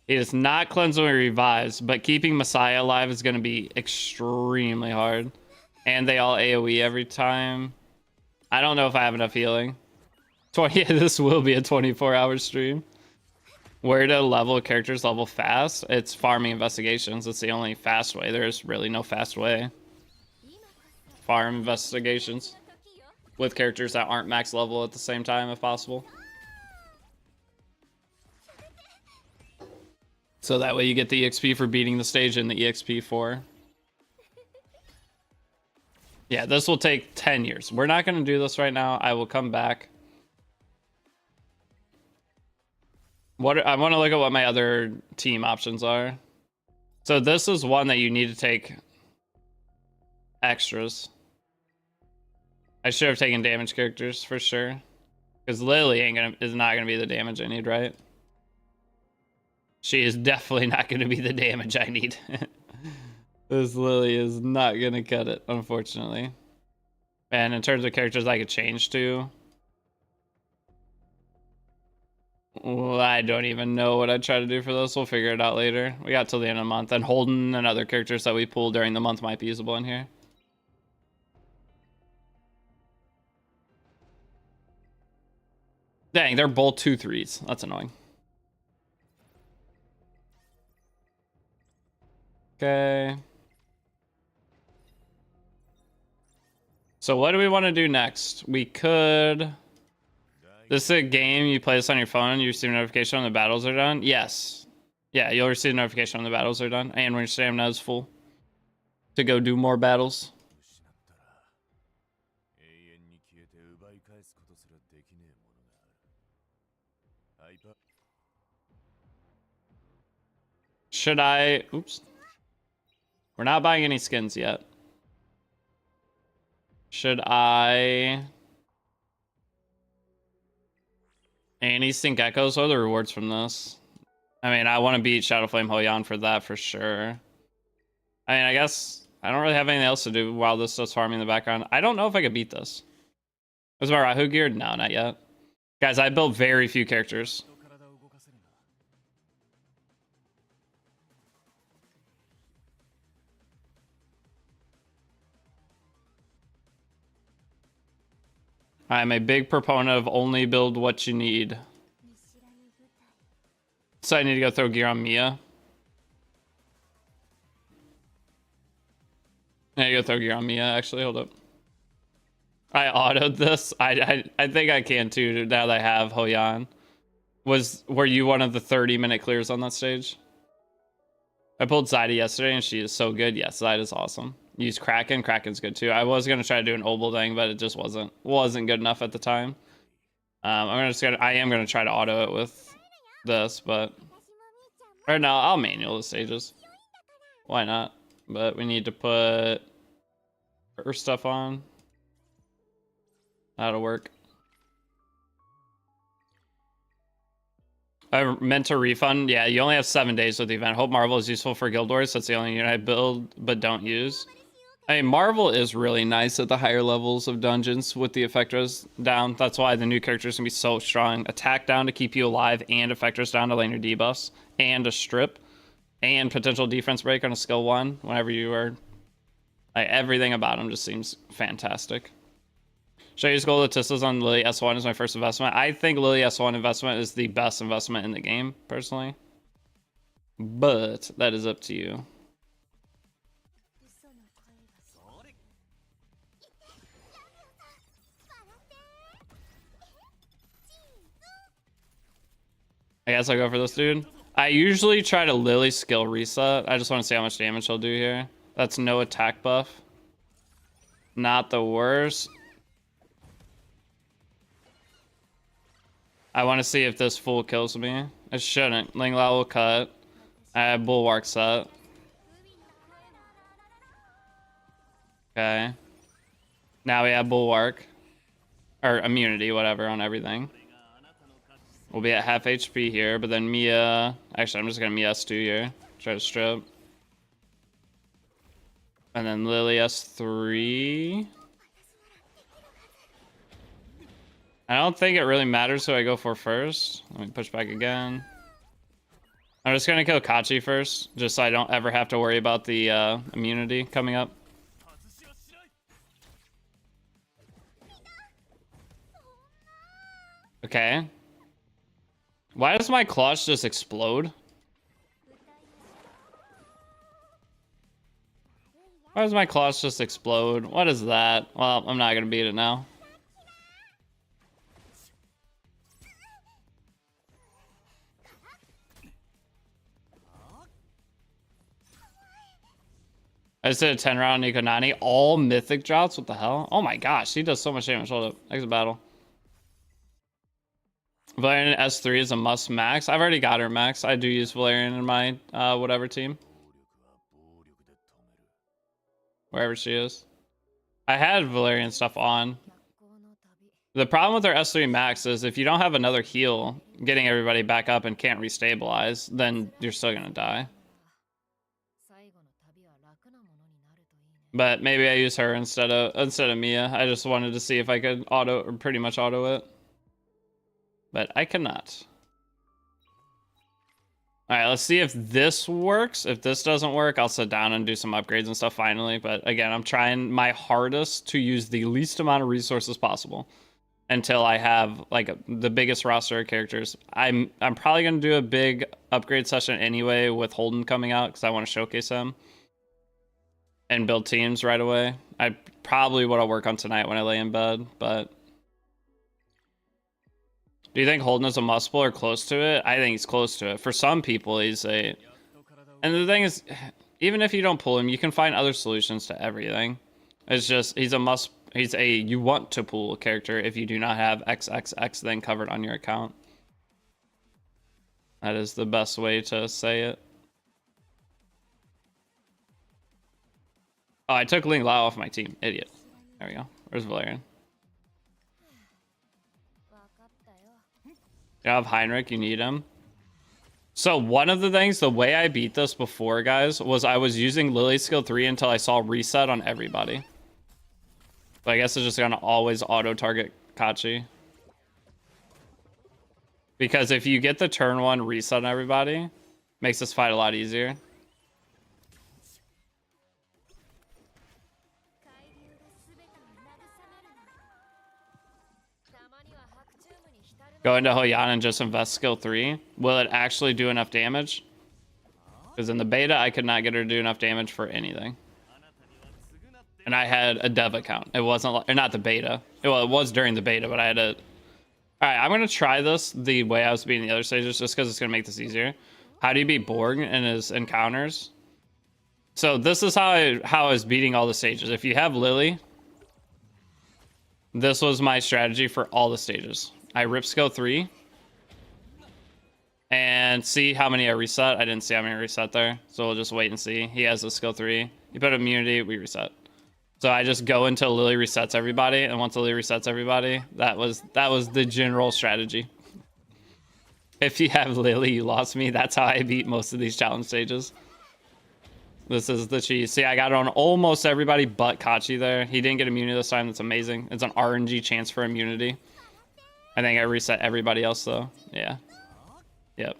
S2: He does not cleanse when he revives, but keeping Messiah alive is going to be extremely hard. And they all AoE every time. I don't know if I have enough healing. Yeah, this will be a 24-hour stream. Where to level characters level fast? It's farming investigations. It's the only fast way. There's really no fast way. Farm investigations. With characters that aren't max level at the same time, if possible. So that way you get the EXP for beating the stage and the EXP for... Yeah, this will take 10 years. We're not going to do this right now. I will come back. I want to look at what my other team options are. So this is one that you need to take extras. I should have taken damage characters for sure. Because Lily is not going to be the damage I need, right? She is definitely not going to be the damage I need. This Lily is not going to cut it, unfortunately. And in terms of characters I could change to... Well, I don't even know what I'd try to do for this. We'll figure it out later. We got till the end of the month. And Holden and other characters that we pull during the month might be usable in here. Dang, they're both 2/3s. That's annoying. Okay. So what do we want to do next? We could... This is a game, you play this on your phone, you receive a notification when the battles are done? Yes. Yeah, you'll receive a notification when the battles are done, and when your stamina is full. So to go do more battles. Should I... Oops. We're not buying any skins yet. Should I... Any sync echoes? What are the rewards from this? I mean, I want to beat Shadowflame Hoyan for that for sure. I mean, I guess I don't really have anything else to do while this does farming in the background. I don't know if I could beat this. Was my Rahu geared? No, not yet. Guys, I built very few characters. I'm a big proponent of only build what you need. So I need to go throw gear on Mia. I need to go throw gear on Mia, actually. Hold up. I autoed this. I think I can too, now that I have Hoyan. Were you one of the 30-minute clears on that stage? I pulled Zyda yesterday and she is so good. Yes, Zyda's awesome. Use Kraken. Kraken's good too. I was gonna try to do an Obel thing, but it just wasn't good enough at the time. I am gonna try to auto it with this, but or no, I'll manual the stages. Why not? But we need to put her stuff on. That'll work. I meant to refund. Yeah, you only have 7 days with the event. Hope Marvel is useful for Guild Wars. That's the only unit I build but don't use. I mean, Marvel is really nice at the higher levels of dungeons with the effectors down. That's why the new characters can be so strong. Attack down to keep you alive, and effectors down to lane your debuffs, and a strip, and potential defense break on a skill 1 whenever you are... Like, everything about them just seems fantastic. Should I use gold Atistas on Lily S1 as my first investment? I think Lily S1 investment is the best investment in the game, personally. But that is up to you. I guess I'll go for this dude. I usually try to Lily skill reset. I just want to see how much damage he'll do here. That's no attack buff. Not the worst. I want to see if this full kills me. It shouldn't. Linglao will cut. I have Bulwark set. Okay. Now we have Bulwark. Or immunity, whatever, on everything. We'll be at half HP here, but then Mia... Actually, I'm just going to Mia S2 here. Try to strip. And then Lily S3... I don't think it really matters who I go for first. Let me push back again. I'm just gonna kill Kachi first, just so I don't ever have to worry about the immunity coming up. Okay. Why does my clutch just explode? Why does my clutch just explode? What is that? Well, I'm not gonna beat it now. I just did a 10 round Nico Nani. All mythic drops? What the hell? Oh my gosh, he does so much damage. Hold up. Exit battle. Valerian S3 is a must max. I've already got her max. I do use Valerian in my whatever team. Wherever she is. I had Valerian stuff on. The problem with our S3 max is if you don't have another heal, getting everybody back up and can't restabilize, then you're still gonna die. But maybe I use her instead of Mia. I just wanted to see if I could auto or pretty much auto it. But I cannot. Alright, let's see if this works. If this doesn't work, I'll sit down and do some upgrades and stuff finally. But again, I'm trying my hardest to use the least amount of resources possible until I have like the biggest roster of characters. I'm probably gonna do a big upgrade session anyway with Holden coming out because I want to showcase him. And build teams right away. I probably what I'll work on tonight when I lay in bed, but... Do you think Holden is a must pull or close to it? I think he's close to it. For some people, he's a... And the thing is, Even if you don't pull him, you can find other solutions to everything. It's just, he's a you want to pull character if you do not have XXX then covered on your account. That is the best way to say it. Oh, I took Ling Lao off my team. Idiot. There we go. Where's Valerian? You have Heinrich, you need him. So one of the things, the way I beat this before, guys, was I was using Lily skill 3 until I saw reset on everybody. But I guess it's just gonna always auto-target Kachi. Because if you get the turn 1 reset on everybody, makes this fight a lot easier. Go into Hoyan and just invest skill 3. Will it actually do enough damage? Because in the beta, I could not get her to do enough damage for anything. And I had a dev account. It wasn't like, or not the beta. Well, it was during the beta, but I had a... Alright, I'm going to try this the way I was beating the other stages, just because it's going to make this easier. How do you beat Borg in his encounters? So this is how I was beating all the stages. If you have Lily, this was my strategy for all the stages. I rip skill 3 and see how many I reset. I didn't see how many I reset there, so we'll just wait and see. He has a skill 3. You put immunity, we reset. So I just go until Lily resets everybody, and once Lily resets everybody, that was the general strategy. If you have Lily, you lost me. That's how I beat most of these challenge stages. This is the cheese. See, I got it on almost everybody but Kachi there. He didn't get immunity this time. That's amazing. It's an RNG chance for immunity. I think I reset everybody else, though. Yeah. Yep.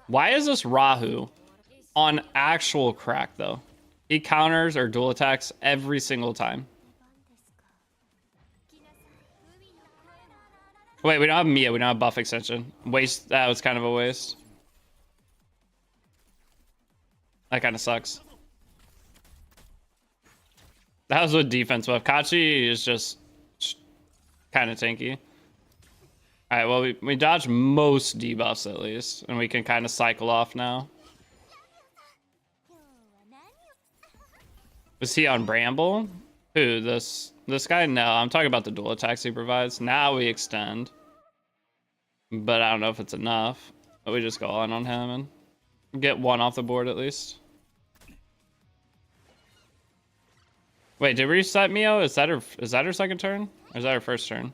S2: Why is this Rahu on actual crack, though? He counters or dual attacks every single time. Wait, we don't have Mia. We don't have buff extension. Waste. That was kind of a waste. That kind of sucks. That was with defense buff. Kachi is just kind of tanky. Alright, well, we dodged most debuffs at least. And we can kind of cycle off now. Was he on Bramble? Who? This guy? No, I'm talking about the dual attacks he provides. Now we extend. But I don't know if it's enough. But we just go on him and get one off the board at least. Wait, did we reset Mio? Is that her second turn? Or is that her first turn?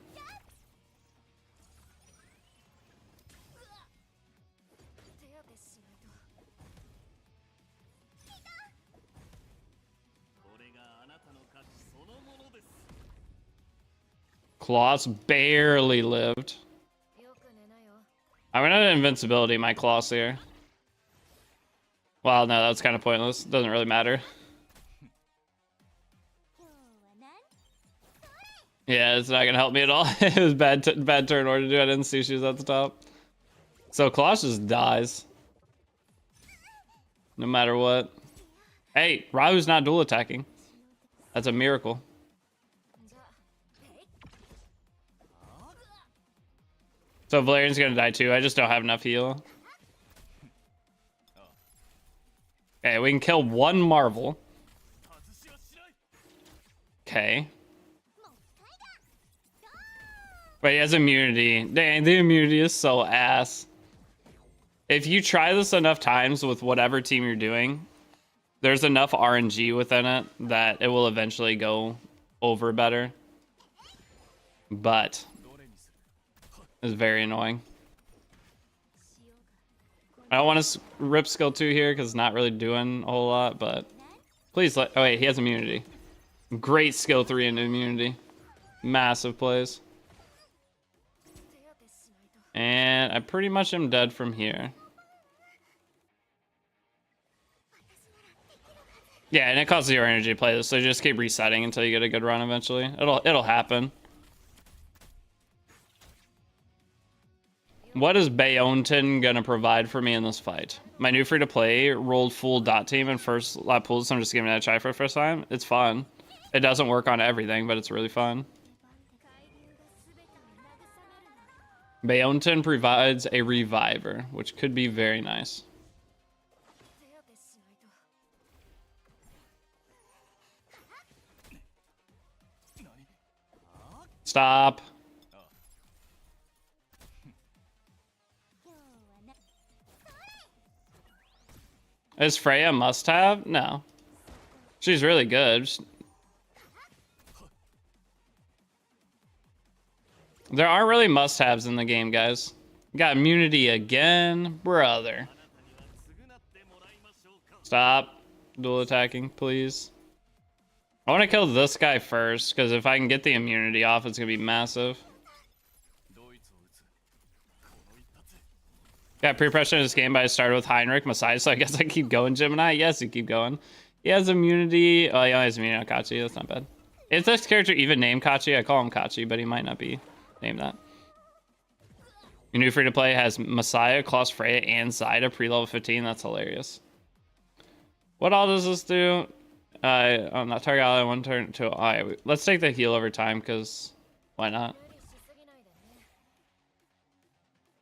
S2: Claws barely lived. I'm gonna have invincibility my claws here. Well, no, that's kind of pointless. Doesn't really matter. Yeah, it's not gonna help me at all. It was bad turn order to do. I didn't see she was at the top. So Kloss just dies. No matter what. Hey, Rahu's not dual attacking. That's a miracle. So Valerian's gonna die too. I just don't have enough heal. Okay, we can kill one Marvel. Okay. But he has immunity. Dang, the immunity is so ass. If you try this enough times with whatever team you're doing, there's enough RNG within it that it will eventually go over better. But it's very annoying. I don't want to rip skill 2 here because it's not really doing a whole lot, but please let... Oh wait, he has immunity. Great skill 3 into immunity. Massive plays. And I pretty much am dead from here. Yeah, and it costs 0 energy to play this, so just keep resetting until you get a good run eventually. It'll happen. What is Bayonton gonna provide for me in this fight? My new free-to-play rolled full dot team in first lap pools, so I'm just giving it a try for the first time. It's fun. It doesn't work on everything, but it's really fun. Bayonton provides a reviver, which could be very nice. Stop. Is Freya a must-have? No. She's really good. There aren't really must-haves in the game, guys. Got immunity again, brother. Stop dual attacking, please. I want to kill this guy first, because if I can get the immunity off, it's going to be massive. Got pre-pressure in this game, but I started with Heinrich Messiah, so I guess I keep going, Gemini. Yes, you keep going. He has immunity. Oh, he only has immunity on Kachi. That's not bad. Is this character even named Kachi? I call him Kachi, but he might not be named that. Your new free-to-play has Messiah, Klaus Freya, and Zyda pre-level 15. That's hilarious. What all does this do? On that target ally, one turn to... Alright, let's take the heal over time, because why not?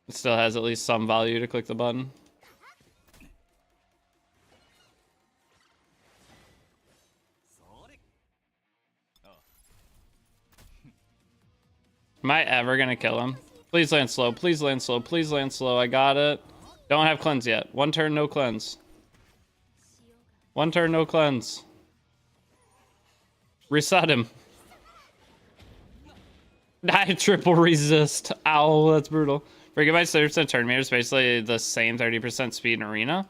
S2: It still has at least some value to click the button. Am I ever gonna kill him? Please land slow, please land slow, please land slow. I got it. Don't have cleanse yet. One turn, no cleanse. One turn, no cleanse. Reset him. I triple resist. Ow, that's brutal. For Gigabyte's 30% turn meter is basically the same 30% speed in arena.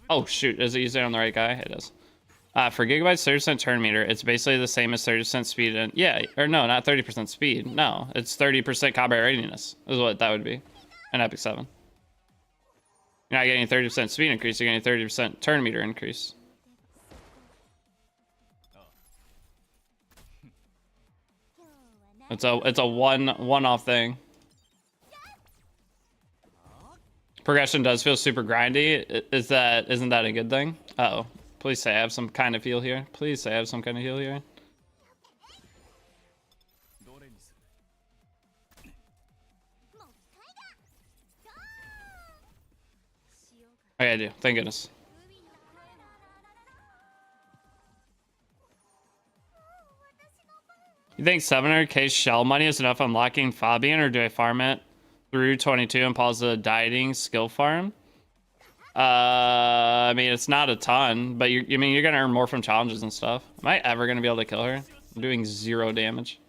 S2: Oh shoot, is it using it on the right guy? It is. For Gigabyte's 30% turn meter, it's basically the same as 30% speed and yeah, or no, not 30% speed. No, it's 30% combat readiness is what that would be. An Epic 7. You're not getting 30% speed increase, you're getting 30% turn meter increase. It's a one-off thing. Progression does feel super grindy. Isn't that a good thing? Uh-oh. Please say I have some kind of heal here. Please say I have some kind of heal here. Okay, I do. Thank goodness. You think 700k shell money is enough unlocking Fabian, or do I farm it through 22 and pause the dieting skill farm? I mean, it's not a ton, but you're gonna earn more from challenges and stuff. Am I ever gonna be able to kill her? I'm doing 0 damage.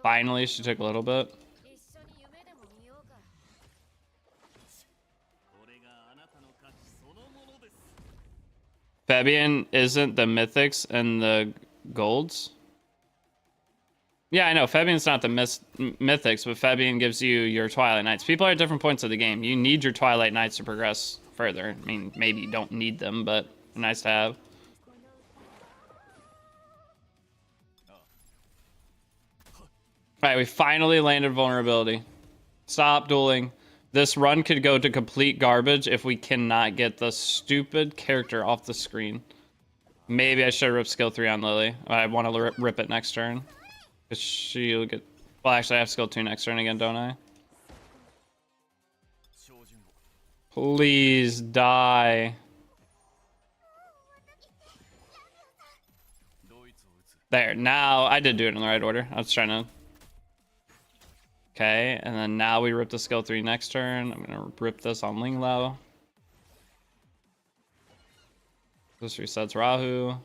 S2: Finally, she took a little bit. Fabian isn't the mythics and the golds. Yeah, I know. Fabian's not the mythics, but Fabian gives you your Twilight Knights. People are at different points of the game. You need your Twilight Knights to progress further. I mean, maybe you don't need them, but nice to have. Alright, we finally landed vulnerability. Stop dueling. This run could go to complete garbage if we cannot get the stupid character off the screen. Maybe I should have ripped skill 3 on Lily. I want to rip it next turn. She'll get... Well, actually, I have skill 2 next turn again, don't I? Please die. There. Now, I did do it in the right order. I was trying to... Okay, and then now we rip the skill 3 next turn. I'm going to rip this on Linglao. This resets Rahu.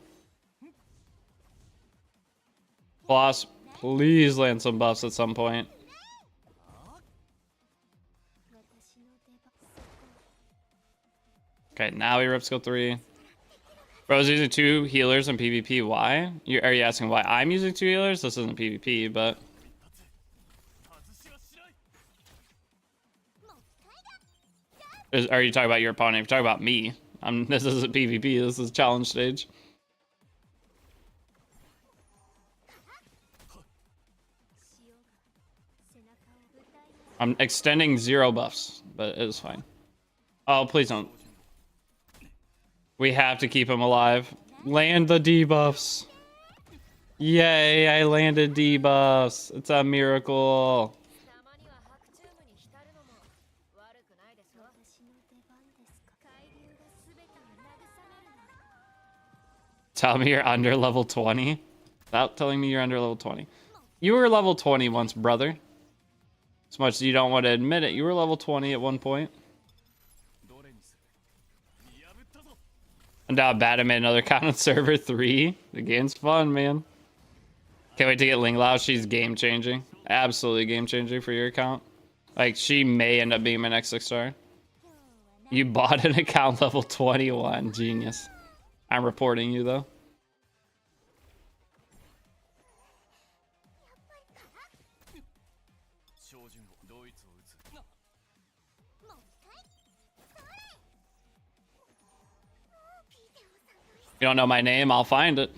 S2: Plus... Please land some buffs at some point. Okay, now we rip skill 3. Bro's using 2 healers in PvP. Why? Are you asking why I'm using 2 healers? This isn't PvP, but... Are you talking about your opponent? If you're talking about me, this isn't PvP. This is challenge stage. I'm extending 0 buffs, but it is fine. Oh, please don't. We have to keep him alive. Land the debuffs. Yay, I landed debuffs. It's a miracle. Tell me you're under level 20? Without telling me you're under level 20. You were level 20 once, brother. As much as you don't want to admit it, you were level 20 at one point. And now bad I made another account on server 3. The game's fun, man. Can't wait to get Ling Lao. She's game changing. Absolutely game changing for your account. Like, she may end up being my next 6-star. You bought an account level 21. Genius. I'm reporting you, though. You don't know my name? I'll find it.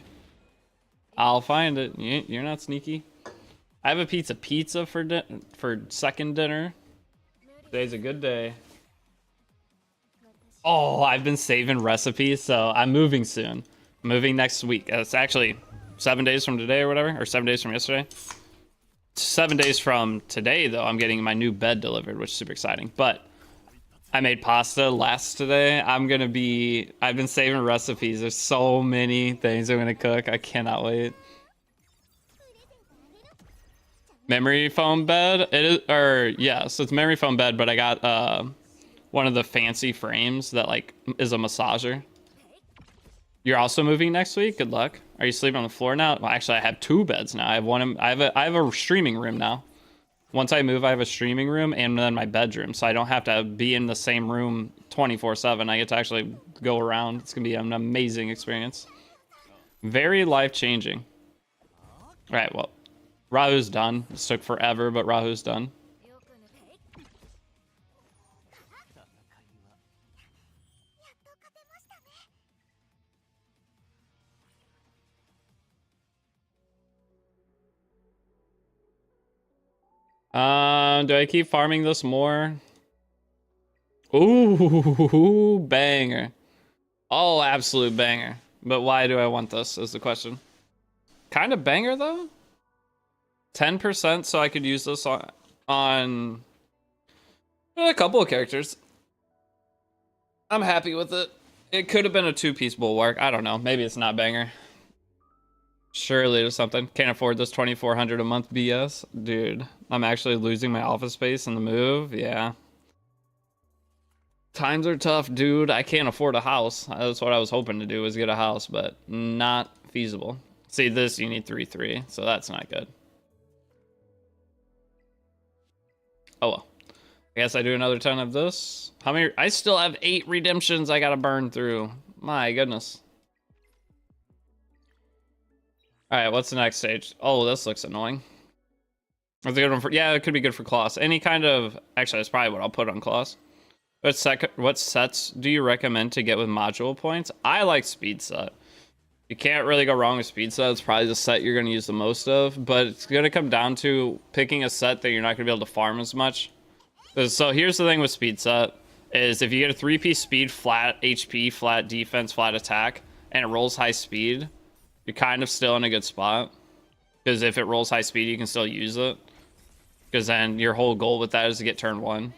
S2: I'll find it. You're not sneaky. I have a pizza for second dinner. Today's a good day. Oh, I've been saving recipes, so I'm moving soon. I'm moving next week. It's actually 7 days from today or whatever, or 7 days from yesterday. 7 days from today, though, I'm getting my new bed delivered, which is super exciting. But I made pasta last today. I've been saving recipes. There's so many things I'm gonna cook. I cannot wait. Memory foam bed. It is, or yeah, so it's memory foam bed, but I got one of the fancy frames that like is a massager. You're also moving next week. Good luck. Are you sleeping on the floor now? Well, actually, I have 2 beds now. I have one. I have a streaming room now. Once I move, I have a streaming room and then my bedroom, so I don't have to be in the same room 24/7. I get to actually go around. It's gonna be an amazing experience. Very life-changing. All right, well, Rahu's done. This took forever, but Rahu's done. Do I keep farming this more? Ooh, banger. Oh, absolute banger. But why do I want this is the question. Kind of banger though. 10% so I could use this on a couple of characters. I'm happy with it. It could have been a 2-piece bulwark. I don't know. Maybe it's not banger. Surely there's something. Can't afford this 2,400 a month BS. Dude, I'm actually losing my office space in the move. Yeah. Times are tough, dude. I can't afford a house. That's what I was hoping to do, was get a house, but not feasible. See, this, you need 3-3, so that's not good. Oh well. I guess I do another 10 of this. How many? I still have 8 redemptions I gotta burn through. My goodness. Alright, what's the next stage? Oh, this looks annoying. That's a good one for, yeah, it could be good for Kloss. Any kind of, actually, that's probably what I'll put on Kloss. What sets do you recommend to get with module points? I like speed set. You can't really go wrong with speed set. It's probably the set you're going to use the most of, but it's going to come down to picking a set that you're not going to be able to farm as much. So here's the thing with speed set, is if you get a 3-piece speed, flat HP, flat defense, flat attack, and it rolls high speed, you're kind of still in a good spot. Because if it rolls high speed, you can still use it. Because then your whole goal with that is to get turn 1.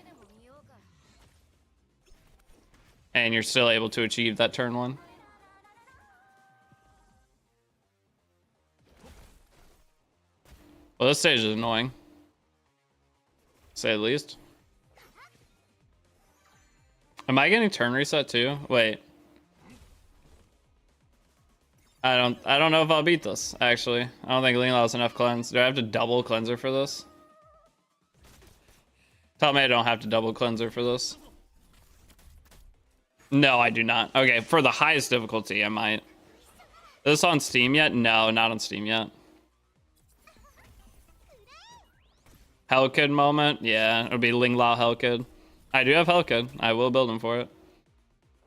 S2: And you're still able to achieve that turn 1. Well, this stage is annoying. To say the least. Am I getting turn reset too? Wait. I don't know if I'll beat this, actually. I don't think Ling Lao has enough cleanse. Do I have to double cleanser for this? Tell me I don't have to double cleanser for this. No, I do not. Okay, for the highest difficulty, I might. Is this on Steam yet? No, not on Steam yet. Hellkid moment? Yeah, it'll be Ling Lao Hellkid. I do have Hellkid. I will build him for it.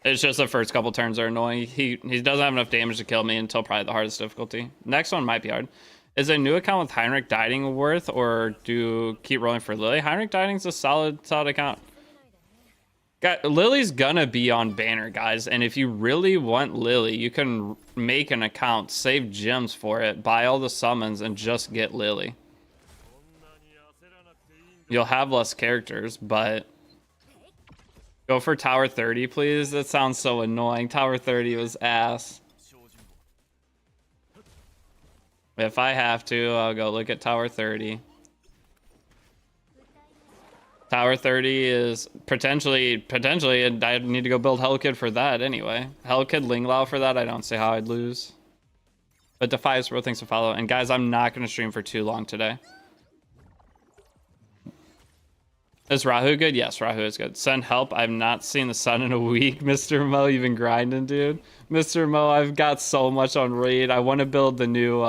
S2: It's just the first couple turns are annoying. He doesn't have enough damage to kill me until probably the hardest difficulty. Next one might be hard. Is a new account with Heinrich Dieting worth, or do keep rolling for Lily? Heinrich Dieting's a solid account. Lily's gonna be on banner, guys, and if you really want Lily, you can make an account, save gems for it, buy all the summons, and just get Lily. You'll have less characters, but Go for tower 30, please. That sounds so annoying. Tower 30 was ass. If I have to, I'll go look at tower 30. Tower 30 is potentially, and I need to go build Hellkid for that anyway. Hellkid Linglao for that, I don't see how I'd lose. But Defias World, thanks for follow. And guys, I'm not going to stream for too long today. Is Rahu good? Yes, Rahu is good. Send help. I've not seen the sun in a week. Mr. Mo, you've been grinding, dude. Mr. Mo, I've got so much on Raid. I want to build the new...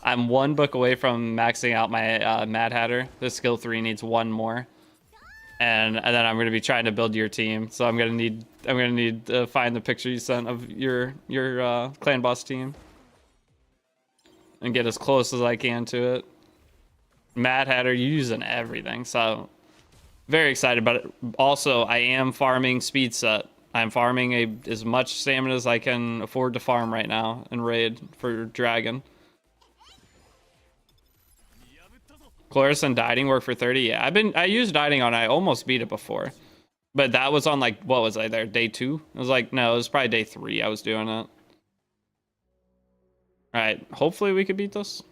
S2: I'm one book away from maxing out my Mad Hatter. The skill 3 needs one more. And then I'm going to be trying to build your team. So I'm going to need to find the picture you sent of your clan boss team. And get as close as I can to it. Mad Hatter, you're using everything. So... very excited about it. Also, I am farming speed set. I'm farming as much stamina as I can afford to farm right now in raid for dragon. Chloris and dieting work for 30. Yeah, I used dieting on. I almost beat it before, but that was on like, what was I there? Day 2? It was like, no, it was probably day 3. I was doing it. All right, hopefully we could beat this.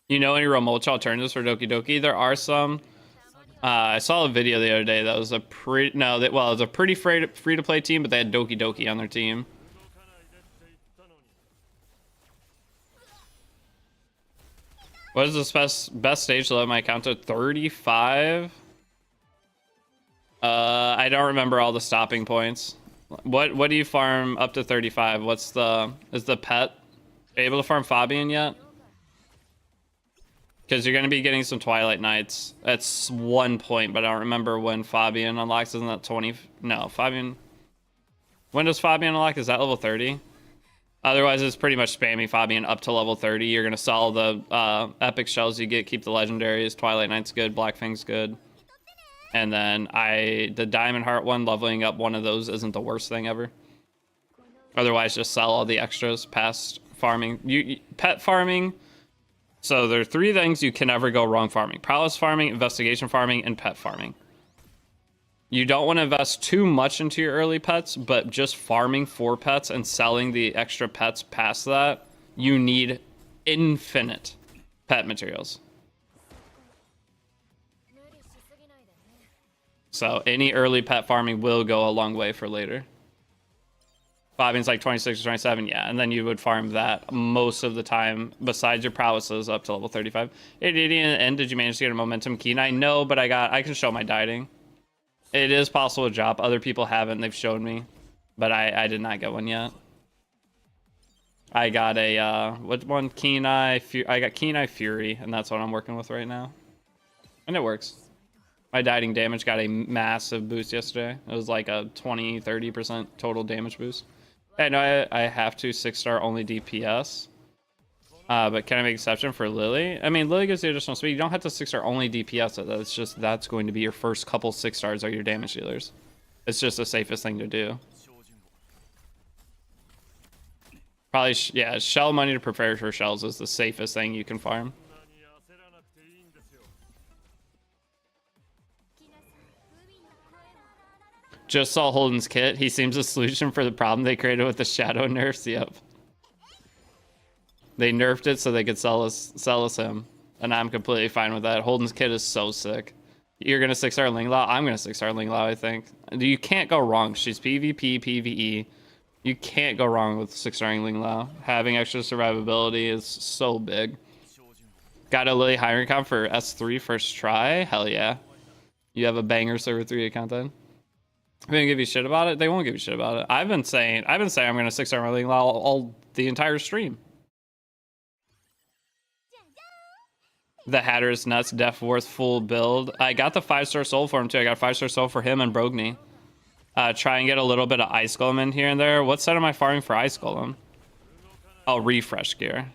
S2: You know any remote alternatives for Doki Doki? There are some. I saw a video the other day that was a pretty it was a pretty free to play team, but they had Doki Doki on their team. What is the best stage to let my account to 35? I don't remember all the stopping points. What do you farm up to 35? Is the pet able to farm Fabian yet? Because you're going to be getting some Twilight Knights. That's 1 point, but I don't remember when Fabian unlocks. Isn't that 20? No, Fabian. When does Fabian unlock? Is that level 30? Otherwise, it's pretty much spamming Fabian up to level 30. You're going to sell the epic shells you get, keep the legendaries. Twilight Knight's good, Blackfang's good. And then the Diamond Heart one, leveling up one of those isn't the worst thing ever. Otherwise, just sell all the extras past farming. Pet farming. So there are 3 things you can never go wrong farming. Prowess farming, investigation farming, and pet farming. You don't want to invest too much into your early pets, but just farming 4 pets and selling the extra pets past that, you need infinite pet materials. So any early pet farming will go a long way for later. Fabian's like 26 or 27, yeah, and then you would farm that most of the time, besides your prowesses up to level 35. Hey, Deity, and did you manage to get a momentum key? I know, but I can show my dieting. It is possible to drop. Other people haven't. They've shown me, but I did not get one yet. I got a what one? Keen Eye. I got Keen Eye Fury, and that's what I'm working with right now, and it works. My dieting damage got a massive boost yesterday. It was like a 20-30% total damage boost. I know I have to 6-star only DPS. But can I make exception for Lily? I mean, Lily gives you additional speed. You don't have to 6-star only DPS it. It's just that's going to be your first couple 6-stars are your damage dealers. It's just the safest thing to do. Probably, yeah, shell money to prepare for shells is the safest thing you can farm. Just saw Holden's kit. He seems a solution for the problem they created with the shadow nerfs. Yep. They nerfed it so they could sell us him. And I'm completely fine with that. Holden's kit is so sick. You're going to 6-star Linglao? I'm going to 6-star Linglao, I think. You can't go wrong. She's PvP, PvE. You can't go wrong with 6-starring Linglao. Having extra survivability is so big. Got a Lily hiring account for S3 first try? Hell yeah. You have a banger server 3 account then? They didn't give you shit about it? They won't give you shit about it. I've been saying I'm going to 6-star my Linglao all the entire stream. The Hatter's nuts, Def worth full build. I got the 5-star soul for him too. I got a 5-star soul for him and Brogni. Try and get a little bit of Ice Golem in here and there. What set am I farming for Ice Golem? Oh, refresh gear.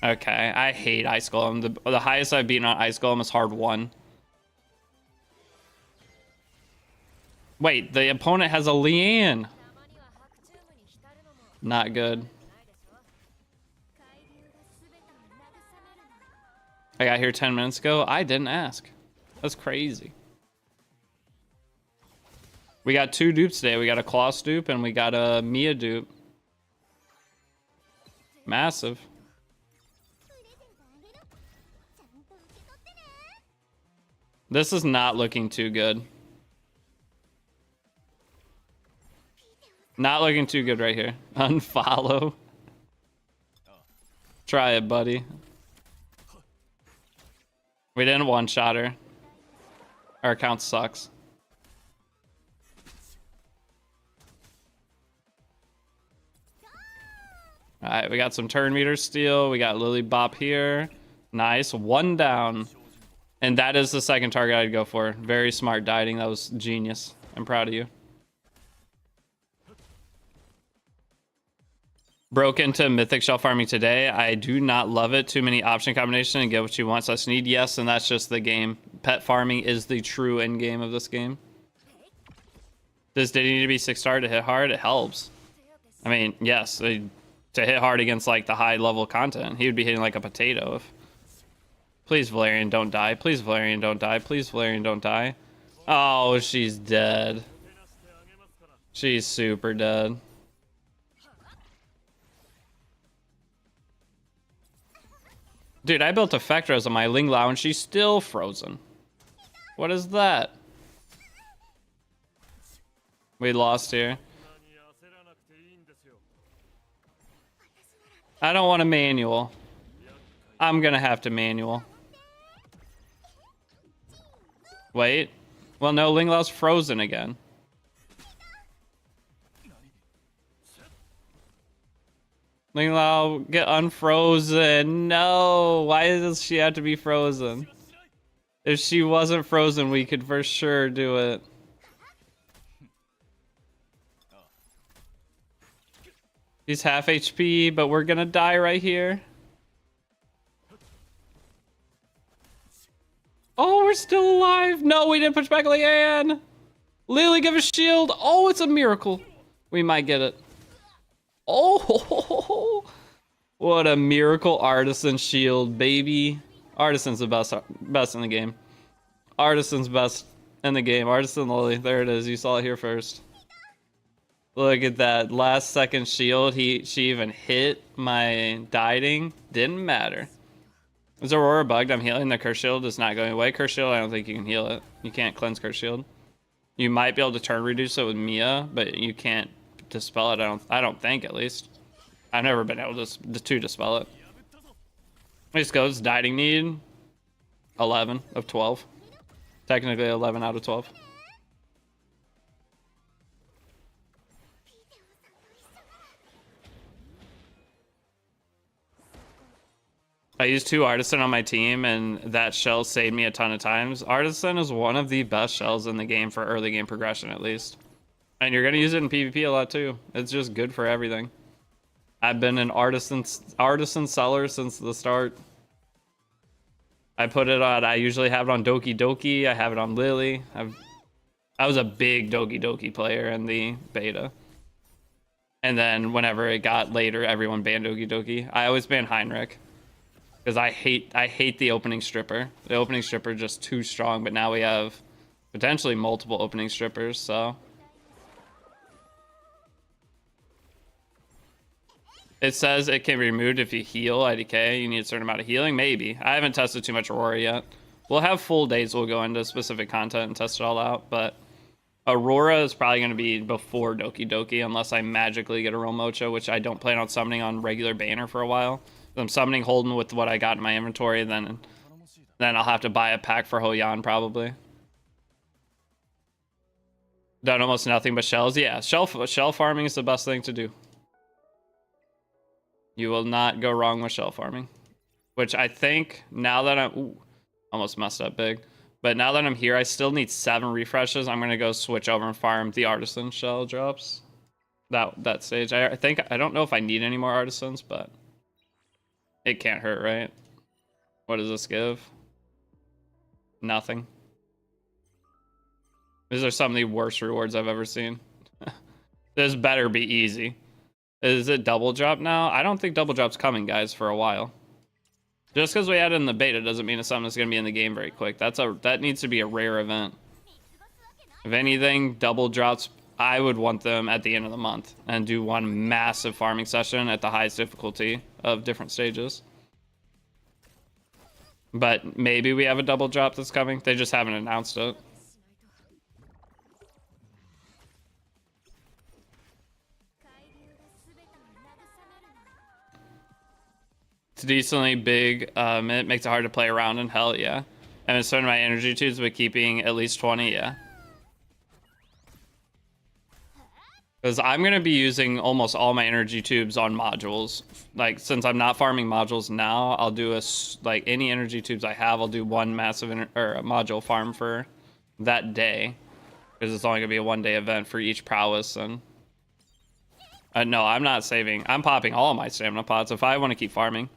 S2: Okay, I hate Ice Golem. The highest I've beaten on Ice Golem is hard 1. Wait, the opponent has a Lian. Not good. I got here 10 minutes ago. I didn't ask. That's crazy. We got 2 dupes today. We got a Kloss dupe and we got a Mia dupe. Massive. This is not looking too good. Not looking too good right here. Unfollow. Try it, buddy. We didn't one-shot her. Our account sucks. Alright, we got some turn meter steal. We got Lily Bop here. Nice. 1 down. And that is the second target I'd go for. Very smart dieting. That was genius. I'm proud of you. Broke into mythic shell farming today. I do not love it. Too many option combination and get what you want. So I need yes, and that's just the game. Pet farming is the true end game of this game. Does Deity need to be 6-star to hit hard? It helps. I mean, yes, to hit hard against like the high level content, he would be hitting like a potato. If... Please, Valerian, don't die. Please, Valerian, don't die. Please, Valerian, don't die. Oh, she's dead. She's super dead. Dude, I built Effectros on my Ling Lao and she's still frozen. What is that? We lost here. I don't want a manual. I'm gonna have to manual. Wait. Well, no, Ling Lao's frozen again. Ling Lao, get unfrozen. No, why does she have to be frozen? If she wasn't frozen, we could for sure do it. He's half HP, but we're gonna die right here. Oh, we're still alive. No, we didn't push back Leanne. Lily, give a shield. Oh, it's a miracle. We might get it. Oh, what a miracle. Artisan shield, baby. Artisan's the best in the game. Artisan's best in the game. Artisan Lily, there it is. You saw it here first. Look at that last second shield. She even hit my dieting. Didn't matter. Is Aurora bugged? I'm healing. The curse shield is not going away. Curse shield, I don't think you can heal it. You can't cleanse curse shield. You might be able to turn reduce it with Mia, but you can't dispel it. I don't think, at least. I've never been able to dispel it. Just goes dieting need 11 of 12. Technically 11 out of 12. I used 2 Artisan on my team, and that shell saved me a ton of times. Artisan is one of the best shells in the game for early game progression, at least. And you're going to use it in PvP a lot, too. It's just good for everything. I've been an artisan seller since the start. I put it on, I usually have it on Doki Doki. I have it on Lily. I was a big Doki Doki player in the beta. And then whenever it got later, everyone banned Doki Doki. I always ban Heinrich. Because I hate the opening stripper. The opening stripper is just too strong, but now we have potentially multiple opening strippers, so. It says it can be removed if you heal IDK. You need a certain amount of healing, maybe. I haven't tested too much Aurora yet. We'll have full days, we'll go into specific content and test it all out, but Aurora is probably going to be before Doki Doki, unless I magically get a real Mocha, which I don't plan on summoning on regular banner for a while. I'm summoning Holden with what I got in my inventory, then I'll have to buy a pack for Hoyan probably. Done almost nothing but shells. Yeah, shell farming is the best thing to do. You will not go wrong with shell farming. Which I think now that I'm... Ooh, almost messed up big. But now that I'm here, I still need 7 refreshes. I'm going to go switch over and farm the artisan shell drops. That stage. I don't know if I need any more artisans, but... It can't hurt, right? What does this give? Nothing. These are some of the worst rewards I've ever seen. This better be easy. Is it double drop now? I don't think double drop's coming, guys, for a while. Just because we had it in the beta doesn't mean it's something that's going to be in the game very quick. That needs to be a rare event. If anything, double drops, I would want them at the end of the month and do one massive farming session at the highest difficulty of different stages. But maybe we have a double drop that's coming. They just haven't announced it. It's decently big. It makes it hard to play around in hell, yeah. And it's spending my energy tubes, but keeping at least 20, yeah. Because I'm going to be using almost all my energy tubes on modules. Like, since I'm not farming modules now, I'll do like any energy tubes I have, I'll do one massive or a module farm for that day. Because it's only going to be a one-day event for each prowess. And no, I'm not saving. I'm popping all of my stamina pots if I want to keep farming.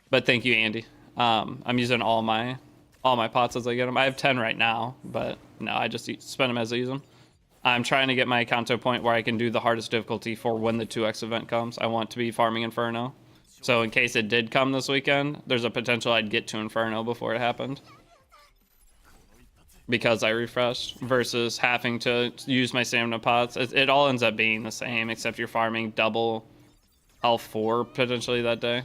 S2: But thank you, Andy. I'm using all my pots as I get them. I have 10 right now, but no, I just spend them as I use them. I'm trying to get my account to a point where I can do the hardest difficulty for when the 2x event comes. I want to be farming Inferno. So in case it did come this weekend, there's a potential I'd get to Inferno before it happened. Because I refreshed, versus having to use my stamina pots. It all ends up being the same, except you're farming double health 4 potentially that day.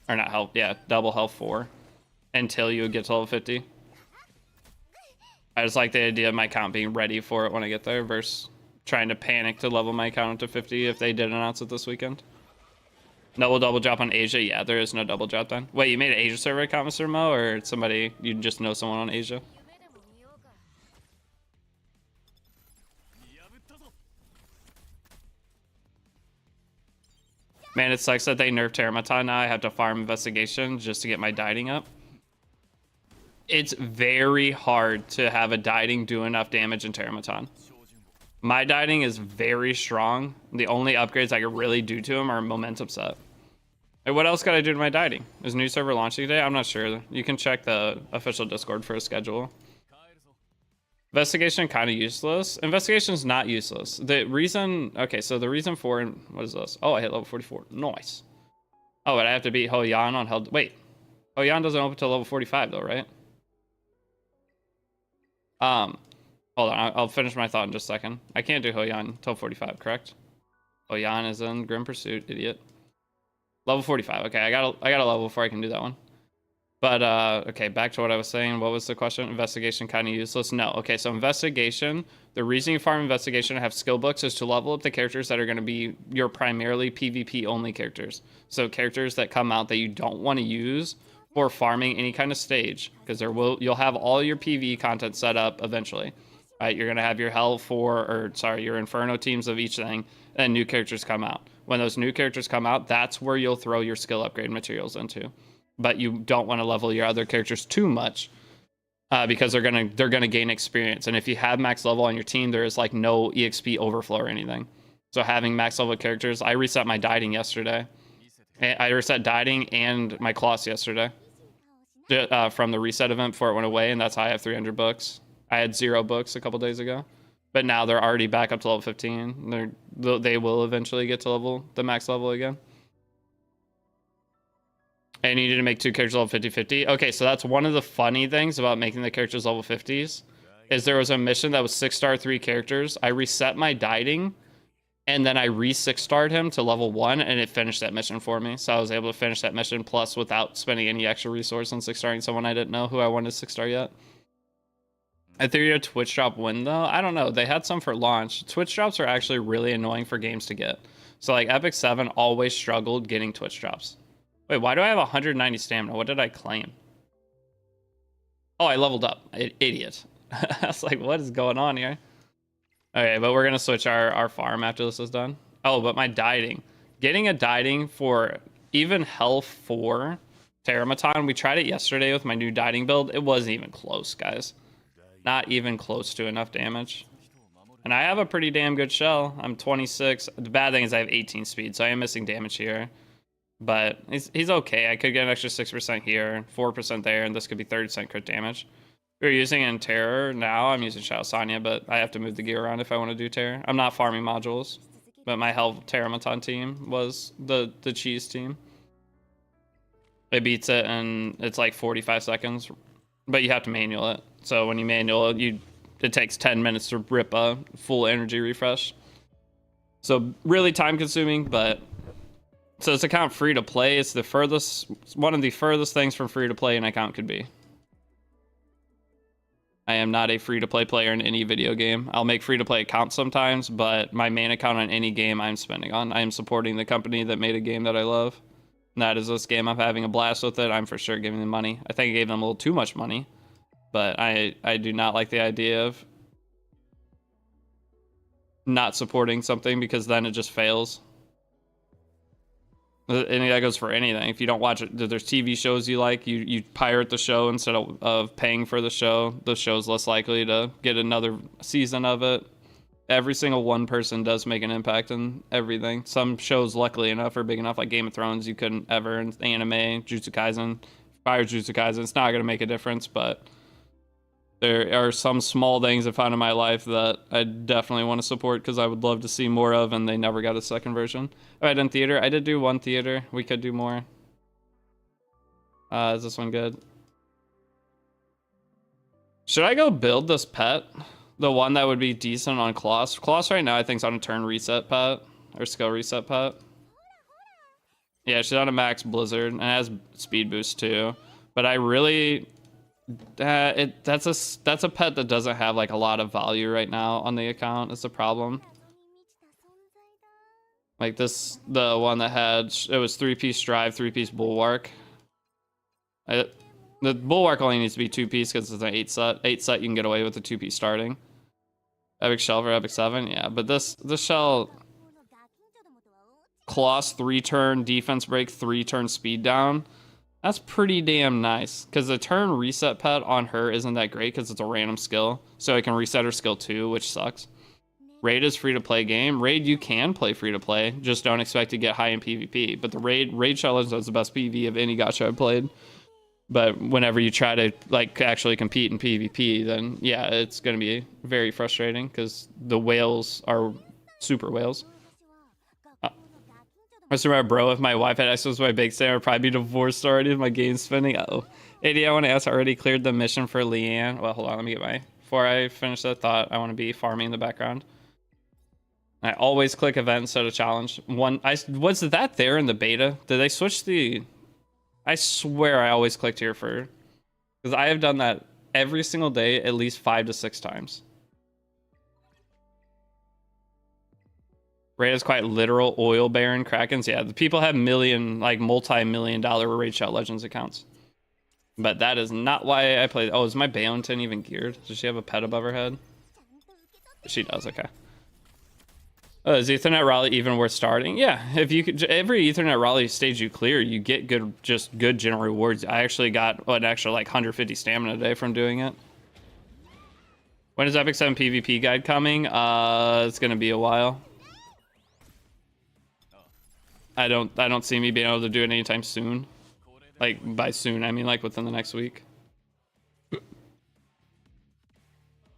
S2: Or not health, yeah, double health 4 until you get to level 50. I just like the idea of my account being ready for it when I get there versus trying to panic to level my account up to 50 if they did announce it this weekend. No double drop on Asia? Yeah, there is no double drop then. Wait, you made an Asia server account, Mr. Mo, or somebody, you just know someone on Asia? Man, it sucks that they nerfed Terramata now. I have to farm investigation just to get my dieting up. It's very hard to have a dieting do enough damage in Terramatan. My dieting is very strong. The only upgrades I can really do to him are momentum set. And what else could I do to my dieting? Is new server launching today? I'm not sure. You can check the official Discord for a schedule. Investigation kind of useless. Investigation is not useless. The reason, okay, so the reason for, what is this? Oh, I hit level 44. Nice. Oh, but I have to beat Ho Yan on Held. Wait, Ho Yan doesn't open till level 45 though, right? Hold on, I'll finish my thought in just a second. I can't do Ho Yan till 45, correct? Ho Yan is in Grim Pursuit, idiot. Level 45. Okay, I got a level before I can do that one. But okay, back to what I was saying. What was the question? Investigation kind of useless? No. Okay, so investigation. The reason you farm investigation and have skill books is to level up the characters that are going to be your primarily PvP only characters. So characters that come out that you don't want to use for farming any kind of stage, because you'll have all your PvE content set up eventually. Right? You're going to have your your Inferno teams of each thing, and new characters come out. When those new characters come out, that's where you'll throw your skill upgrade materials into. But you don't want to level your other characters too much because they're gonna gain experience. And if you have max level on your team, there is like no EXP overflow or anything. So having max level characters, I reset my dieting yesterday. I reset dieting and my Kloss yesterday from the reset event before it went away, and that's how I have 300 books. I had 0 books a couple days ago, but now they're already back up to level 15. They will eventually get to the max level again. And you need to make 2 characters level 50-50. Okay, so that's one of the funny things about making the characters level 50s, is there was a mission that was 6-star 3 characters. I reset my dieting, and then I re-6-starred him to level 1, and it finished that mission for me. So I was able to finish that mission, plus without spending any extra resource on 6-starring someone I didn't know who I wanted to 6-star yet. Etheria Twitch drop win, though? I don't know. They had some for launch. Twitch drops are actually really annoying for games to get. So, like, Epic 7 always struggled getting Twitch drops. Wait, why do I have 190 stamina? What did I claim? Oh, I leveled up. Idiot. I was like, what is going on here? Okay, but we're going to switch our farm after this is done. Oh, but my dieting. Getting a dieting for even health 4 Terramatan. We tried it yesterday with my new dieting build. It wasn't even close, guys. Not even close to enough damage. And I have a pretty damn good shell. I'm 26. The bad thing is I have 18 speed, so I am missing damage here. But he's okay. I could get an extra 6% here, 4% there, and this could be 30% crit damage. We're using in Terror now. I'm using Shadow Sonya, but I have to move the gear around if I want to do Terror. I'm not farming modules, but my Hell Terramatan team was the cheese team. It beats it, and it's like 45 seconds, but you have to manual it. So when you manual it, you it takes 10 minutes to rip a full energy refresh. So really time consuming, but so this account free to play. It's the furthest, one of the furthest things from free to play an account could be. I am not a free to play player in any video game. I'll make free to play accounts sometimes, but my main account on any game I'm spending on. I am supporting the company that made a game that I love. And that is this game. I'm having a blast with it. I'm for sure giving them money. I think I gave them a little too much money, but I do not like the idea of not supporting something because then it just fails. And that goes for anything. If you don't watch it, there's TV shows you like, you pirate the show instead of paying for the show. The show's less likely to get another season of it. Every single one person does make an impact in everything. Some shows, luckily enough, are big enough, like Game of Thrones, you couldn't ever. In anime, Jujutsu Kaisen, fire Jujutsu Kaisen, it's not going to make a difference, but there are some small things I found in my life that I definitely want to support because I would love to see more of, and they never got a second version. All right, in theater, I did do one theater. We could do more. Is this one good? Should I go build this pet? The one that would be decent on Kloss. Kloss right now I think is on a turn reset pet, or skill reset pet. Yeah, she's on a max blizzard and has speed boost too. But I really... that's a pet that doesn't have like a lot of value right now on the account. It's a problem. Like this, the one that had, it was 3-piece drive, 3-piece bulwark. The bulwark only needs to be 2-piece because it's an 8 set. You can get away with the 2-piece starting. Epic shell for Epic 7, yeah. But this shell, Kloss 3-turn defense break, 3-turn speed down. That's pretty damn nice, because the turn reset pet on her isn't that great because it's a random skill, so it can reset her skill too, which sucks. Raid is free to play game. Raid you can play free to play, just don't expect to get high in PvP. But the Raid challenge is the best PvP of any gacha I've played. But whenever you try to like actually compete in PvP, then yeah, it's gonna be very frustrating because the whales are super whales. I swear, bro, if my wife had access to my bake sale, I'd probably be divorced already with my game spending. Uh-oh. AD, I want to ask, I already cleared the mission for Leanne. Well, hold on, let me get my... Before I finish that thought, I want to be farming in the background. I always click event instead of challenge. Was that there in the beta? Did they switch the... I swear I always clicked here for... Because I have done that every single day at least 5 to 6 times. Raid is quite literal oil baron krakens. Yeah, the people have multi-million-dollar Raid Shot Legends accounts. But that is not why I played. Oh, is my Baonton even geared? Does she have a pet above her head? She does, okay. Oh, is Ethernet Raleigh even worth starting? Yeah, if you could, every Ethernet Raleigh stage you clear, you get good general rewards. I actually got an extra like 150 stamina a day from doing it. When is Epic 7 PvP guide coming? It's gonna be a while. I don't see me being able to do it anytime soon. Like, by soon, I mean like within the next week.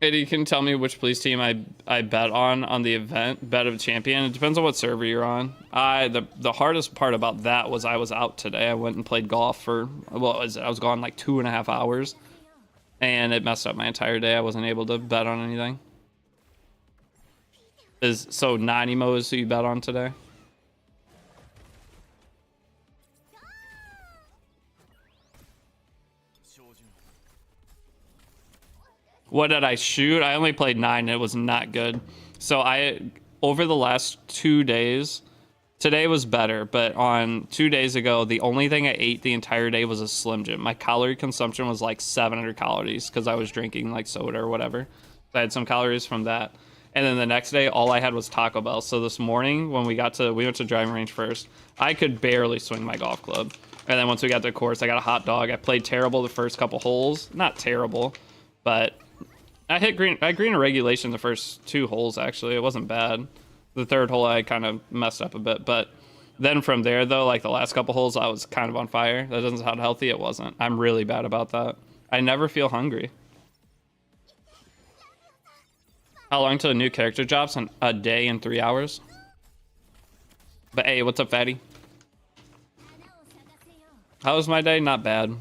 S2: Eddie, can you tell me which police team I bet on the event? Bet of champion? It depends on what server you're on. The hardest part about that was I was out today. I went and played golf for, well, I was gone like 2.5 hours. And it messed up my entire day. I wasn't able to bet on anything. So Nanimo is who you bet on today? What did I shoot? I only played 9 and it was not good. So over the last 2 days, today was better, but on 2 days ago, the only thing I ate the entire day was a Slim Jim. My calorie consumption was like 700 calories because I was drinking like soda or whatever. So I had some calories from that. And then the next day, all I had was Taco Bell. So this morning, when we went to driving range first, I could barely swing my golf club. And then once we got to the course, I got a hot dog. I played terrible the first couple holes. Not terrible, but I hit green in regulation the first 2 holes, actually. It wasn't bad. The third hole, I kind of messed up a bit. But then from there, though, like the last couple holes, I was kind of on fire. That doesn't sound healthy. It wasn't. I'm really bad about that. I never feel hungry. How long till a new character drops? A day and 3 hours. But hey, what's up, fatty? How was my day? Not bad.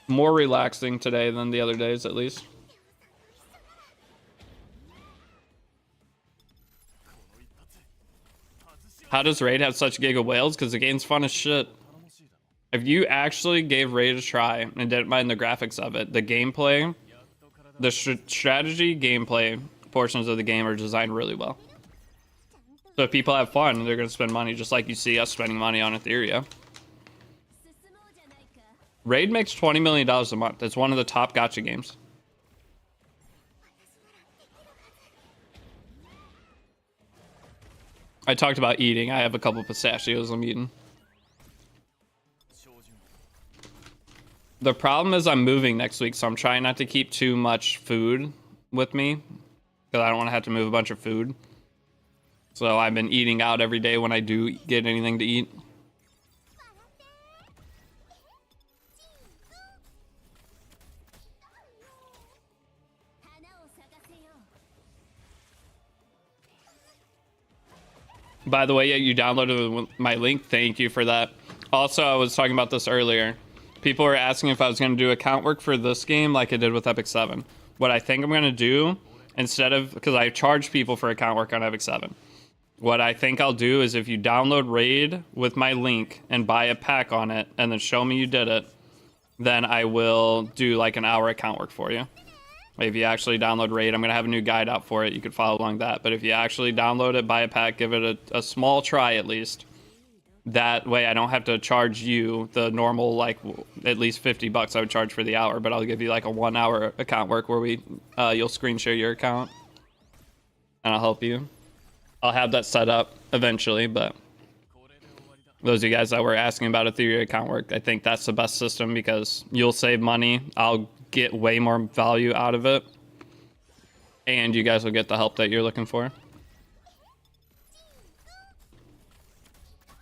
S2: More relaxing today than the other days, at least. How does Raid have such giga whales? Because the game's fun as shit. If you actually gave Raid a try and didn't mind the graphics of it, the gameplay, the strategy gameplay portions of the game are designed really well. So if people have fun, they're going to spend money just like you see us spending money on Etheria. Raid makes $20 million a month. It's one of the top gacha games. I talked about eating. I have a couple pistachios I'm eating. The problem is I'm moving next week, so I'm trying not to keep too much food with me because I don't want to have to move a bunch of food. So I've been eating out every day when I do get anything to eat. By the way, yeah, you downloaded my link. Thank you for that. Also, I was talking about this earlier. People were asking if I was going to do account work for this game like I did with Epic 7. What I think I'm going to do, instead of... because I charge people for account work on Epic 7. What I think I'll do is if you download Raid with my link and buy a pack on it and then show me you did it, then I will do like an hour account work for you. If you actually download Raid, I'm going to have a new guide out for it. You could follow along that. But if you actually download it, buy a pack, give it a small try at least. That way I don't have to charge you the normal, like, at least $50 I would charge for the hour. But I'll give you like a 1 hour account work where you'll screen share your account. And I'll help you. I'll have that set up eventually, but those of you guys that were asking about Etheria account work, I think that's the best system because you'll save money. I'll get way more value out of it. And you guys will get the help that you're looking for.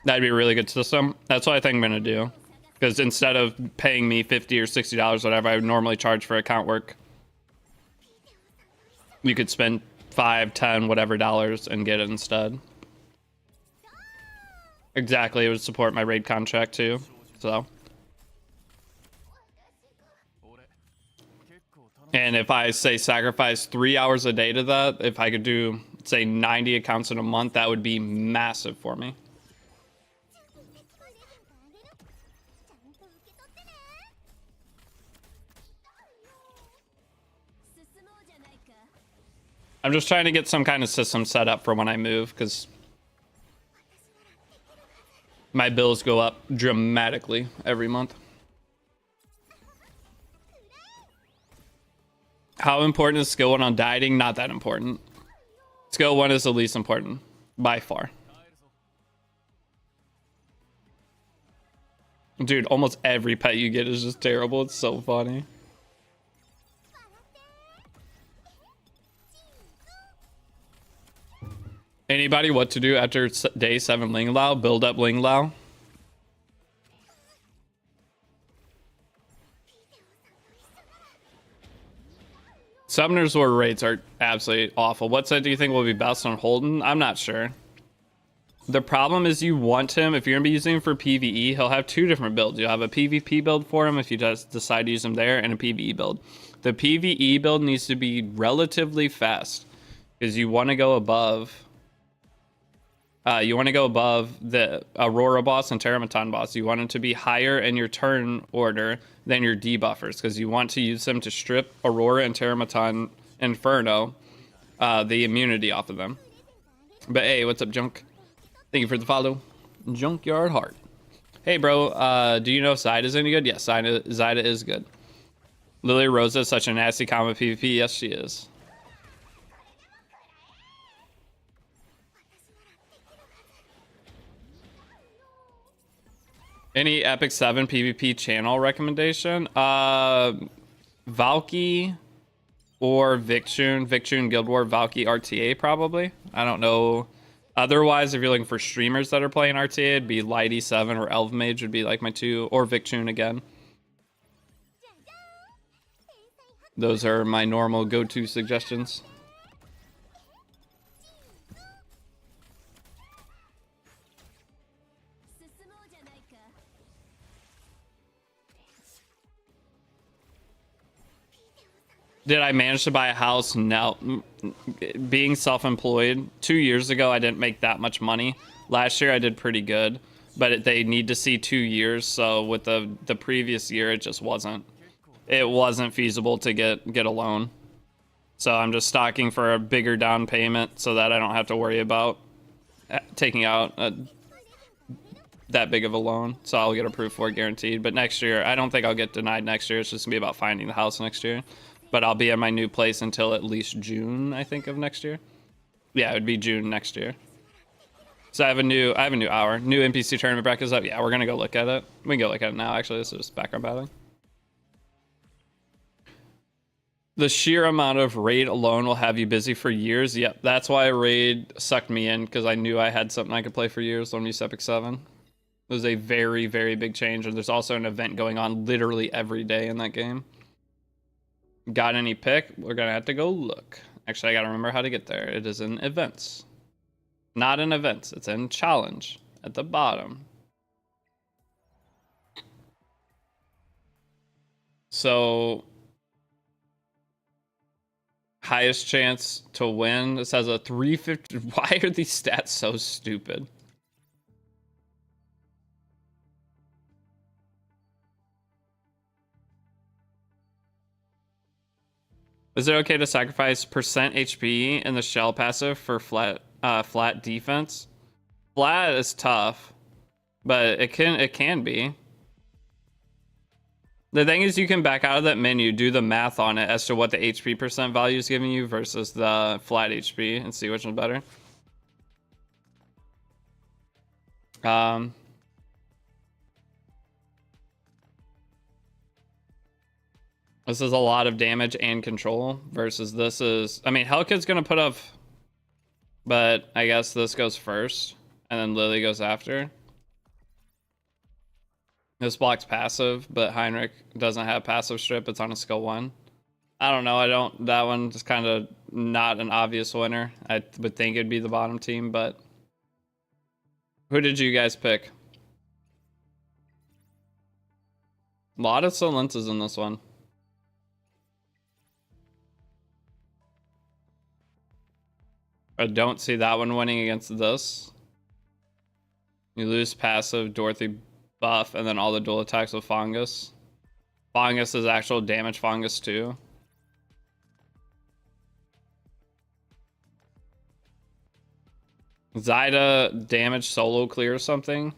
S2: That'd be a really good system. That's what I think I'm going to do. Because instead of paying me $50 or $60, whatever I would normally charge for account work, you could spend $5, $10, whatever dollars and get it instead. Exactly, it would support my raid contract too. So, and if I say sacrifice 3 hours a day to that, if I could do say 90 accounts in a month, that would be massive for me. I'm just trying to get some kind of system set up for when I move, because my bills go up dramatically every month. How important is skill 1 on dieting? Not that important. Skill 1 is the least important, by far. Dude, almost every pet you get is just terrible. It's so funny. Anybody what to do after day 7 Ling Lao? Build up Ling Lao. Summoners or raids are absolutely awful. What set do you think will be best on Holden? I'm not sure. The problem is you want him, if you're going to be using him for PvE, he'll have 2 different builds. You'll have a PvP build for him if you just decide to use him there, and a PvE build. The PvE build needs to be relatively fast, because you want to go above... the Aurora boss and Terramaton boss. You want them to be higher in your turn order than your debuffers, because you want to use them to strip Aurora and Terramaton Inferno the immunity off of them. But hey, what's up, Junk? Thank you for the follow. Junkyard Heart. Hey, bro, do you know if Zyda is any good? Yes, Zyda is good. Lily Rosa is such a nasty combo PvP. Yes, she is. Any Epic 7 PvP channel recommendation? Valky or Victune. Victune Guild War, Valky RTA probably. I don't know. Otherwise, if you're looking for streamers that are playing RTA, it'd be Lighty7 or Elf Mage would be like my 2, or Victune again. Those are my normal go-to suggestions. Did I manage to buy a house? No. Being self-employed, 2 years ago, I didn't make that much money. Last year, I did pretty good, but they need to see 2 years. So with the previous year, it just wasn't. It wasn't feasible to get a loan. So I'm just stocking for a bigger down payment so that I don't have to worry about taking out that big of a loan. So I'll get approved for it guaranteed. But next year, I don't think I'll get denied next year. It's just gonna be about finding the house next year. But I'll be at my new place until at least June, I think, of next year. Yeah, it would be June next year. So I have a new hour. New NPC tournament bracket is up. Yeah, we're gonna go look at it. We can go look at it now, actually. This is just background battling. The sheer amount of raid alone will have you busy for years. Yep, that's why raid sucked me in, because I knew I had something I could play for years on Use Epic 7. It was a very, very big change, and there's also an event going on literally every day in that game. Got any pick? We're gonna have to go look. Actually, I gotta remember how to get there. It is in events. Not in events, it's in challenge at the bottom. So highest chance to win. This has a 350. Why are these stats so stupid? Is it okay to sacrifice percent HP in the shell passive for flat defense? Flat is tough, but it can be. The thing is, you can back out of that menu, do the math on it as to what the HP percent value is giving you versus the flat HP, and see which one's better. This is a lot of damage and control versus this is... I mean, Hellkid's going to put up... But I guess this goes first, and then Lily goes after. This block's passive, but Heinrich doesn't have passive strip. It's on a skill 1. I don't know. That one's just kind of not an obvious winner. I would think it'd be the bottom team, but... Who did you guys pick? A lot of silences in this one. I don't see that one winning against this. You lose passive, Dorothy buff, and then all the dual attacks with Fungus. Fungus is actual damage Fungus too. Zyda damage solo clear or something?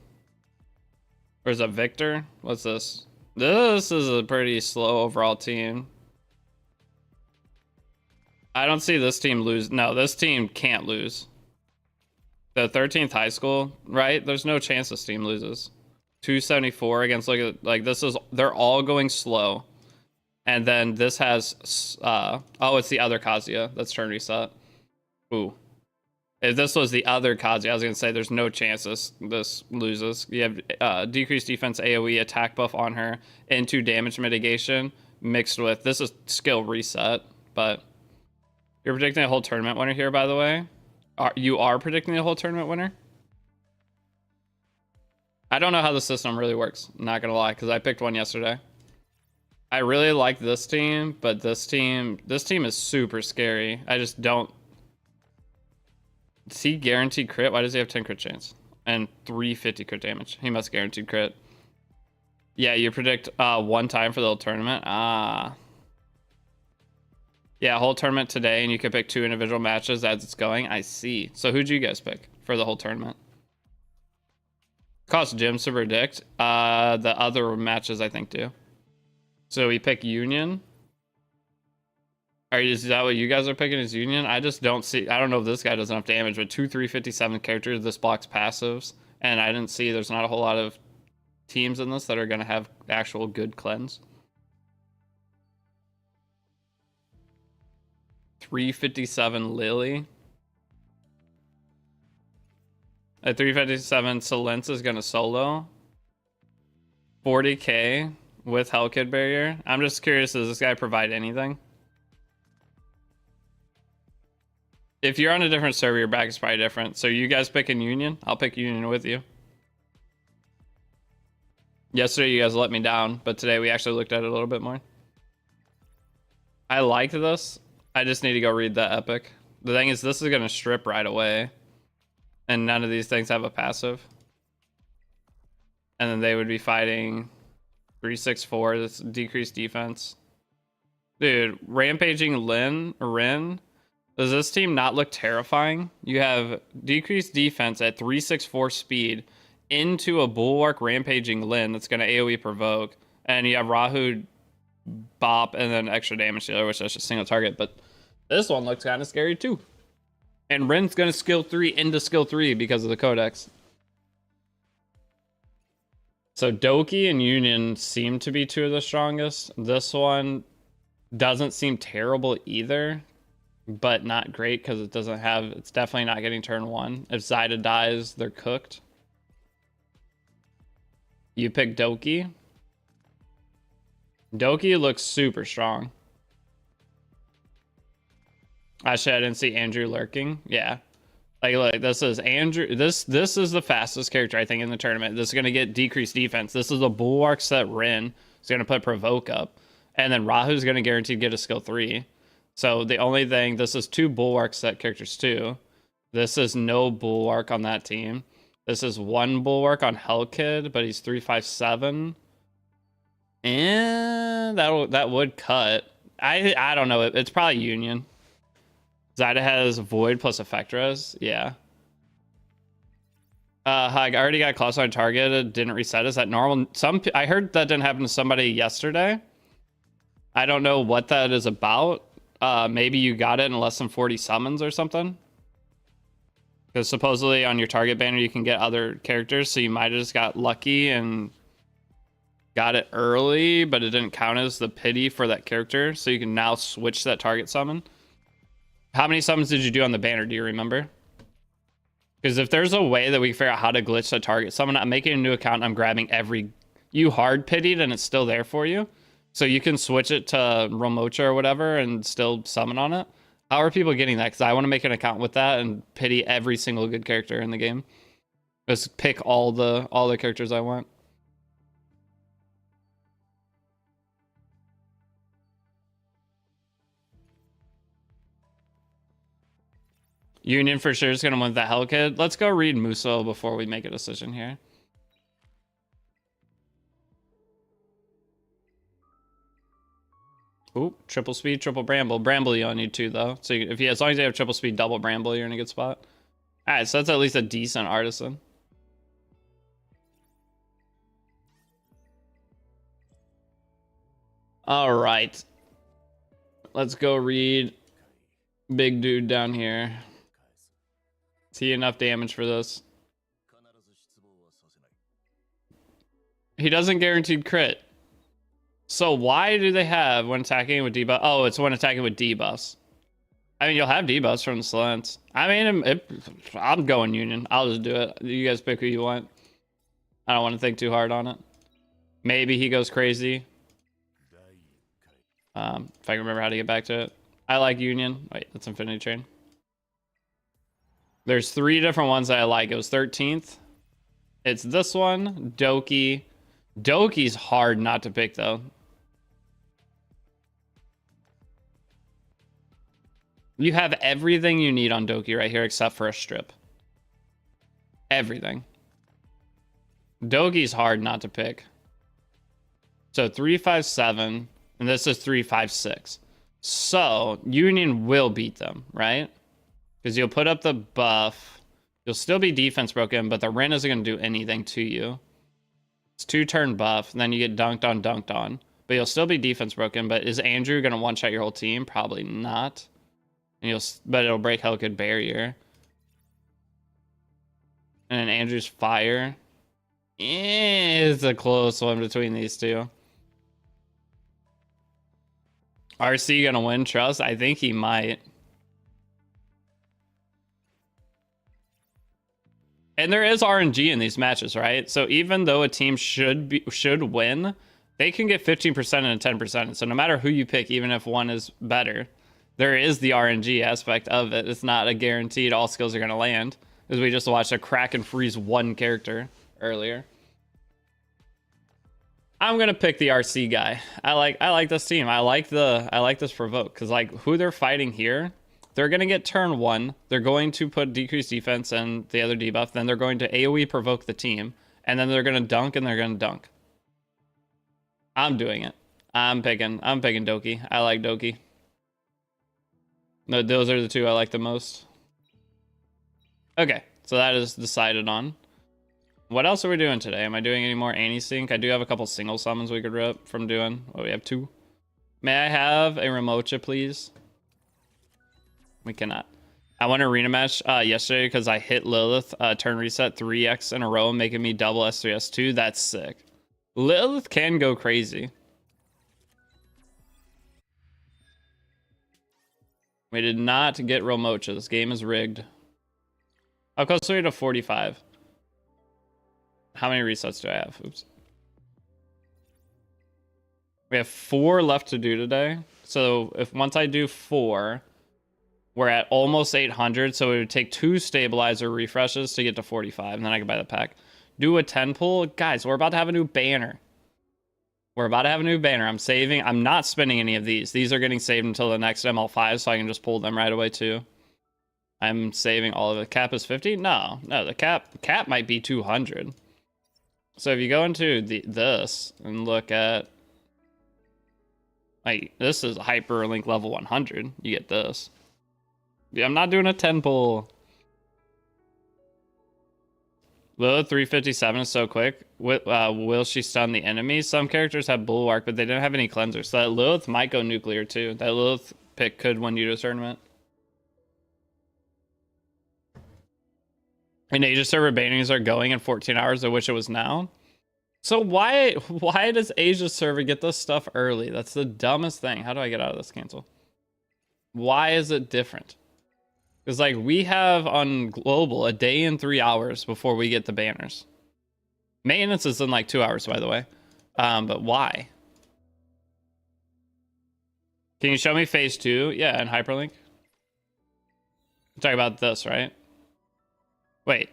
S2: Or is it Victor? What's this? This is a pretty slow overall team. I don't see this team lose. No, this team can't lose. The 13th high school, right? There's no chance this team loses. 274 against, look at, like, this is, they're all going slow. And then this has, oh, it's the other Kazuya. That's turn reset. Ooh. If this was the other Kazuya, I was going to say there's no chance this loses. You have decreased defense AoE attack buff on her into damage mitigation mixed with, this is skill reset, but... You're predicting a whole tournament winner here, by the way. You are predicting a whole tournament winner? I don't know how the system really works, not gonna lie, because I picked one yesterday. I really like this team, but this team is super scary. I just don't... Does he guaranteed crit? Why does he have 10 crit chance? And 350 crit damage. He must guaranteed crit. Yeah, you predict one time for the whole tournament. Ah. Yeah, whole tournament today, and you can pick 2 individual matches as it's going. I see. So who'd you guys pick for the whole tournament? Cost gems to predict. The other matches, I think, do. So we pick Union. Is that what you guys are picking, is Union? I just don't see... I don't know if this guy does enough damage, but 2 357 characters, this blocks passives. And I didn't see... There's not a whole lot of teams in this that are going to have actual good cleanse. 357 Lily. At 357, Silence is going to solo. 40k with Hellkid barrier. I'm just curious, does this guy provide anything? If you're on a different server, your back is probably different. So you guys picking Union? I'll pick Union with you. Yesterday you guys let me down, but today we actually looked at it a little bit more. I like this. I just need to go read the epic. The thing is, this is going to strip right away. And none of these things have a passive. And then they would be fighting 364. That's decreased defense. Dude, rampaging Rin. Does this team not look terrifying? You have decreased defense at 364 speed into a bulwark rampaging Lin that's going to AoE provoke. And you have Rahu bop and then extra damage dealer, which is just a single target. But this one looks kind of scary too. And Rin's going to skill 3 into skill 3 because of the codex. So Doki and Union seem to be two of the strongest. This one doesn't seem terrible either, but not great because it doesn't have, it's definitely not getting turn 1. If Zyda dies, they're cooked. You pick Doki. Doki looks super strong. Actually, I didn't see Andrew lurking. Yeah. Like, look, this is Andrew. This is the fastest character, I think, in the tournament. This is going to get decreased defense. This is a bulwark set Rin. It's going to put provoke up. And then Rahu's going to guarantee get a skill 3. So the only thing, this is 2 bulwark set characters too. This is no bulwark on that team. This is 1 bulwark on Hellkid, but he's 357. And that would cut. I don't know. It's probably Union. Zyda has Void plus Effect Res. Yeah. I already got Colossal on target. It didn't reset. Is that normal? I heard that didn't happen to somebody yesterday. I don't know what that is about. Maybe you got it in less than 40 summons or something. Because supposedly on your target banner you can get other characters, so you might have just got lucky and got it early, but it didn't count as the pity for that character, so you can now switch that target summon. How many summons did you do on the banner? Do you remember? Because if there's a way that we can figure out how to glitch the target summon, I'm making a new account and I'm grabbing every... You hard pitied and it's still there for you. So you can switch it to Romocha or whatever and still summon on it. How are people getting that? Because I want to make an account with that and pity every single good character in the game. Just pick all the characters I want. Union for sure is going to win the Hellkid. Let's go read Muso before we make a decision here. Ooh, triple speed, triple bramble. Bramble you only need 2 though. So as long as you have triple speed, double bramble, you're in a good spot. All right, so that's at least a decent artisan. All right. Let's go read big dude down here. Is he enough damage for this? He doesn't guaranteed crit. So why do they have when attacking with debuff? Oh, it's when attacking with debuffs. I mean, you'll have debuffs from the slants. I mean, I'm going Union. I'll just do it. You guys pick who you want. I don't want to think too hard on it. Maybe he goes crazy. If I can remember how to get back to it. I like Union. Wait, that's Infinity Train. There's 3 different ones that I like. It was 13th. It's this one, Doki. Doki's hard not to pick though. You have everything you need on Doki right here except for a strip. Everything. Doki's hard not to pick. So 357, and this is 356. So Union will beat them, right? Because you'll put up the buff. You'll still be defense broken, but the Rin isn't going to do anything to you. It's 2-turn buff, and then you get dunked on. But you'll still be defense broken, but is Andrew going to one-shot your whole team? Probably not. And but it'll break Hellkid barrier. And then Andrew's fire. It's a close one between these two. RC going to win Trust? I think he might. And there is RNG in these matches, right? So even though a team should win, they can get 15% and a 10%. So no matter who you pick, even if one is better, there is the RNG aspect of it. It's not a guaranteed all skills are going to land, as we just watched a crack and freeze 1 character earlier. I'm gonna pick the RC guy. I like this team. I like this provoke because like who they're fighting here, they're gonna get turn 1. They're going to put decreased defense and the other debuff. Then they're going to AOE provoke the team, and then they're gonna dunk and they're gonna dunk. I'm doing it. I'm picking Doki. I like Doki. No, those are the two I like the most. Okay, so that is decided on. What else are we doing today? Am I doing any more anti-sync? I do have a couple single summons we could rip from doing. Oh, we have 2. May I have a Ramocha, please? We cannot. I won arena match yesterday because I hit Lilith turn reset 3x in a row, making me double S3, S2. That's sick. Lilith can go crazy. We did not get Ramocha. This game is rigged. How close are we to 45? How many resets do I have? Oops. We have 4 left to do today. So if once I do 4, we're at almost 800. So it would take 2 stabilizer refreshes to get to 45. And then I can buy the pack. Do a 10 pull. Guys, we're about to have a new banner. I'm saving. I'm not spending any of these. These are getting saved until the next ML5, so I can just pull them right away too. I'm saving all of it. Cap is 50? No, the cap might be 200. So if you go into this and look at, like, this is hyperlink level 100. You get this. Yeah, I'm not doing a 10 pull. Lilith 357 is so quick. Will she stun the enemy? Some characters have bulwark, but they don't have any cleansers. So that Lilith might go nuclear too. That Lilith pick could win you to a tournament. And Asia server bannings are going in 14 hours. I wish it was now. So why does Asia server get this stuff early? That's the dumbest thing. How do I get out of this cancel? Why is it different? Because like we have on global a day and 3 hours before we get the banners. Maintenance is in like 2 hours, by the way. But why? Can you show me phase 2? Yeah, in hyperlink. You're talking about this, right? Wait.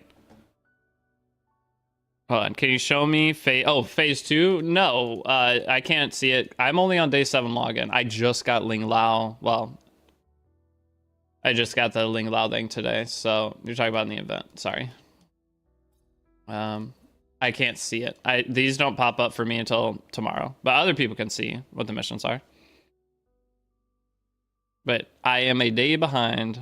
S2: Hold on. Can you show me phase 2? No, I can't see it. I'm only on day 7 login. I just got Ling Lao. Well, I just got the Ling Lao thing today. So you're talking about in the event. Sorry. I can't see it. These don't pop up for me until tomorrow, but other people can see what the missions are. But I am a day behind.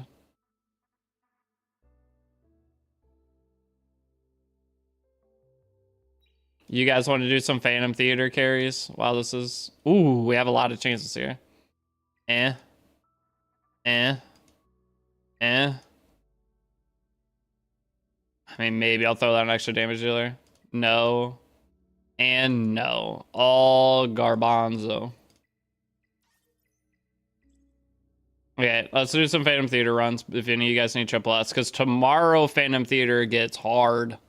S2: You guys want to do some Phantom Theater carries while this is... Ooh, we have a lot of chances here. I mean, maybe I'll throw out an extra damage dealer. No. And no. All garbanzo. Okay, let's do some Phantom Theater runs if any of you guys need triple S, because tomorrow Phantom Theater gets hard.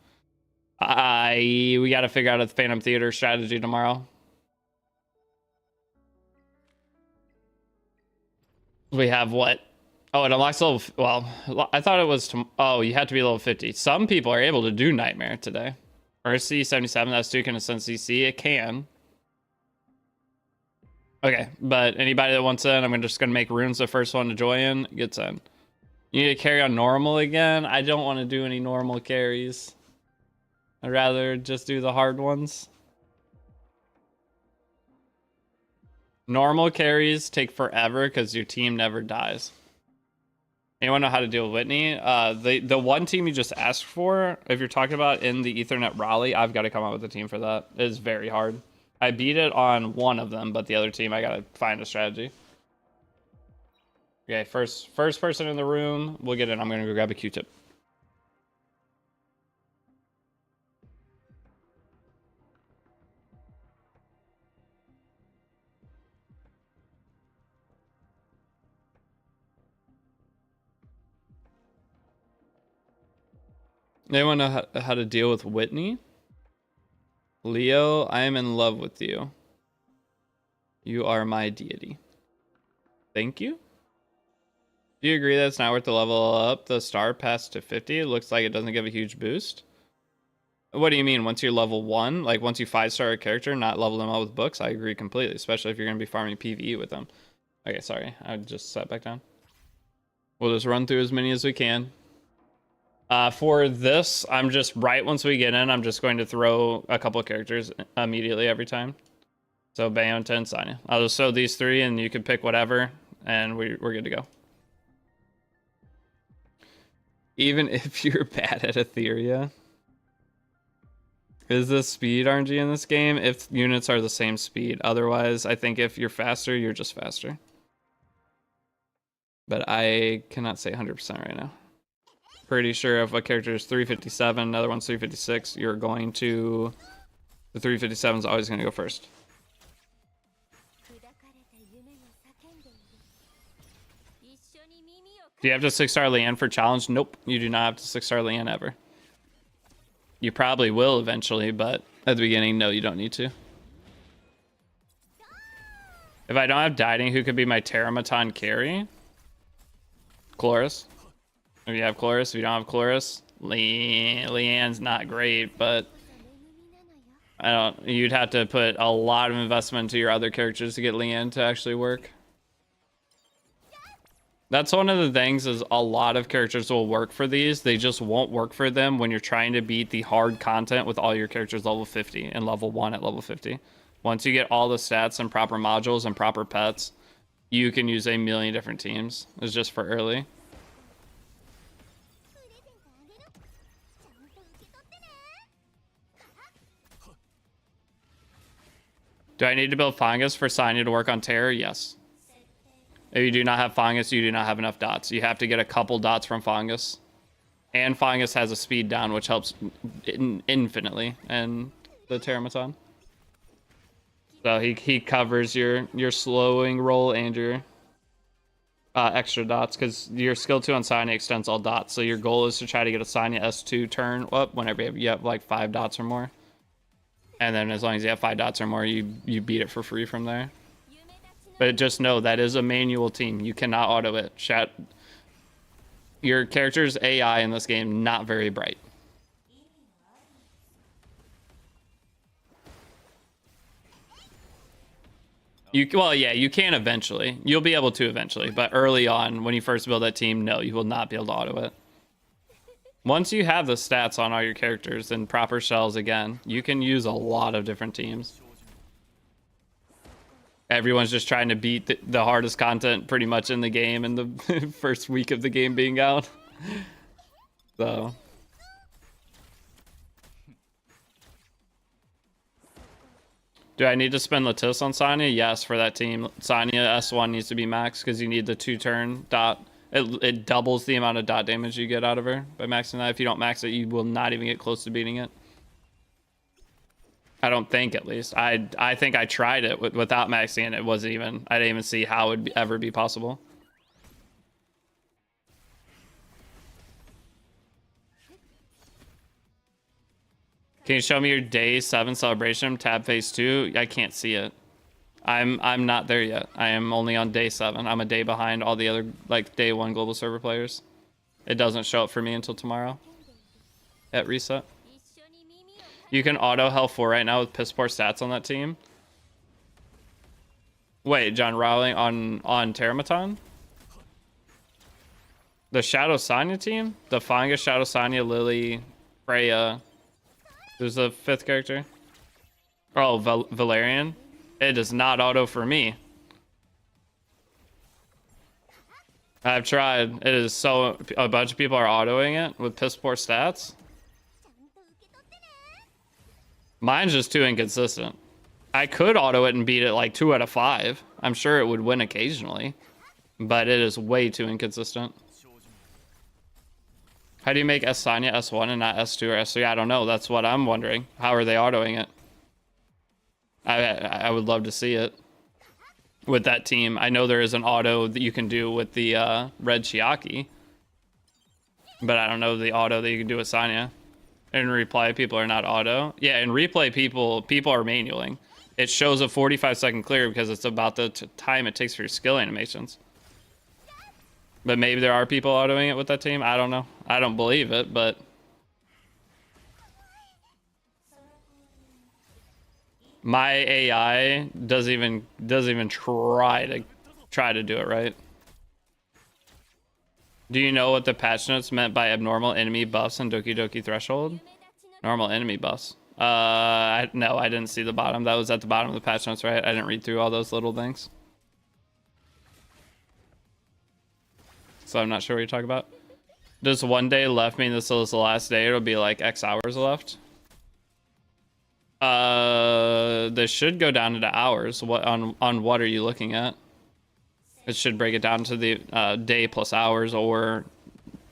S2: We got to figure out a Phantom Theater strategy tomorrow. We have what? Oh, it unlocks level... Well, I thought it was... Oh, you had to be level 50. Some people are able to do Nightmare today. RC 77, that's 2 can ascend CC. It can. Okay, but anybody that wants in, I'm just going to make runes the first one to join gets in. You need to carry on normal again? I don't want to do any normal carries. I'd rather just do the hard ones. Normal carries take forever because your team never dies. Anyone know how to deal with Whitney? The one team you just asked for, if you're talking about in the Ethernet Raleigh, I've got to come up with a team for that. It is very hard. I beat it on one of them, but the other team, I got to find a strategy. Okay, first person in the room, we'll get in. I'm going to go grab a Q-tip. Anyone know how to deal with Whitney? Leo, I am in love with you. You are my deity. Thank you. Do you agree that it's not worth the level up the star pass to 50? It looks like it doesn't give a huge boost. What do you mean? Once you're level 1? Like, once you 5-star a character, not level them up with books? I agree completely, especially if you're going to be farming PvE with them. Okay, sorry. I just sat back down. We'll just run through as many as we can. For this, I'm just, right once we get in, I'm just going to throw a couple of characters immediately every time. So, Bayonetta and Sanya. I'll just throw these 3, and you can pick whatever, and we're good to go. Even if you're bad at Etheria... Is this speed RNG in this game? If units are the same speed. Otherwise, I think if you're faster, you're just faster. But I cannot say 100% right now. Pretty sure if a character is 357, another one's 356, you're going to... The 357 is always going to go first. Do you have to 6-star Leanne for challenge? Nope, you do not have to 6-star Leanne ever. You probably will eventually, but at the beginning, no, you don't need to. If I don't have Deity, who could be my Terramaton carry? Chloris. If you have Chloris, if you don't have Chloris, Leanne's not great, but I don't. You'd have to put a lot of investment into your other characters to get Leanne to actually work. That's one of the things, is a lot of characters will work for these. They just won't work for them when you're trying to beat the hard content with all your characters level 50 and level 1 at level 50. Once you get all the stats and proper modules and proper pets, you can use a million different teams. It's just for early. Do I need to build Fungus for Sanya to work on Terror? Yes. If you do not have Fungus, you do not have enough dots. You have to get a couple dots from Fungus. And Fungus has a speed down, which helps infinitely in the Terramaton. So he covers your slowing roll and your extra dots, because your skill 2 on Sanya extends all dots. So your goal is to try to get a Sanya S2 turn up whenever you have like 5 dots or more. And then as long as you have 5 dots or more, you beat it for free from there. But just know that is a manual team. You cannot auto it. Your character's AI in this game, not very bright. Well, yeah, you can eventually. You'll be able to eventually. But early on, when you first build that team, no, you will not be able to auto it. Once you have the stats on all your characters and proper shells again, you can use a lot of different teams. Everyone's just trying to beat the hardest content pretty much in the game in the first week of the game being out. So. Do I need to spend Lattice on Sanya? Yes, for that team. Sanya S1 needs to be maxed because you need the 2-turn dot. It doubles the amount of dot damage you get out of her by maxing that. If you don't max it, you will not even get close to beating it. I don't think, at least. I think I tried it without maxing it. It wasn't even... I didn't even see how it would ever be possible. Can you show me your day 7 celebration? Tab phase 2? I can't see it. I'm not there yet. I am only on day 7. I'm a day behind all the other, like, day 1 global server players. It doesn't show up for me until tomorrow at reset. You can auto health 4 right now with piss poor stats on that team. Wait, John Rowling on Terramaton? The Shadow Sanya team? The Fungus, Shadow Sanya, Lily, Freya. There's a 5th character. Oh, Valerian. It does not auto for me. I've tried. It is so... A bunch of people are autoing it with piss poor stats. Mine's just too inconsistent. I could auto it and beat it like 2 out of 5. I'm sure it would win occasionally. But it is way too inconsistent. How do you make Sanya S1 and not S2 or S3? I don't know. That's what I'm wondering. How are they autoing it? I would love to see it with that team. I know there is an auto that you can do with the red Chiaki. But I don't know the auto that you can do with Sanya. In replay, people are not auto. Yeah, in replay, people are manualing. It shows a 45-second clear because it's about the time it takes for your skill animations. But maybe there are people autoing it with that team. I don't know. I don't believe it, but... My AI doesn't even try to do it right. Do you know what the patch notes meant by abnormal enemy buffs and Doki Doki Threshold? Normal enemy buffs. No, I didn't see the bottom. That was at the bottom of the patch notes, right? I didn't read through all those little things. So I'm not sure what you're talking about. Does one day left mean this is the last day? It'll be like X hours left. This should go down into hours. What on what are you looking at? It should break it down to the day plus hours or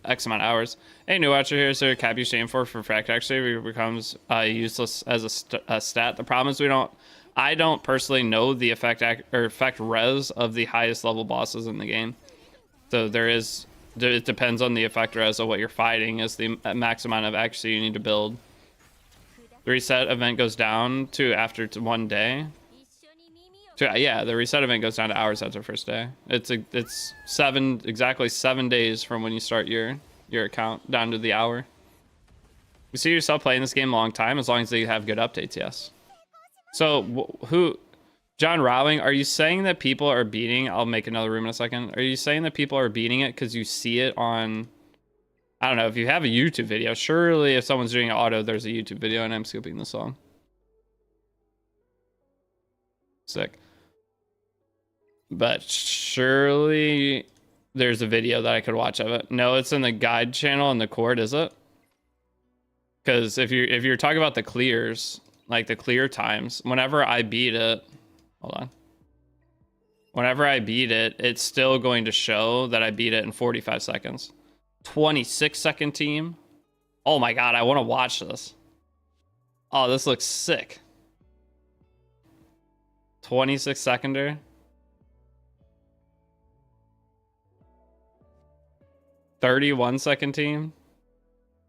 S2: X amount of hours. Hey, new watcher here. Is there a cap you aim for fact actually becomes useless as a stat? The problem is I don't personally know the effect res of the highest level bosses in the game. So it depends on the effect res of what you're fighting is the max amount of accuracy you need to build. The reset event goes down to after 1 day. Yeah, the reset event goes down to hours after first day. It's exactly 7 days from when you start your account down to the hour. You see yourself playing this game a long time as long as they have good updates, yes. So John Rowling, are you saying that people are beating? I'll make another room in a second. Are you saying that people are beating it because you see it on? I don't know, if you have a YouTube video, surely if someone's doing auto, there's a YouTube video and I'm skipping the song. Sick. But surely there's a video that I could watch of it. No, it's in the guide channel in the court, is it? Because if you're talking about the clears, like the clear times, whenever I beat it, hold on. Whenever I beat it, it's still going to show that I beat it in 45 seconds. 26-second team. Oh my god, I want to watch this. Oh, this looks sick. 26-seconder. 31-second team.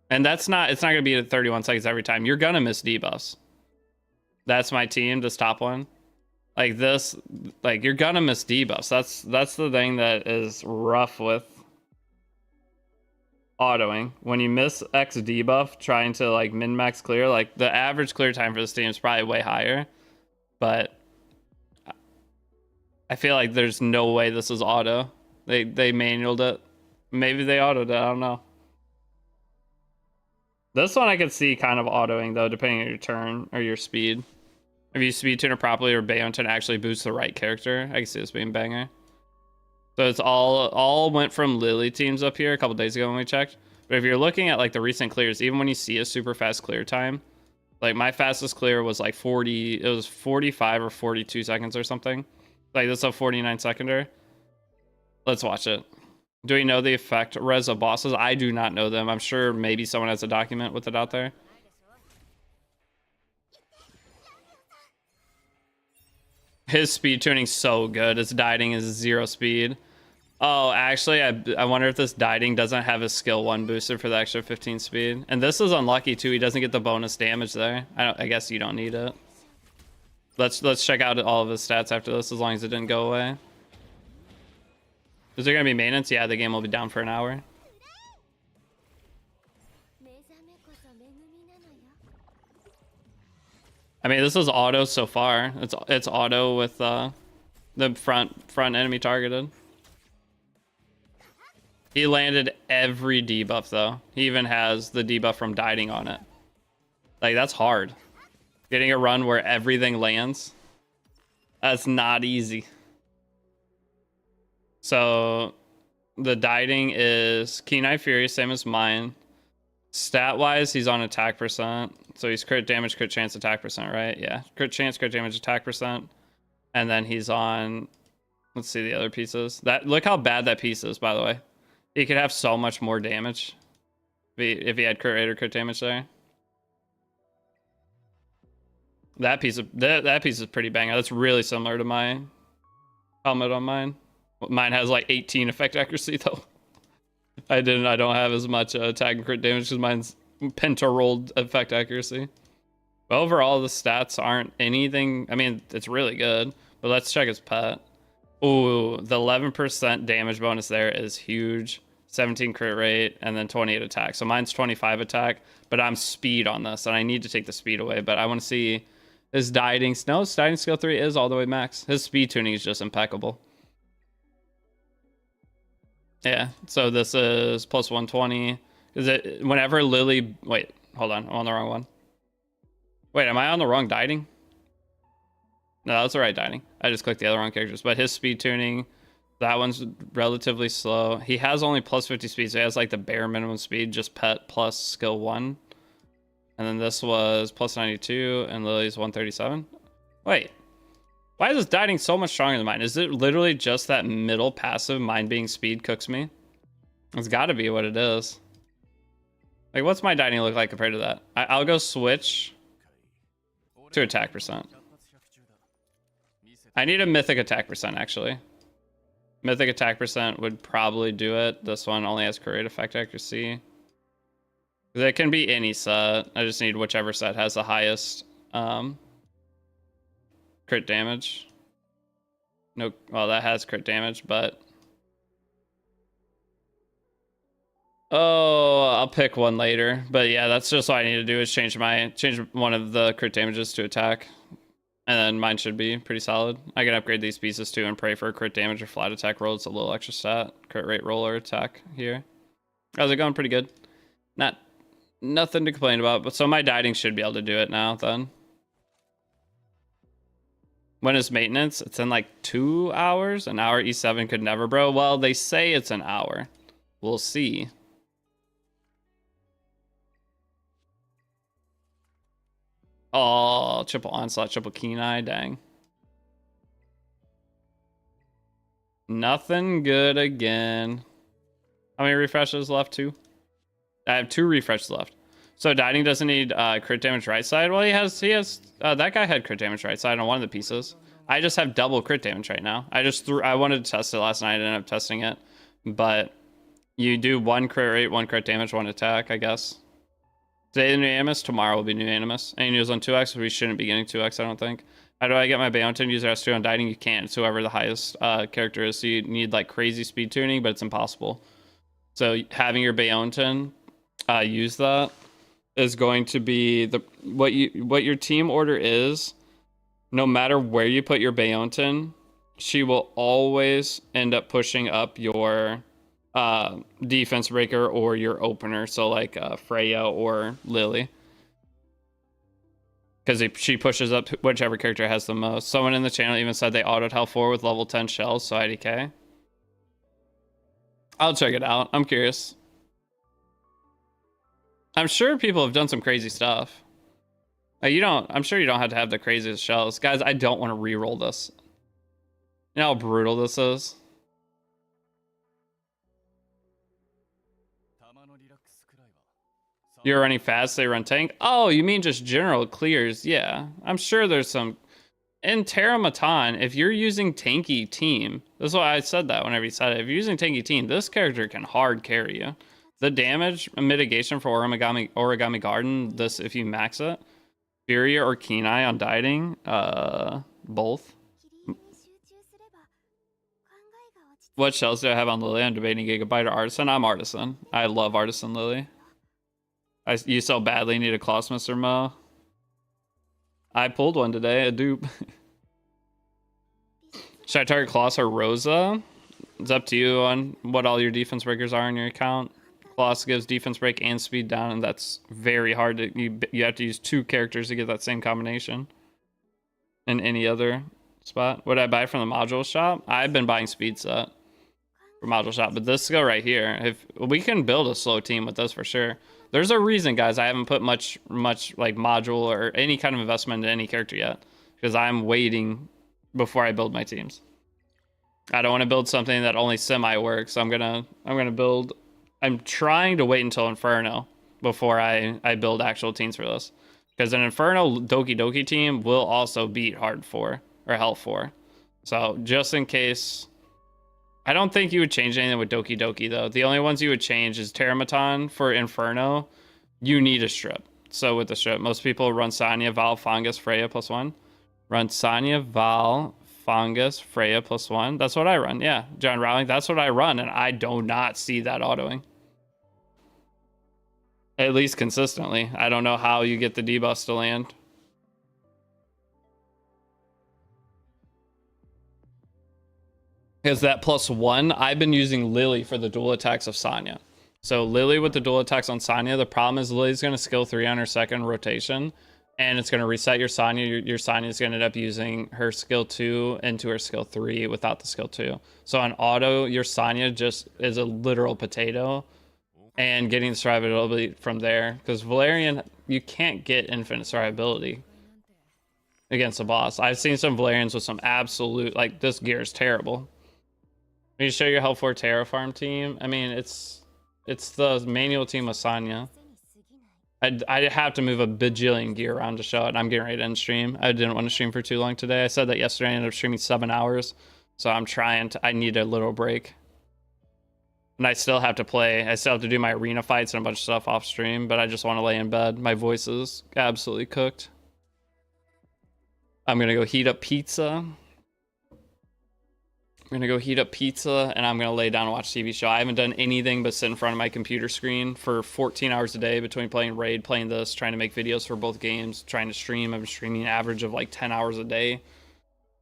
S2: And it's not going to be at 31 seconds every time. You're going to miss debuffs. That's my team, this top one. Like this, like you're going to miss debuffs. That's the thing that is rough with autoing. When you miss X debuff trying to like min-max clear, like the average clear time for this team is probably way higher. But I feel like there's no way this is auto. They manualed it. Maybe they autoed it, I don't know. This one I could see kind of autoing though, depending on your turn or your speed. If you speed tune it properly or Bayonton actually boosts the right character, I can see this being banger. So it's all went from Lily teams up here a couple days ago when we checked. But if you're looking at like the recent clears, even when you see a super fast clear time, like my fastest clear was like 45 or 42 seconds or something. Like this is a 49-seconder. Let's watch it. Do we know the effect res of bosses? I do not know them. I'm sure maybe someone has a document with it out there. His speed tuning's so good. His dieting is 0 speed. Oh, actually, I wonder if this dieting doesn't have a skill 1 booster for the extra 15 speed. And this is unlucky too. He doesn't get the bonus damage there. I guess you don't need it. Let's check out all of his stats after this, as long as it didn't go away. Is there gonna be maintenance? Yeah, the game will be down for an hour. I mean, this is auto so far. It's auto with the front enemy targeted. He landed every debuff though. He even has the debuff from dieting on it. Like that's hard. Getting a run where everything lands. That's not easy. So the dieting is Keen Eye Fury, same as mine. Stat wise, he's on attack percent. So he's crit damage, crit chance, attack percent, right? Yeah. Crit chance, crit damage, attack percent. And then he's on, let's see the other pieces. Look how bad that piece is, by the way. He could have so much more damage if he had crit rate or crit damage there. That piece is pretty banger. That's really similar to my helmet on mine. Mine has like 18 effect accuracy though. I don't have as much attack and crit damage because mine's penta-rolled effect accuracy. But overall, the stats aren't anything. I mean, it's really good. But let's check his pet. Ooh, the 11% damage bonus there is huge. 17 crit rate and then 28 attack. So mine's 25 attack, but I'm speed on this and I need to take the speed away. But I want to see His dieting, no, his dieting skill 3 is all the way max. His speed tuning is just impeccable. Yeah, so this is plus 120. Is it whenever Lily... Wait, hold on. I'm on the wrong one. Wait, am I on the wrong dieting? No, that's the right dieting. I just clicked the other wrong characters. But his speed tuning, that one's relatively slow. He has only plus 50 speed, so he has like the bare minimum speed, just pet plus skill 1. And then this was plus 92, and Lily's 137. Wait. Why is this dieting so much stronger than mine? Is it literally just that middle passive, mine being speed cooks me? It's got to be what it is. Like, what's my dieting look like compared to that? I'll go switch to attack percent. I need a mythic attack percent, actually. Mythic attack percent would probably do it. This one only has crit rate effect accuracy. It can be any set. I just need whichever set has the highest crit damage. No, well, that has crit damage, but... Oh, I'll pick one later. But yeah, that's just all I need to do is change one of the crit damages to attack. And then mine should be pretty solid. I can upgrade these pieces too and pray for a crit damage or flat attack roll. It's a little extra stat. Crit rate roll or attack here. How's it going? Pretty good. Nothing to complain about. But so my dieting should be able to do it now then. When is maintenance? It's in like 2 hours. An hour E7 could never, bro. Well, they say it's an hour. We'll see. Oh, triple onslaught, triple keen eye, dang. Nothing good again. How many refreshes left? 2? I have 2 refreshes left. So dieting doesn't need crit damage right side. Well, he has that guy had crit damage right side on one of the pieces. I just have double crit damage right now. I wanted to test it last night. I ended up testing it, but you do 1 crit rate, 1 crit damage, 1 attack, I guess. Today the new animus, tomorrow will be new animus. Any news on 2x? We shouldn't be getting 2x, I don't think. How do I get my Bayonton user S2 on dieting? You can't. It's whoever the highest character is. So you need like crazy speed tuning, but it's impossible. So having your Bayonton use that is going to be what your team order is. No matter where you put your Bayonton, she will always end up pushing up your defense breaker or your opener, so like Freya or Lily, because she pushes up whichever character has the most. Someone in the channel even said they autoed Hell 4 with level 10 shells, so IDK. I'll check it out. I'm curious. I'm sure people have done some crazy stuff. I'm sure you don't have to have the craziest shells. Guys, I don't want to re-roll this. You know how brutal this is? You're running fast, they run tank. Oh, you mean just general clears? Yeah, I'm sure there's some. In Terramatan, if you're using tanky team, that's why I said that whenever you said it. If you're using tanky team, this character can hard carry you. The damage mitigation for Origami Garden, this if you max it, Furia or Keen Eye on dieting, both. What shells do I have on Lily? I'm debating Gigabyte or Artisan. I'm Artisan. I love Artisan Lily. You so badly need a Clawsmith or Mo. I pulled one today, a dupe. Should I target Kloss or Rosa? It's up to you on what all your defense breakers are in your account. Kloss gives defense break and speed down, and that's very hard to... You have to use 2 characters to get that same combination. In any other spot. What did I buy from the module shop? I've been buying speed set for module shop, but this skill right here, if we can build a slow team with this for sure. There's a reason, guys, I haven't put much like module or any kind of investment in any character yet, because I'm waiting before I build my teams. I don't want to build something that only semi works. I'm gonna build. I'm trying to wait until Inferno before I build actual teams for this, because an Inferno Doki Doki team will also beat Hard 4 or Hell 4. So just in case. I don't think you would change anything with Doki Doki, though. The only ones you would change is Terramatan for Inferno. You need a strip. So with the strip, most people run Sanya, Val, Fungus, Freya +1. Run Sanya, Val, Fungus, Freya +1. That's what I run. Yeah, John Rowling, that's what I run, and I do not see that autoing. At least consistently. I don't know how you get the debuffs to land. Is that +1? I've been using Lily for the dual attacks of Sonya. So Lily with the dual attacks on Sonya, the problem is Lily's going to skill 3 on her second rotation, and it's going to reset your Sonya. Your Sonya is going to end up using her skill 2 into her skill 3 without the skill 2. So on auto, your Sonya just is a literal potato, and getting the survivability from there. Because Valerian, you can't get infinite survivability against a boss. I've seen some Valerians with some absolute, like, this gear is terrible. When you show your health for Terra farm team, I mean, it's the manual team with Sonya. I have to move a bajillion gear around to show it. I'm getting ready to end stream. I didn't want to stream for too long today. I said that yesterday. I ended up streaming 7 hours. So I'm trying to, I need a little break. And I still have to play. I still have to do my arena fights and a bunch of stuff off stream, but I just want to lay in bed. My voice is absolutely cooked. I'm going to go heat up pizza. I'm gonna go heat up pizza and I'm gonna lay down and watch TV show. I haven't done anything but sit in front of my computer screen for 14 hours a day between playing Raid, playing this, trying to make videos for both games, trying to stream. I've been streaming an average of like 10 hours a day.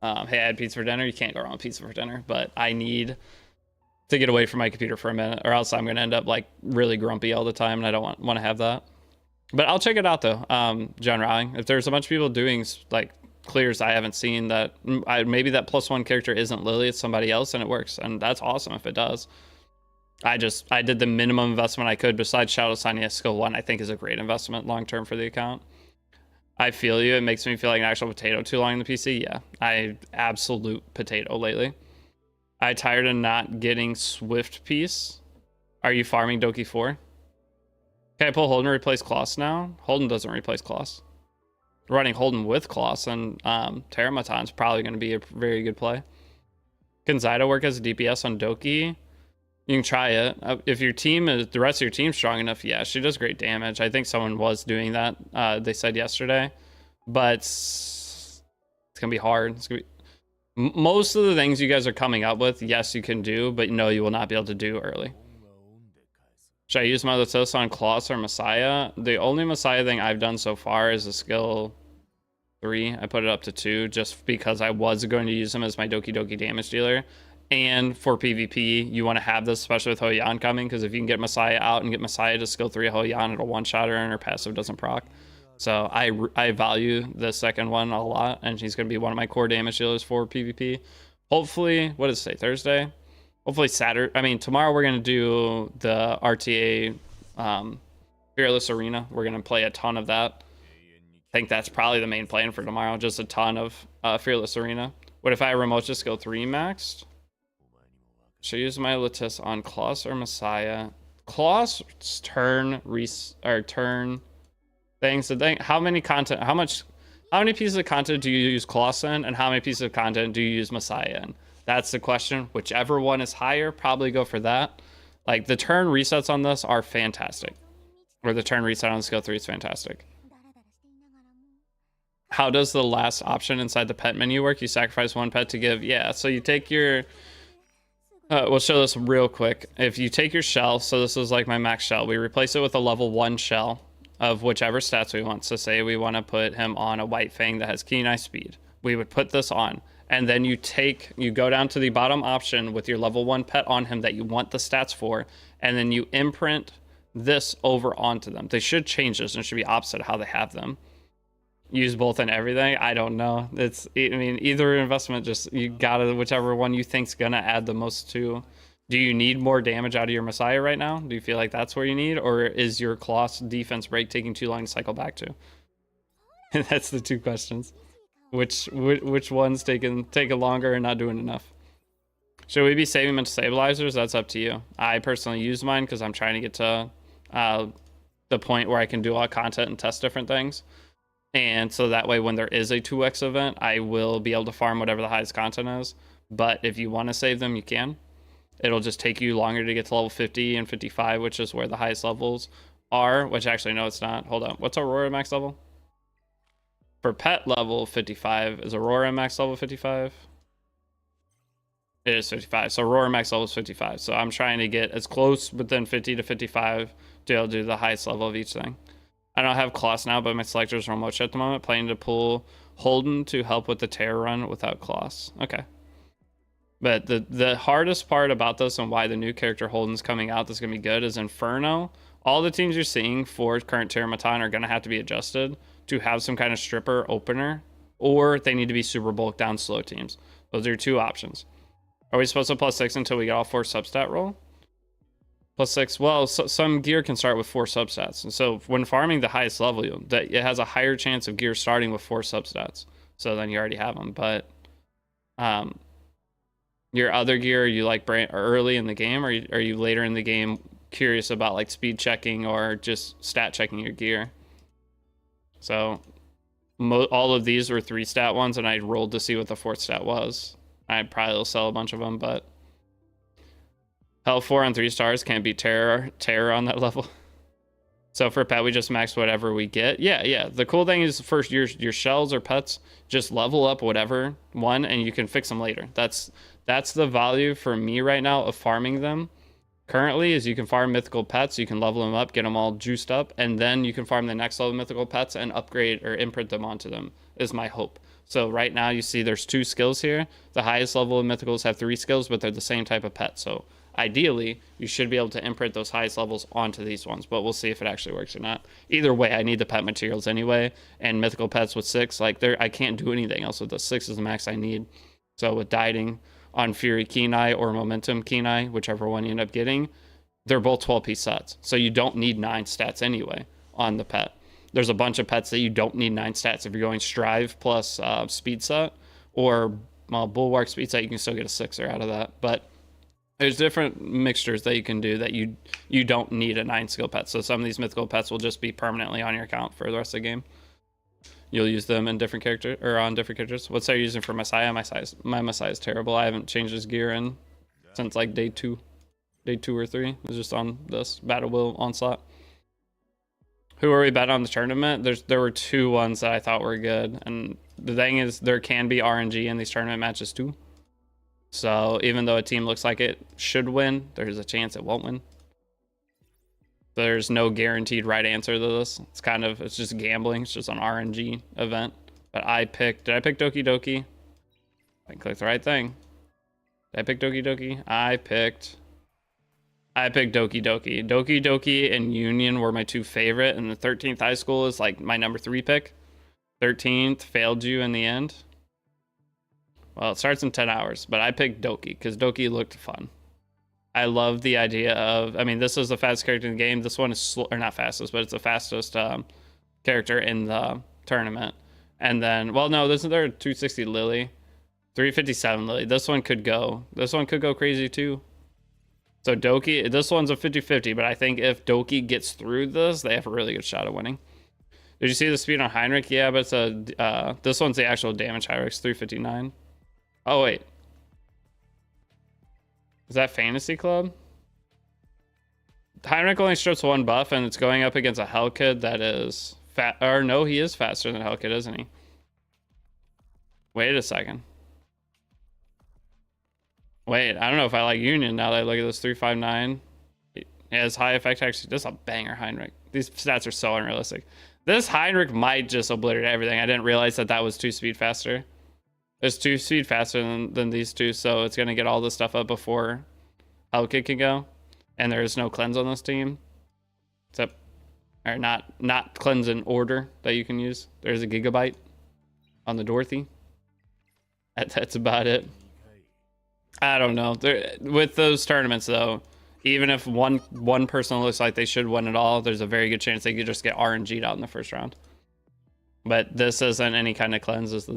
S2: Hey, I had pizza for dinner. You can't go wrong with pizza for dinner, but I need to get away from my computer for a minute or else I'm gonna end up like really grumpy all the time and I don't want to have that. But I'll check it out though, John Rowling. If there's a bunch of people doing like clears I haven't seen that maybe that +1 character isn't Lily, it's somebody else, and it works, and that's awesome if it does. I did the minimum investment I could besides Shadow Sonya skill 1. I think is a great investment long term for the account. I feel you. It makes me feel like an actual potato too long in the PC. Yeah, I absolute potato lately. I tired of not getting Swift piece. Are you farming Doki 4? Can I pull Holden to replace Kloss now? Holden doesn't replace Kloss. Running Holden with Kloss and Terramaton's probably going to be a very good play. Can Zyda work as a DPS on Doki? You can try it. If your team is, the rest of your team's strong enough, yeah, she does great damage. I think someone was doing that, they said yesterday. But it's going to be hard. It's gonna be... Most of the things you guys are coming up with, yes, you can do, but no, you will not be able to do early. Should I use my Latos on Kloss or Messiah? The only Messiah thing I've done so far is a skill 3. I put it up to 2 just because I was going to use him as my Doki Doki damage dealer. And for PvP, you want to have this, especially with Ho-Yan coming, because if you can get Messiah out and get Messiah to skill 3 Ho-Yan, it'll one-shot her and her passive doesn't proc. So I value the second one a lot, and she's going to be one of my core damage dealers for PvP. Hopefully, what does it say, Thursday? Hopefully Saturday. I mean, tomorrow we're going to do the RTA Fearless Arena. We're going to play a ton of that. I think that's probably the main plan for tomorrow. Just a ton of Fearless Arena. What if I remote just skill 3 maxed? Should I use my Latis on Kloss or Messiah? Kloss turn things. The thing, how many pieces of content do you use Kloss in, and how many pieces of content do you use Messiah in? That's the question. Whichever one is higher, probably go for that. Like, the turn resets on this are fantastic. Or the turn reset on skill 3 is fantastic. How does the last option inside the pet menu work? You sacrifice 1 pet to give... Yeah, so you take your... we'll show this real quick. If you take your shell, so this is like my max shell, we replace it with a level 1 shell of whichever stats we want. So say we want to put him on a White Fang that has keen eye speed. We would put this on. And then you go down to the bottom option with your level 1 pet on him that you want the stats for, and then you imprint this over onto them. They should change this, and it should be opposite of how they have them. Use both and everything. I don't know. I mean, either investment, just you gotta, whichever one you think's gonna add the most to. Do you need more damage out of your Messiah right now? Do you feel like that's where you need, or is your Kloss defense break taking too long to cycle back to? That's the 2 questions. Which one's taking longer and not doing enough? Should we be saving them into stabilizers? That's up to you. I personally use mine because I'm trying to get to the point where I can do a lot of content and test different things. And so that way, when there is a 2x event, I will be able to farm whatever the highest content is. But if you want to save them, you can. It'll just take you longer to get to level 50 and 55, which is where the highest levels are, which actually, no, it's not. Hold on. What's Aurora max level? For pet level 55, is Aurora max level 55? It is 55. So Aurora max level is 55. So I'm trying to get as close within 50 to 55 to be able to do the highest level of each thing. I don't have Kloss now, but my selectors are remote at the moment. Planning to pull Holden to help with the terror run without Kloss. Okay. But the hardest part about this and why the new character Holden's coming out that's going to be good is Inferno. All the teams you're seeing for current Terramaton are going to have to be adjusted to have some kind of stripper opener, or they need to be super bulk down slow teams. Those are your two options. Are we supposed to +6 until we get all 4 substat roll? +6. Well, some gear can start with 4 substats. And so when farming the highest level, it has a higher chance of gear starting with 4 substats. So then you already have them. But your other gear, you like early in the game, or are you later in the game curious about like speed checking or just stat checking your gear? So all of these were 3 stat ones, and I rolled to see what the 4th stat was. I probably will sell a bunch of them, but Hell 4 on 3 stars can't beat Terror on that level. So for pet, we just max whatever we get. Yeah. The cool thing is first your shells or pets just level up whatever one, and you can fix them later. That's the value for me right now of farming them. Currently is you can farm mythical pets, you can level them up, get them all juiced up, and then you can farm the next level mythical pets and upgrade or imprint them onto them, is my hope. So right now you see there's 2 skills here. The highest level of mythicals have 3 skills, but they're the same type of pet. So ideally, you should be able to imprint those highest levels onto these ones, but we'll see if it actually works or not. Either way, I need the pet materials anyway, and mythical pets with 6, like I can't do anything else with the 6 is the max I need. So with dieting on Fury Kenai or Momentum Kenai, whichever one you end up getting, they're both 12-piece sets. So you don't need 9 stats anyway on the pet. There's a bunch of pets that you don't need 9 stats. If you're going Strive plus speed set or Bulwark speed set, you can still get a 6er out of that. But there's different mixtures that you can do that you don't need a 9 skill pet. So some of these mythical pets will just be permanently on your account for the rest of the game. You'll use them in different character or on different characters. What's I using for Messiah? My Messiah is terrible. I haven't changed his gear since like day 2 or 3. It was just on this Battle Will Onslaught. Who are we betting on the tournament? There were 2 ones that I thought were good, and the thing is there can be RNG in these tournament matches too. So even though a team looks like it should win, there's a chance it won't win. There's no guaranteed right answer to this. It's just gambling. It's just an RNG event. But did I pick Doki Doki? I clicked the right thing. Did I pick Doki Doki? I picked Doki Doki. Doki Doki and Union were my 2 favorite, and the 13th High School is like my number 3 pick. 13th failed you in the end. Well, it starts in 10 hours, but I picked Doki because Doki looked fun. I love the idea of, this is the fastest character in the game. This one is or not fastest, but it's the fastest character in the tournament. And then, well, no, isn't there a 260 Lily? 357 Lily. This one could go crazy too. So Doki, this one's a 50-50, but I think if Doki gets through this, they have a really good shot of winning. Did you see the speed on Heinrich? Yeah, but it's this one's the actual damage Heinrich's 359. Oh, wait. Is that Fantasy Club? Heinrich only strips 1 buff, and it's going up against a Hellkid that is fat. Or no, he is faster than Hellkid, isn't he? Wait a second. Wait, I don't know if I like Union now that I look at this 359. It has high effect actually. This is a banger Heinrich. These stats are so unrealistic. This Heinrich might just obliterate everything. I didn't realize that was 2 speed faster. It's 2 speed faster than these 2, so it's going to get all this stuff up before Hellkid can go. And there is no cleanse on this team. Except, or not cleanse in order that you can use. There's a Gigabyte on the Dorothy. That's about it. I don't know. With those tournaments, though, even if one person looks like they should win it all, there's a very good chance they could just get RNG'd out in the first round. But this isn't any kind of cleanse.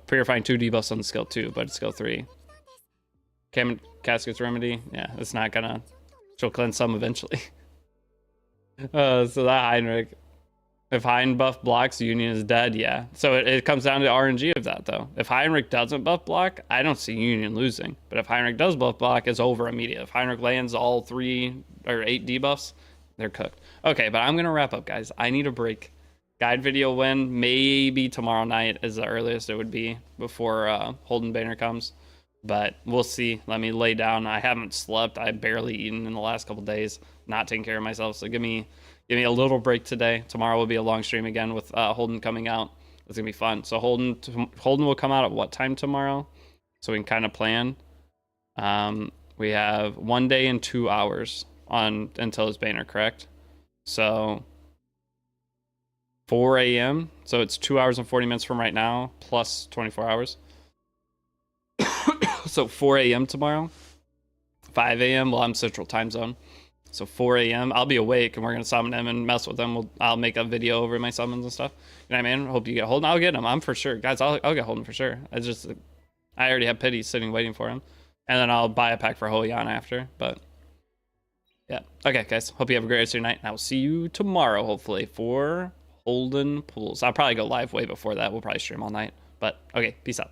S2: Purifying 2 debuffs on skill 2, but it's skill 3. Casket's Remedy. Yeah, it's not gonna... She'll cleanse some eventually. So that Heinrich... If Hein buff blocks, Union is dead, yeah. So it comes down to RNG of that, though. If Heinrich doesn't buff block, I don't see Union losing. But if Heinrich does buff block, it's over immediate. If Heinrich lands all 3 or 8 debuffs, they're cooked. Okay, but I'm gonna wrap up, guys. I need a break. Guide video win, maybe tomorrow night is the earliest it would be before Holden banner comes. But we'll see. Let me lay down. I haven't slept. I've barely eaten in the last couple days. Not taking care of myself. So give me a little break today. Tomorrow will be a long stream again with Holden coming out. It's going to be fun. So Holden will come out at what time tomorrow? So we can kind of plan. We have 1 day and 2 hours on until his banner, correct? So 4 a.m. So it's 2 hours and 40 minutes from right now, plus 24 hours. So 4 a.m. tomorrow. 5 a.m. Well, I'm Central Time Zone. So 4 a.m. I'll be awake and we're gonna summon him and mess with him. I'll make a video over my summons and stuff. You know what I mean? Hope you get Holden. I'll get him. I'm for sure, guys. I'll get Holden for sure. I already have Pity sitting waiting for him, and then I'll buy a pack for Hoyan after. But yeah, okay, guys. Hope you have a great rest of your night, and I will see you tomorrow, hopefully, for Holden pools. I'll probably go live way before that. We'll probably stream all night. But okay, peace out.